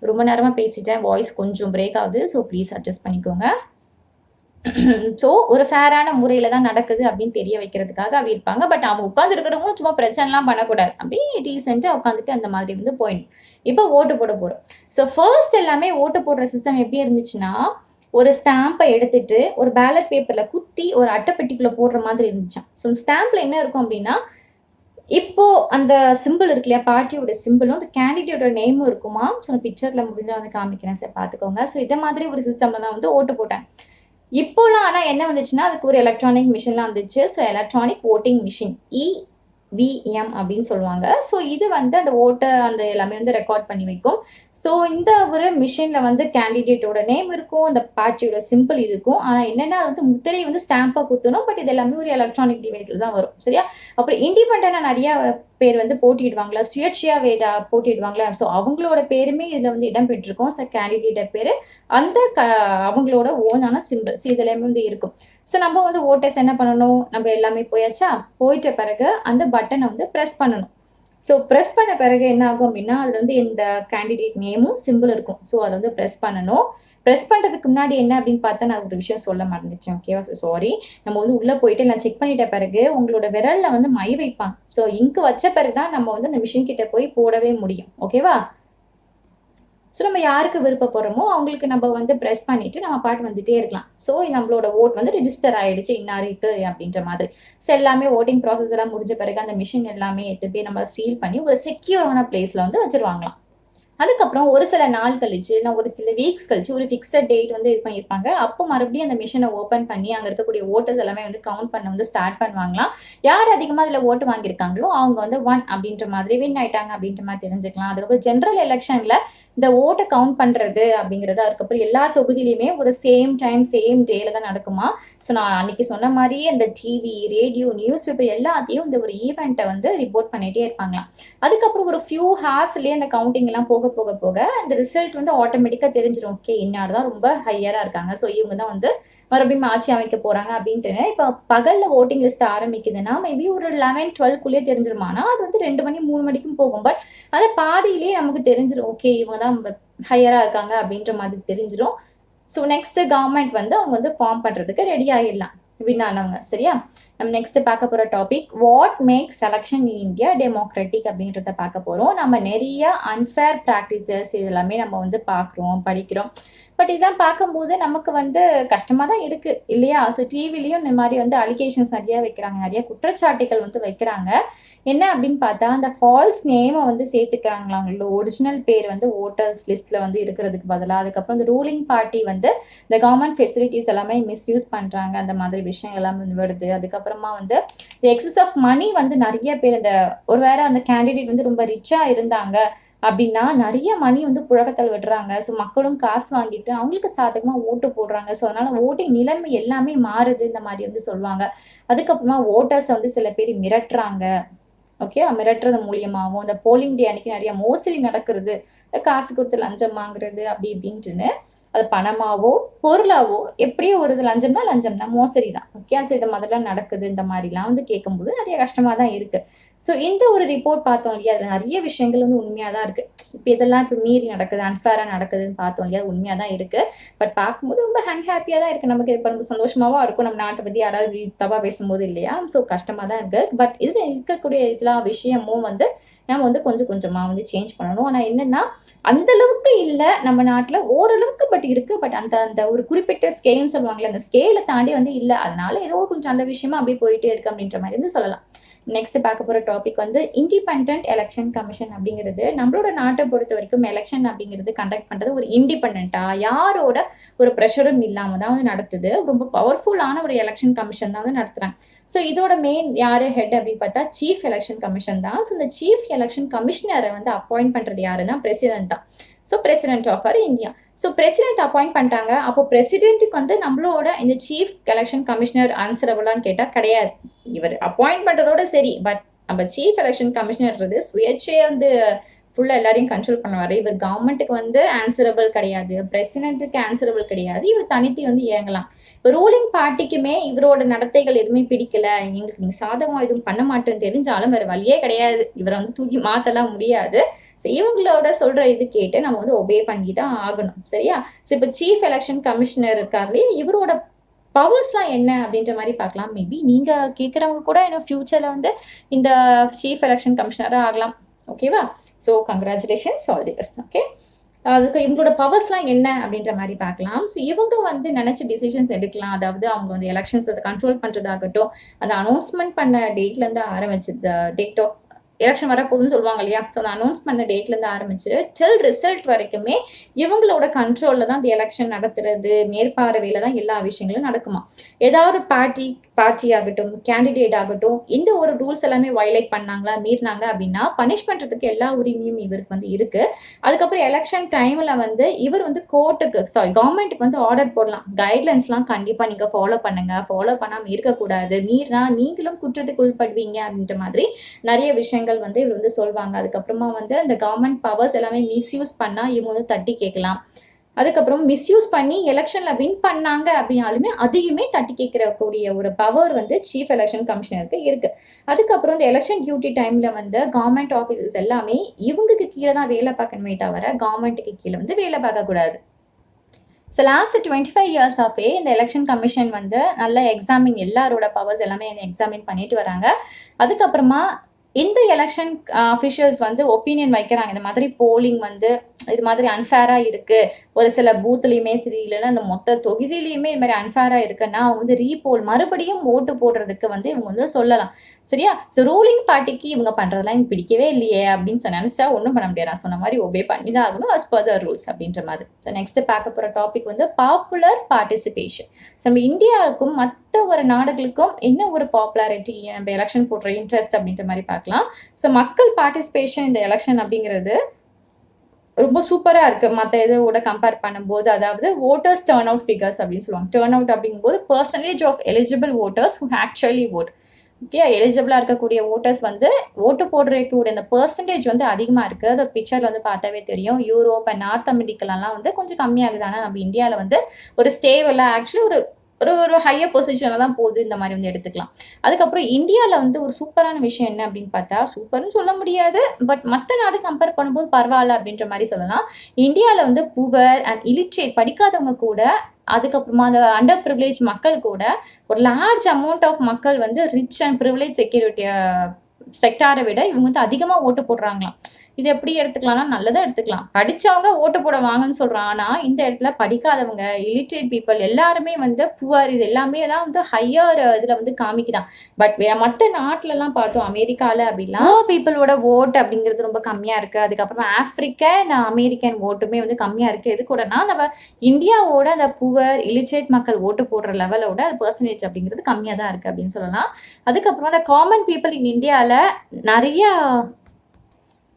ரொம்ப நேரமா பேசிட்டேன், வாய்ஸ் கொஞ்சம் பிரேக் ஆகுது. ஸோ ப்ளீஸ் அட்ஜஸ்ட் பண்ணிக்கோங்க. ஸோ ஒரு ஃபேரான முறையில தான் நடக்குது அப்படின்னு தெரிய வைக்கிறதுக்காக அப்படி இருப்பாங்க. பட் அவங்க உட்கார்ந்து இருக்கிறவங்களும் சும்மா பிரச்சனைலாம் பண்ணக்கூடாது. அப்படியே டீசென்ட்டா உட்காந்துட்டு அந்த மாதிரி வந்து போயிடணும். இப்போ ஓட்டு போட போறோம். ஸோ ஃபர்ஸ்ட் எல்லாமே ஓட்டு போடுற சிஸ்டம் எப்படி இருந்துச்சுன்னா, ஒரு ஸ்டாம்பை எடுத்துட்டு ஒரு பேலட் பேப்பர்ல குத்தி ஒரு அட்டைப்பெட்டிக்குள்ள போடுற மாதிரி இருந்துச்சாம். ஸோ ஸ்டாம்ப்ல என்ன இருக்கும் அப்படின்னா, இப்போ அந்த சிம்பிள் இருக்கு இல்லையா, பார்ட்டியோட சிம்பிளும் அந்த கேண்டிடேட்டோட நேமும் இருக்குமா. ஸோ பிக்சர்ல முடிஞ்சா வந்து காமிக்கிறேன் சார், பார்த்துக்கோங்க. ஸோ இதை மாதிரி ஒரு சிஸ்டம்ல தான் வந்து ஓட்டு போட்டேன். இப்போலாம் ஆனா என்ன வந்துச்சுன்னா, அதுக்கு ஒரு எலக்ட்ரானிக் மிஷின்லாம் வந்துச்சு. So electronic voting machine EVM அப்படின்னு சொல்லுவாங்க. ஸோ இது வந்து அந்த ஓட்டை அந்த எல்லாமே வந்து ரெக்கார்ட் பண்ணி வைக்கும். ஸோ இந்த ஒரு மிஷின்ல வந்து கேண்டிடேட்டோட நேம் இருக்கும், அந்த பார்ட்டியோட சிம்பிள் இருக்கும். ஆனா என்னன்னா அது வந்து முத்திரை வந்து ஸ்டாம்பா குத்தணும். பட் இது எல்லாமே ஒரு எலக்ட்ரானிக் டிவைஸ்ல தான் வரும். சரியா? அப்புறம் இண்டிபெண்டா நிறைய பேர் வந்து போட்டிடுவாங்களா, சுயேட்சையா போட்டிடுவாங்களா. ஸோ அவங்களோட பேருமே இதுல வந்து இடம் பெற்றிருக்கும். ஸோ கேண்டிடேட் பேரு அந்த அவங்களோட ஓனான சிம்பிள். ஸோ இது எல்லாமே வந்து இருக்கும். ஸோ நம்ம வந்து ஓட்டர்ஸ் என்ன பண்ணணும், நம்ம எல்லாமே போயாச்சா, போயிட்ட பிறகு அந்த பட்டனை வந்து ப்ரெஸ் பண்ணணும். ஸோ ப்ரெஸ் பண்ண பிறகு என்ன ஆகும் அப்படின்னா, அதுல வந்து இந்த கேண்டிடேட் நேமும் சிம்பிள் இருக்கும். ஸோ அதை வந்து ப்ரெஸ் பண்ணணும். ப்ரெஸ் பண்றதுக்கு முன்னாடி என்ன அப்படின்னு பார்த்தா நான் ஒரு விஷயம் சொல்ல மறந்துச்சேன். ஓகேவா? So sorry. நம்ம வந்து உள்ள போயிட்டு நான் செக் பண்ணிட்ட பிறகு உங்களோட விரல்ல வந்து மை வைப்பாங்க. ஸோ இங்கு வச்ச பிறகு தான் நம்ம வந்து அந்த மிஷின் கிட்ட போய் போடவே முடியும். ஓகேவா? ஸோ நம்ம யாருக்கு விருப்பப்படுறோமோ அவங்களுக்கு நம்ம வந்து ப்ரெஸ் பண்ணிட்டு நம்ம பாட்டு வந்துட்டே இருக்கலாம். ஸோ நம்மளோட ஓட் வந்து ரிஜிஸ்டர் ஆயிடுச்சு இன்னாருக்கு அப்படின்ற மாதிரி. ஸோ எல்லாமே ஓட்டிங் ப்ராசஸ் எல்லாம் முடிஞ்ச பிறகு அந்த மிஷின் எல்லாமே எடுத்து போய் நம்ம சீல் பண்ணி ஒரு செக்யூரான பிளேஸ்ல வந்து வச்சிருவாங்களாம். அதுக்கப்புறம் ஒரு சில நாள் கழிச்சு, நான் ஒரு சில வீக்ஸ் கழிச்சு ஒரு ஃபிக்ஸட் டேட் வந்து இது பண்ணியிருப்பாங்க. அப்போ மறுபடியும் அந்த மிஷினை ஓப்பன் பண்ணி அங்க இருக்கக்கூடிய ஓட்டர்ஸ் எல்லாமே வந்து கவுண்ட் பண்ண வந்து ஸ்டார்ட் பண்ணுவாங்களாம். யார் அதிகமா அதுல ஓட்டு வாங்கியிருக்காங்களோ அவங்க வந்து 1 அப்படின்ற மாதிரி வின் ஆயிட்டாங்க அப்படின்ற மாதிரி தெரிஞ்சுக்கலாம். அதுக்கப்புறம் ஜெனரல் எலெக்ஷன்ல இந்த ஓட்டை கவுண்ட் பண்றது அப்படிங்கிறது அதுக்கப்புறம் எல்லா தொகுதியிலுமே ஒரு சேம் டைம் சேம் டேல தான் நடக்குமா. ஸோ நான் அன்னைக்கு சொன்ன மாதிரி அந்த டிவி, ரேடியோ, நியூஸ் பேப்பர் எல்லாத்தையும் இந்த ஒரு ஈவெண்ட்டை வந்து ரிப்போர்ட் பண்ணிட்டே இருப்பாங்களாம். அதுக்கப்புறம் ஒரு ஃபியூ ஹார்ஸ்லயே அந்த கவுண்டிங் எல்லாம் போக போக போக அந்த ரிசல்ட் வந்து ஆட்டோமேட்டிக்கா தெரிஞ்சிடும். ஓகே, இன்னார் தான் ரொம்ப ஹையரா இருக்காங்க, ஸோ இவங்க தான் வந்து மறுபடியும் ஆட்சி அமைக்க போறாங்க அப்படின்ட்டு. இப்போ பகல்ல ஓட்டிங் லிஸ்ட் ஆரம்பிக்குதுன்னா மேபி ஒரு 11, 12க்குள்ளேயே தெரிஞ்சிருமானா அது வந்து 2 மணி 3 மணிக்கும் போகும். பட் அதை பாதியிலேயே நமக்கு தெரிஞ்சிடும். ஓகே, இவங்க தான் ஹையரா இருக்காங்க அப்படின்ற மாதிரி தெரிஞ்சிடும். ஸோ நெக்ஸ்ட் கவர்மெண்ட் வந்து அவங்க வந்து ஃபார்ம் பண்றதுக்கு ரெடி ஆகிடலாம் வின் ஆனவங்க. சரியா? நம்ம நெக்ஸ்ட் பார்க்க போற topic what makes election in India democratic அப்படின்றத பார்க்க போறோம். நம்ம நிறைய அன்ஃபேர் ப்ராக்டிசஸ் இது எல்லாமே நம்ம வந்து பார்க்குறோம், படிக்கிறோம். பட் இதெல்லாம் பார்க்கும்போது நமக்கு வந்து கஷ்டமா தான் இருக்கு இல்லையா? ஸோ டிவிலையும் இந்த மாதிரி வந்து அலிகேஷன்ஸ் நிறைய வைக்கிறாங்க, நிறைய குற்றச்சாட்டுகள் வந்து வைக்கிறாங்க. என்ன அப்படின்னு பார்த்தா அந்த ஃபால்ஸ் நேமை வந்து சேர்த்துக்கிறாங்களா, அவங்களோட ஒரிஜினல் பேர் வந்து ஓட்டர்ஸ் லிஸ்ட்ல வந்து இருக்கிறதுக்கு பதிலாக. அதுக்கப்புறம் இந்த ரூலிங் பார்ட்டி வந்து இந்த கவர்மெண்ட் ஃபெசிலிட்டிஸ் எல்லாமே மிஸ்யூஸ் பண்றாங்க, அந்த மாதிரி விஷயம் எல்லாம் வருது. அதுக்கப்புறமா வந்து எக்ஸஸ் ஆஃப் மணி வந்து நிறைய பேர் இந்த ஒருவேளை அந்த கேண்டிடேட் வந்து ரொம்ப ரிச்சா இருந்தாங்க அப்படின்னா நிறைய மணி வந்து புழக்கத்தில் விடுறாங்க. ஸோ மக்களும் காசு வாங்கிட்டு அவங்களுக்கு சாதகமா ஓட்டு போடுறாங்க. ஸோ அதனால ஓட்டிங் நிலைமை எல்லாமே மாறுது இந்த மாதிரி வந்து சொல்லுவாங்க. அதுக்கப்புறமா ஓட்டர்ஸை வந்து சில பேர் மிரட்டுறாங்க. ஓகே, மிரட்டுறது மூலியமாகவும் இந்த போலிங் டே அன்னைக்கு நிறைய மோசடி நடக்கிறது, காசு கொடுத்து லஞ்சம் வாங்குறது அப்படி இப்படின்ட்டுன்னு அது பணமாவோ பொருளாவோ எப்படியோ ஒரு இது லஞ்சம்னா லஞ்சம் தான், மோசடி தான். ஓகே, ஸோ இந்த மாதிரிலாம் நடக்குது. இந்த மாதிரிலாம் வந்து கேட்கும்போது நிறைய கஷ்டமா தான் இருக்கு. ஸோ இந்த ஒரு ரிப்போர்ட் பார்த்தோம் இல்லையா, அதுல நிறைய விஷயங்கள் வந்து உண்மையா தான் இருக்கு. இப்போ இதெல்லாம் இப்போ மீறி நடக்குது, அன்ஃபேரா நடக்குதுன்னு பார்த்தோம் இல்லையா, உண்மையா தான் இருக்கு. பட் பார்க்கும்போது ரொம்ப அன்ஹாப்பியா தான் இருக்கு. நமக்கு இப்போ ரொம்ப சந்தோஷமாவும் இருக்கும் நம்ம நாட்டை பத்தி யாராவது தப்பா பேசும்போது இல்லையா. ஸோ கஷ்டமா தான் இருக்கு. பட் இதுல இருக்கக்கூடிய எல்லா விஷயமும் வந்து நம்ம வந்து கொஞ்சம் கொஞ்சமா வந்து சேஞ்ச் பண்ணணும். ஆனா என்னன்னா அந்த அளவுக்கு இல்ல நம்ம நாட்டுல, ஓரளவுக்கு பட் இருக்கு. பட் அந்த அந்த ஒரு குறிப்பிட்ட ஸ்கேல்னு சொல்லுவாங்கல்ல, அந்த ஸ்கேலை தாண்டி வந்து இல்ல. அதனால ஏதோ கொஞ்சம் அந்த விஷயமா அப்படியே போயிட்டே இருக்கு அப்படின்ற மாதிரி வந்து சொல்லலாம். நெக்ஸ்ட் பார்க்க போற டாபிக் வந்து இண்டிபெண்டன்ட் எலெக்ஷன் கமிஷன் அப்படிங்கிறது. நம்மளோட நாட்டை பொறுத்த வரைக்கும் எலெக்ஷன் அப்படிங்கிறது கண்டக்ட் பண்றது ஒரு இண்டிபெண்டா யாரோட ஒரு ப்ரெஷரும் இல்லாம தான் வந்து நடத்துது. ரொம்ப பவர்ஃபுல்லான ஒரு எலெக்ஷன் கமிஷன் தான் வந்து நடத்துறாங்க. ஸோ இதோட மெயின் யாரு ஹெட் அப்படின்னு பார்த்தா சீஃப் எலெக்ஷன் கமிஷன் தான். ஸோ இந்த சீஃப் எலெக்ஷன் கமிஷனரை வந்து அப்பாயிண்ட் பண்றது யாருன்னா பிரசிடென்ட் தான். So president of our India. So president appoint பண்ணிட்டாங்க. அப்போ பிரசிடென்ட்டுக்கு வந்து நம்மளோட இந்த சீஃப் எலெக்ஷன் கமிஷனர் ஆன்சரபிளான்னு கேட்டா கிடையாது. இவர் அப்பாயிண்ட் பண்றதோட சரி. பட் நம்ம சீஃப் எலெக்ஷன் கமிஷனர்ன்றது சுயேட்சையா வந்து ஃபுல்லா எல்லாரையும் கண்ட்ரோல் பண்ணுவாரு. இவர் கவர்மெண்ட்டுக்கு வந்து ஆன்சரபிள் கிடையாது, பிரசிடென்ட்டுக்கு ஆன்சரபிள் கிடையாது. இவர் தனித்து வந்து இயங்கலாம். இப்போ ரூலிங் பார்ட்டிக்குமே இவரோட நடத்தைகள் எதுவுமே பிடிக்கல, எங்களுக்கு நீங்க சாதகமா எதுவும் பண்ண மாட்டேன்னு தெரிஞ்சாலும் வேற வழியே கிடையாது, இவரை வந்து தூக்கி மாத்தலாம் முடியாது. ஸோ இவங்களோட சொல்ற இது கேட்டு நம்ம வந்து ஒபே பண்ணி தான் ஆகணும். சரியா? ஸோ இப்போ சீஃப் எலெக்ஷன் கமிஷனர் இருக்காரு, இவரோட பவர்ஸ்லாம் என்ன அப்படின்ற மாதிரி பார்க்கலாம். மேபி நீங்க கேட்குறவங்க கூட இன்னும் ஃபியூச்சர்ல வந்து இந்த சீஃப் எலெக்ஷன் கமிஷனரா ஆகலாம். ஓகேவா? So congratulations, all the best. Okay, அதுக்கு இவங்களோட பவர்ஸ்லாம் என்ன அப்படின்ற மாதிரி பார்க்கலாம். ஸோ இவங்க வந்து நினைச்ச டிசிஷன்ஸ் எடுக்கலாம். அதாவது அவங்க வந்து எலெக்ஷன்ஸ் அதை கண்ட்ரோல் பண்றதாகட்டும், அந்த அனௌன்ஸ்மெண்ட் பண்ண டேட்ல இருந்து ஆரம்பிச்சு டேட் ஆஃப் எலெக்ஷன் வரப்போகுதுன்னு சொல்லுவாங்க இல்லையா. ஸோ அந்த அனௌன்ஸ் பண்ண டேட்ல இருந்து ஆரம்பிச்சு டில் ரிசல்ட் வரைக்குமே இவங்களோட கண்ட்ரோல்ல தான் இந்த எலெக்ஷன் நடத்துறது, மேற்பார்வையில தான் எல்லா விஷயங்களும் நடக்குமா. ஏதாவது பார்ட்டி ஆகட்டும், கேண்டிடேட் ஆகட்டும், இந்த ஒரு ரூல்ஸ் எல்லாமே வயலேட் பண்ணாங்களா, மீறினாங்க அப்படின்னா பனிஷ் பண்றதுக்கு எல்லா உரிமையும் இவருக்கு வந்து இருக்கு. அதுக்கப்புறம் எலெக்ஷன் டைம்ல வந்து இவர் வந்து கவர்மெண்ட்டுக்கு வந்து ஆர்டர் போடலாம். கைட்லைன்ஸ்லாம் கண்டிப்பா நீங்க ஃபாலோ பண்ணுங்க, ஃபாலோ பண்ணாம இருக்கக்கூடாது, மீறினா நீங்களும் குற்றத்துக்கு உள்படுவீங்க அப்படின்ற மாதிரி நிறைய விஷயங்கள் வந்து இவர் வந்து சொல்வாங்க. அதுக்கப்புறமா வந்து அந்த கவர்மெண்ட் பவர்ஸ் எல்லாமே மிஸ்யூஸ் பண்ணா இவங்க வந்து தட்டி கேட்கலாம். அதுக்கப்புறம் மிஸ்யூஸ் பண்ணி எலெக்ஷன்ல வின் பண்ணாங்க அப்படின்னாலுமே அதையுமே தட்டி கேட்கக்கூடிய ஒரு பவர் வந்து சீஃப் எலெக்ஷன் கமிஷனருக்கு இருக்கு. அதுக்கப்புறம் இந்த எலெக்ஷன் டியூட்டி டைம்ல வந்து கவர்மெண்ட் ஆஃபீஸர்ஸ் எல்லாமே இவங்களுக்கு கீழே தான் வேலை பார்க்கணுமே தவிர கவர்மெண்ட்டுக்கு கீழே வந்து வேலை பார்க்கக்கூடாது. ஸோ லாஸ்ட் 25 இயர்ஸாகவே இந்த எலெக்ஷன் கமிஷன் வந்து நல்ல எக்ஸாமின் எல்லாரோட பவர்ஸ் எல்லாமே எக்ஸாமின் பண்ணிட்டு வராங்க. அதுக்கப்புறமா இந்த எலெக்ஷன் அஃபிஷியல்ஸ் வந்து ஒப்பீனியன் வைக்கிறாங்க. இந்த மாதிரி போலிங் வந்து இது மாதிரி அன்ஃபேரா இருக்கு. ஒரு சில பூத்லயுமே சரி, இல்லைன்னா அந்த மொத்த தொகுதியிலயுமே இது மாதிரி அன்ஃபேரா இருக்குன்னா, அவங்க வந்து ரீபோல் மறுபடியும் ஓட்டு போடுறதுக்கு வந்து இவங்க வந்து சொல்லலாம். சரியா? ஸோ ரூலிங் பார்ட்டிக்கு இவங்க பண்றதெல்லாம் எனக்கு பிடிக்கவே இல்லையே அப்படின்னு நினைச்சா ஒண்ணும் பண்ண முடியாது. நான் சொன்ன மாதிரி ஒபே பண்ணி தான் ஆகணும். அஸ் பர் த ரூல்ஸ் அப்படின்ற மாதிரி. ஸோ நெக்ஸ்ட் பார்க்க போற டாபிக் வந்து பாப்புலர் பார்ட்டிசிபேஷன். நம்ம இந்தியாவுக்கும் மத்த ஒரு நாடுகளுக்கும் என்ன ஒரு பாப்புலாரிட்டி, நம்ம எலெக்ஷன் போடுற இன்ட்ரெஸ்ட் அப்படின்ற மாதிரி பார்க்கலாம். ஸோ மக்கள் பார்ட்டிசிபேஷன் இந்த எலெக்ஷன் அப்படிங்கிறது ரொம்ப சூப்பரா இருக்கு. மத்த இதோட கம்பேர் பண்ணும்போது, அதாவது வோட்டர்ஸ் டர்ன் அவுட் ஃபிகர்ஸ் அப்படின்னு சொல்லுவாங்க. டர்ன் அவுட் அப்படிங்கும்போது percentage of eligible voters who actually vote. Okay, எலிஜிபிளா இருக்கக்கூடிய வோட்டர்ஸ் வந்து ஓட்டு போடுறதுக்கூடிய அந்த பெர்சன்டேஜ் வந்து அதிகமா இருக்கு. அந்த பிக்சர் வந்து பார்த்தாவே தெரியும். யூரோப் அண்ட் நார்த் அமெரிக்காலாம் வந்து கொஞ்சம் கம்மியாகுது. ஆனா நம்ம இந்தியாவில் வந்து ஒரு ஸ்டேபிளா ஆக்சுவலி ஒரு ஒரு ஒரு ஹையர் பொசிஷன்ல தான் போகுது. இந்த மாதிரி வந்து எடுத்துக்கலாம். அதுக்கப்புறம் இந்தியாவில் வந்து ஒரு சூப்பரான விஷயம் என்ன அப்படின்னு பார்த்தா, சூப்பர்னு சொல்ல முடியாது, பட் மற்ற நாடு கம்பேர் பண்ணும்போது பரவாயில்ல அப்படின்ற மாதிரி சொல்லலாம். இந்தியாவில் வந்து புவர் அண்ட் இலிட்ரேட் படிக்காதவங்க கூட, அதுக்கப்புறமா அந்த அண்டர் ப்ரிவிலேஜ் மக்கள் கூட ஒரு லார்ஜ் அமௌண்ட் ஆஃப் மக்கள் வந்து ரிச் அண்ட் ப்ரிவிலேஜ் செக்டாரை விட இவங்க வந்து அதிகமா ஓட்டு போடுறாங்களாம். இது எப்படி எடுத்துக்கலாம்னா நல்லதா எடுத்துக்கலாம். படிச்சவங்க ஓட்டு போட வாங்கன்னு சொல்றான். ஆனா இந்த இடத்துல படிக்காதவங்க, இலிட்ரேட் பீப்புள் எல்லாருமே வந்து புவர், இது எல்லாமே தான் வந்து ஹையர் இதுல வந்து காமிக்குதான். பட் மற்ற நாட்டுல எல்லாம் பார்த்தோம், அமெரிக்கால அப்படிலாம் பீப்புளோட ஓட் அப்படிங்கிறது ரொம்ப கம்மியா இருக்கு. அதுக்கப்புறம் ஆப்பிரிக்கன் அமெரிக்கன் ஓட்டுமே வந்து கம்மியா இருக்கு. எது கூடனா நம்ம இந்தியாவோட அந்த புவர் இலிட்ரேட் மக்கள் ஓட்டு போடுற லெவலோட பெர்சன்டேஜ் அப்படிங்கிறது கம்மியா தான் இருக்கு அப்படின்னு சொல்லலாம். அதுக்கப்புறம் அந்த காமன் பீப்புள் இன் இந்தியால நிறைய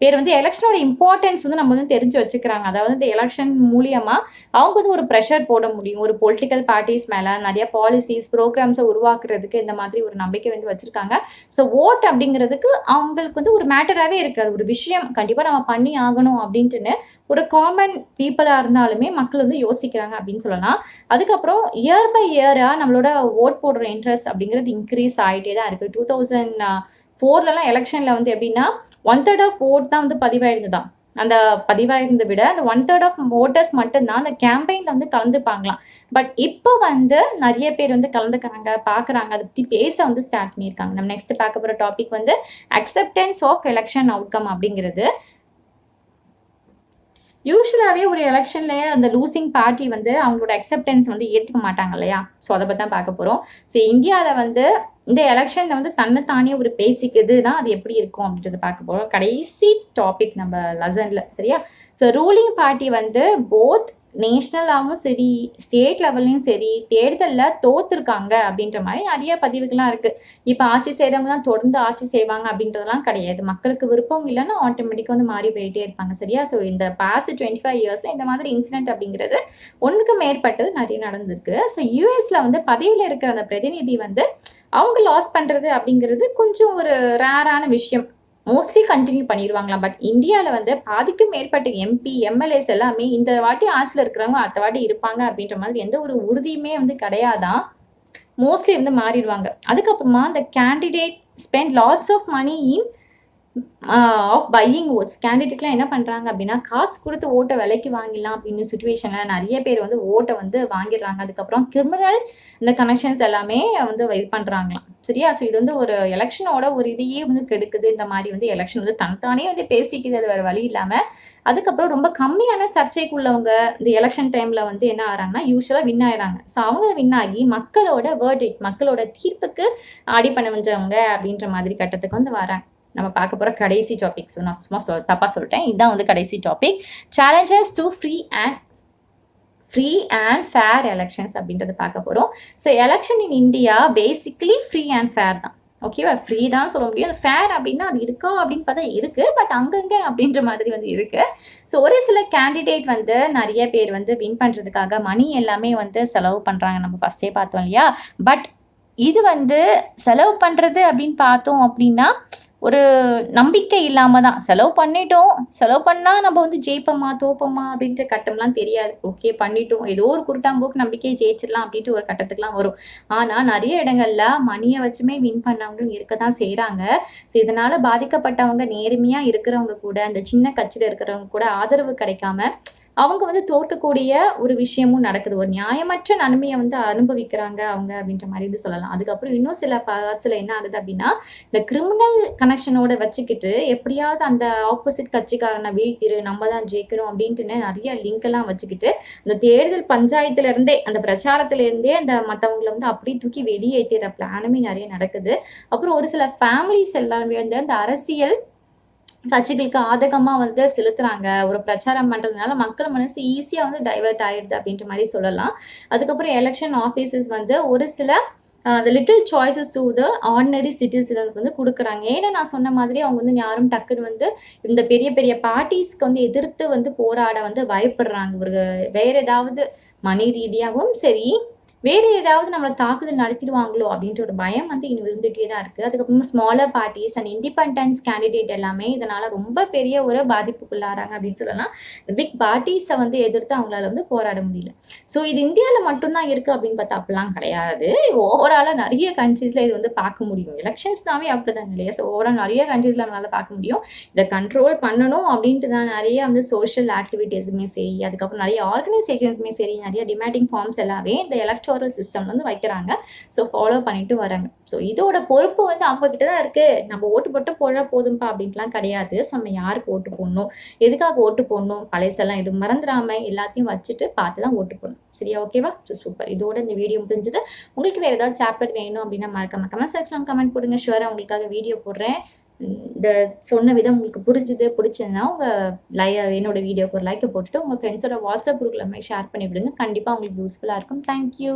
பேர் வந்து எலெக்ஷனோட இம்பார்ட்டன்ஸ் வந்து நம்ம வந்து தெரிஞ்சு வச்சுக்கிறாங்க. அதாவது இந்த எலெக்ஷன் மூலியமா அவங்க வந்து ஒரு ப்ரெஷர் போட முடியும். ஒரு பொலிட்டிக்கல் பார்ட்டிஸ் மேல நிறைய பாலிசிஸ் ப்ரோக்ராம்ஸை உருவாக்குறதுக்கு இந்த மாதிரி ஒரு நம்பிக்கை வந்து வச்சிருக்காங்க. ஸோ ஓட் அப்படிங்கிறதுக்கு அவங்களுக்கு வந்து ஒரு மேட்டராகவே இருக்காது. ஒரு விஷயம் கண்டிப்பாக நம்ம பண்ணி ஆகணும் அப்படின்ட்டுன்னு ஒரு காமன் பீப்புளாக இருந்தாலுமே மக்கள் வந்து யோசிக்கிறாங்க அப்படின்னு சொல்லலாம். அதுக்கப்புறம் இயர் பை இயராக நம்மளோட ஓட் போடுற இன்ட்ரெஸ்ட் அப்படிங்கிறது இன்க்ரீஸ் ஆகிட்டே தான் இருக்குது. 2004 எலெக்ஷனில் வந்து எப்படின்னா 1/3 ஆஃப் ஓட் தான் வந்து பதிவாயிருந்துதான். அந்த பதிவாயிருந்ததை விட அந்த 1/3 ஆஃப் ஓட்டர்ஸ் மட்டும்தான் அந்த கேம்பெயின்ல வந்து கலந்துப்பாங்களாம். பட் இப்போ வந்து நிறைய பேர் வந்து கலந்துக்கிறாங்க, பார்க்குறாங்க, அதை பற்றி பேச வந்து ஸ்டார்ட் பண்ணியிருக்காங்க. நம்ம நெக்ஸ்ட் பார்க்க போகிற டாபிக் வந்து அக்செப்டன்ஸ் ஆஃப் எலெக்ஷன் அவுட்கம் அப்படிங்கிறது. யூஸ்வலாகவே ஒரு எலெக்ஷன்லேயே அந்த லூசிங் பார்ட்டி வந்து அவங்களோட அக்செப்டன்ஸ் வந்து ஏற்றுக்க மாட்டாங்க இல்லையா? ஸோ அதை பற்றி தான் பார்க்க போகிறோம். ஸோ இந்தியாவில் வந்து இந்த எலெக்ஷனில் வந்து தன்னைத்தானே ஒரு பேசிக் இதுதான் அது எப்படி இருக்கும் அப்படின்றத பார்க்க போகிறோம். கடைசி டாபிக் நம்ம லெசனில். சரியா? ஸோ ரூலிங் பார்ட்டி வந்து போத் நேஷ்னலாகவும் சரி, ஸ்டேட் லெவல்லையும் சரி, தேர்தலில் தோத்துருக்காங்க அப்படின்ற மாதிரி நிறைய பதிவுகள்லாம் இருக்குது. இப்போ ஆட்சி செய்கிறவங்க தான் தொடர்ந்து ஆட்சி செய்வாங்க அப்படின்றதெல்லாம் கிடையாது. மக்களுக்கு விருப்பம் இல்லைன்னா ஆட்டோமேட்டிக்காக வந்து மாறி போயிட்டே இருப்பாங்க. சரியா? ஸோ இந்த பாஸ்ட் 25 இயர்ஸில் இந்த மாதிரி இன்சிடென்ட் அப்படிங்கிறது ஒன்றுக்கு மேற்பட்டது நிறைய நடந்திருக்கு. ஸோ யூஎஸ்ல வந்து பதவியில் இருக்கிற அந்த பிரதிநிதி வந்து அவங்க லாஸ் பண்ணுறது அப்படிங்கிறது கொஞ்சம் ஒரு ரேரான விஷயம். Mostly continue பண்ணிடுவாங்களாம். பட் இந்தியாவில் வந்து பாதிக்கும் மேற்பட்ட எம்பி எம்எல்ஏஸ் எல்லாமே இந்த வாட்டி ஆட்சியில் இருக்கிறவங்க அடுத்த வாட்டி இருப்பாங்க அப்படின்ற மாதிரி எந்த ஒரு உறுதியுமே வந்து கிடையாதான். மோஸ்ட்லி வந்து மாறிடுவாங்க. அதுக்கப்புறமா அந்த candidate spend lots of money in of buying votes. கேண்டிடேட்லாம் என்ன பண்ணுறாங்க அப்படின்னா காசு கொடுத்து ஓட்டை விலைக்கு வாங்கிடலாம் அப்படின்னு சுச்சுவேஷனில் நிறைய பேர் வந்து ஓட்டை வந்து வாங்கிடுறாங்க. அதுக்கப்புறம் கிரிமினல் இந்த கனெக்ஷன்ஸ் எல்லாமே வந்து இது பண்ணுறாங்களாம். சரியா? ஸோ இது வந்து ஒரு எலெக்ஷனோட ஒரு இதையே வந்து கெடுக்குது. இந்த மாதிரி வந்து எலெக்ஷன் வந்து தனித்தானே வந்து பேசிக்குது, அது வேறு வழி இல்லாமல். அதுக்கப்புறம் ரொம்ப கம்மியான சர்ச்சைக்குள்ளவங்க இந்த எலெக்ஷன் டைமில் வந்து என்ன ஆகிறாங்கன்னா யூஸ்வலாக வின் ஆயிடுறாங்க. ஸோ அவங்க வின் ஆகி மக்களோட வேர்டிக், மக்களோட தீர்ப்புக்கு ஆடி பண்ண வந்தவங்க அப்படின்ற மாதிரி கட்டத்துக்கு வந்து வராங்க. நம்ம பார்க்க போகிற கடைசி டாபிக். ஸோ நான் சும்மா தப்பாக சொல்லிட்டேன். இதுதான் வந்து கடைசி topic. Challenges to free and fair elections அப்படின்றத பார்க்க போகிறோம். So election in India basically free and fair தான். ஓகேவா? ஃப்ரீ தான் சொல்ல முடியும். ஃபேர் அப்படின்னா அது இருக்கா அப்படின்னு பார்த்தா இருக்குது, பட் அங்கங்கே அப்படின்ற மாதிரி வந்து இருக்குது. ஸோ ஒரு சில கேண்டிடேட் வந்து நிறைய பேர் வந்து வின் பண்ணுறதுக்காக மணி எல்லாமே வந்து செலவு பண்ணுறாங்க. நம்ம ஃபஸ்ட்டே பார்த்தோம் இல்லையா? பட் இது வந்து செலவு பண்ணுறது அப்படின்னு பார்த்தோம் அப்படின்னா ஒரு நம்பிக்கை இல்லாமல் தான். செலவு பண்ணிட்டோம், செலவு பண்ணால் நம்ம வந்து ஜெயிப்போமா தோப்போமா அப்படின்ற கட்டம்லாம் தெரியாது. ஓகே பண்ணிட்டோம், ஏதோ ஒரு குருட்டாம்போக்கு நம்பிக்கையை ஜெயிச்சிடலாம் அப்படின்ட்டு ஒரு கட்டத்துக்குலாம் வரும். ஆனால் நிறைய இடங்கள்ல மணியை வச்சுமே வின் பண்ணவங்களும் இருக்க தான் செய்கிறாங்க. ஸோ இதனால் பாதிக்கப்பட்டவங்க நேர்மையாக இருக்கிறவங்க கூட, அந்த சின்ன கட்சியில் இருக்கிறவங்க கூட ஆதரவு கிடைக்காம அவங்க வந்து தோற்கக்கூடிய ஒரு விஷயமும் நடக்குது. ஒரு நியாயமற்ற நன்மையை வந்து அனுபவிக்கிறாங்க அவங்க அப்படின்ற மாதிரி இது சொல்லலாம். அதுக்கப்புறம் இன்னும் சில பார்ட்ஸ்ல என்ன ஆகுது அப்படின்னா, இந்த கிரிமினல் கனெக்ஷனோட வச்சுக்கிட்டு எப்படியாவது அந்த ஆப்போசிட் கட்சிக்காரனை வீழ்த்திரு, நம்ம தான் ஜெயிக்கணும் அப்படின்ட்டுன்னு நிறைய லிங்க் எல்லாம் வச்சுக்கிட்டு அந்த தேர்தல் பஞ்சாயத்துல இருந்தே அந்த பிரச்சாரத்துல இருந்தே அந்த மத்தவங்களை வந்து அப்படியே தூக்கி வெளியேற்றிற பிளானுமே நிறைய நடக்குது. அப்புறம் ஒரு சில ஃபேமிலிஸ் எல்லாமே வந்து அந்த அரசியல் கட்சிகளுக்கு ஆதகமா வந்து செலுத்துறாங்க. ஒரு பிரச்சாரம் பண்றதுனால மக்கள் மனசு ஈஸியா வந்து டைவர்ட் ஆயிடுது அப்படின்ற மாரி சொல்லலாம். அதுக்கப்புறம் எலக்ஷன் ஆபீசர்ஸ் வந்து ஒரு சில the little choices to the ordinary citizens வந்து குடுக்குறாங்க. ஏன்னா நான் சொன்ன மாதிரி அவங்க வந்து யாரும் டக்குன்னு வந்து இந்த பெரிய பெரிய பார்ட்டிஸ்க்கு வந்து எதிர்த்து வந்து போராட வந்து பயப்படுறாங்க. ஒரு வேற ஏதாவது மணி ரீதியாவும் சரி, வேற ஏதாவது நம்மள தாக்குதல் நடத்திடுவாங்களோ அப்படின்ற ஒரு பயம் வந்து இன்னும் இருந்துட்டே தான் இருக்கு. அதுக்கப்புறமா smaller parties and independence candidate எல்லாமே இதனால ரொம்ப பெரிய ஒரு பாதிப்புக்குள்ளாறாங்க அப்படின்னு சொல்லலாம். பிக் பார்ட்டிஸை வந்து எதிர்த்து அவங்களால வந்து போராட முடியல. ஸோ இது இந்தியால மட்டும் தான் இருக்கு அப்படின்னு பார்த்தா அப்படிலாம் கிடையாது. ஓவராலா நிறைய கண்ட்ரீஸ்ல இது வந்து பார்க்க முடியும். எலெக்ஷன்ஸ்னாவே அப்படிதான் இல்லையா? ஸோ ஓவரால் நிறைய கண்ட்ரீஸ்ல நம்மளால பார்க்க முடியும். இதை கண்ட்ரோல் பண்ணணும் அப்படின்ட்டு தான் நிறைய வந்து சோஷியல் ஆக்டிவிட்டீஸுமே சரி, அதுக்கப்புறம் நிறைய ஆர்கனைசேஷன்ஸுமே சரி, நிறைய டிமாண்டிங் ஃபார்ம்ஸ் எல்லாமே இந்த எலக்ட்ரல் சிஸ்டம் வந்து வைக்கிறாங்க. ஸோ ஃபாலோ பண்ணிட்டு வராங்க. ஸோ இதோட பொறுப்பு வந்து அவங்க கிட்ட தான் இருக்கு. நம்ம ஓட்டு போட்டு போட போதும்பா அப்படின்ட்டுலாம் கிடையாது. ஸோ நம்ம யாருக்கு ஓட்டு போடணும், எதுக்காக ஓட்டு போடணும், பழைசெல்லாம் எதுவும் மறந்துடாம எல்லாத்தையும் வச்சுட்டு பார்த்து தான் ஓட்டு போடணும். சரியா? ஓகேவா? So super. இதோட இந்த வீடியோ முடிஞ்சது. உங்களுக்கு வேற ஏதாவது சாப்டர் வேணும் அப்படின்னா மறக்காம கமெண்ட் செக்ஷன் கமெண்ட் போடுங்க. ஷுவரா உங்களுக்காக வீடியோ போடுறேன். இந்த சொன்ன விதம் உங்களுக்கு புரிஞ்சுது, பிடிச்சதுன்னா உங்க என்னோட வீடியோக்கு ஒரு லைக்கை போட்டுட்டு உங்க ஃப்ரெண்ட்ஸோட வாட்ஸ்அப் குரூப்ல ஷேர் பண்ணி விடுங்க. கண்டிப்பா உங்களுக்கு யூஸ்ஃபுல்லா இருக்கும். தேங்க்யூ.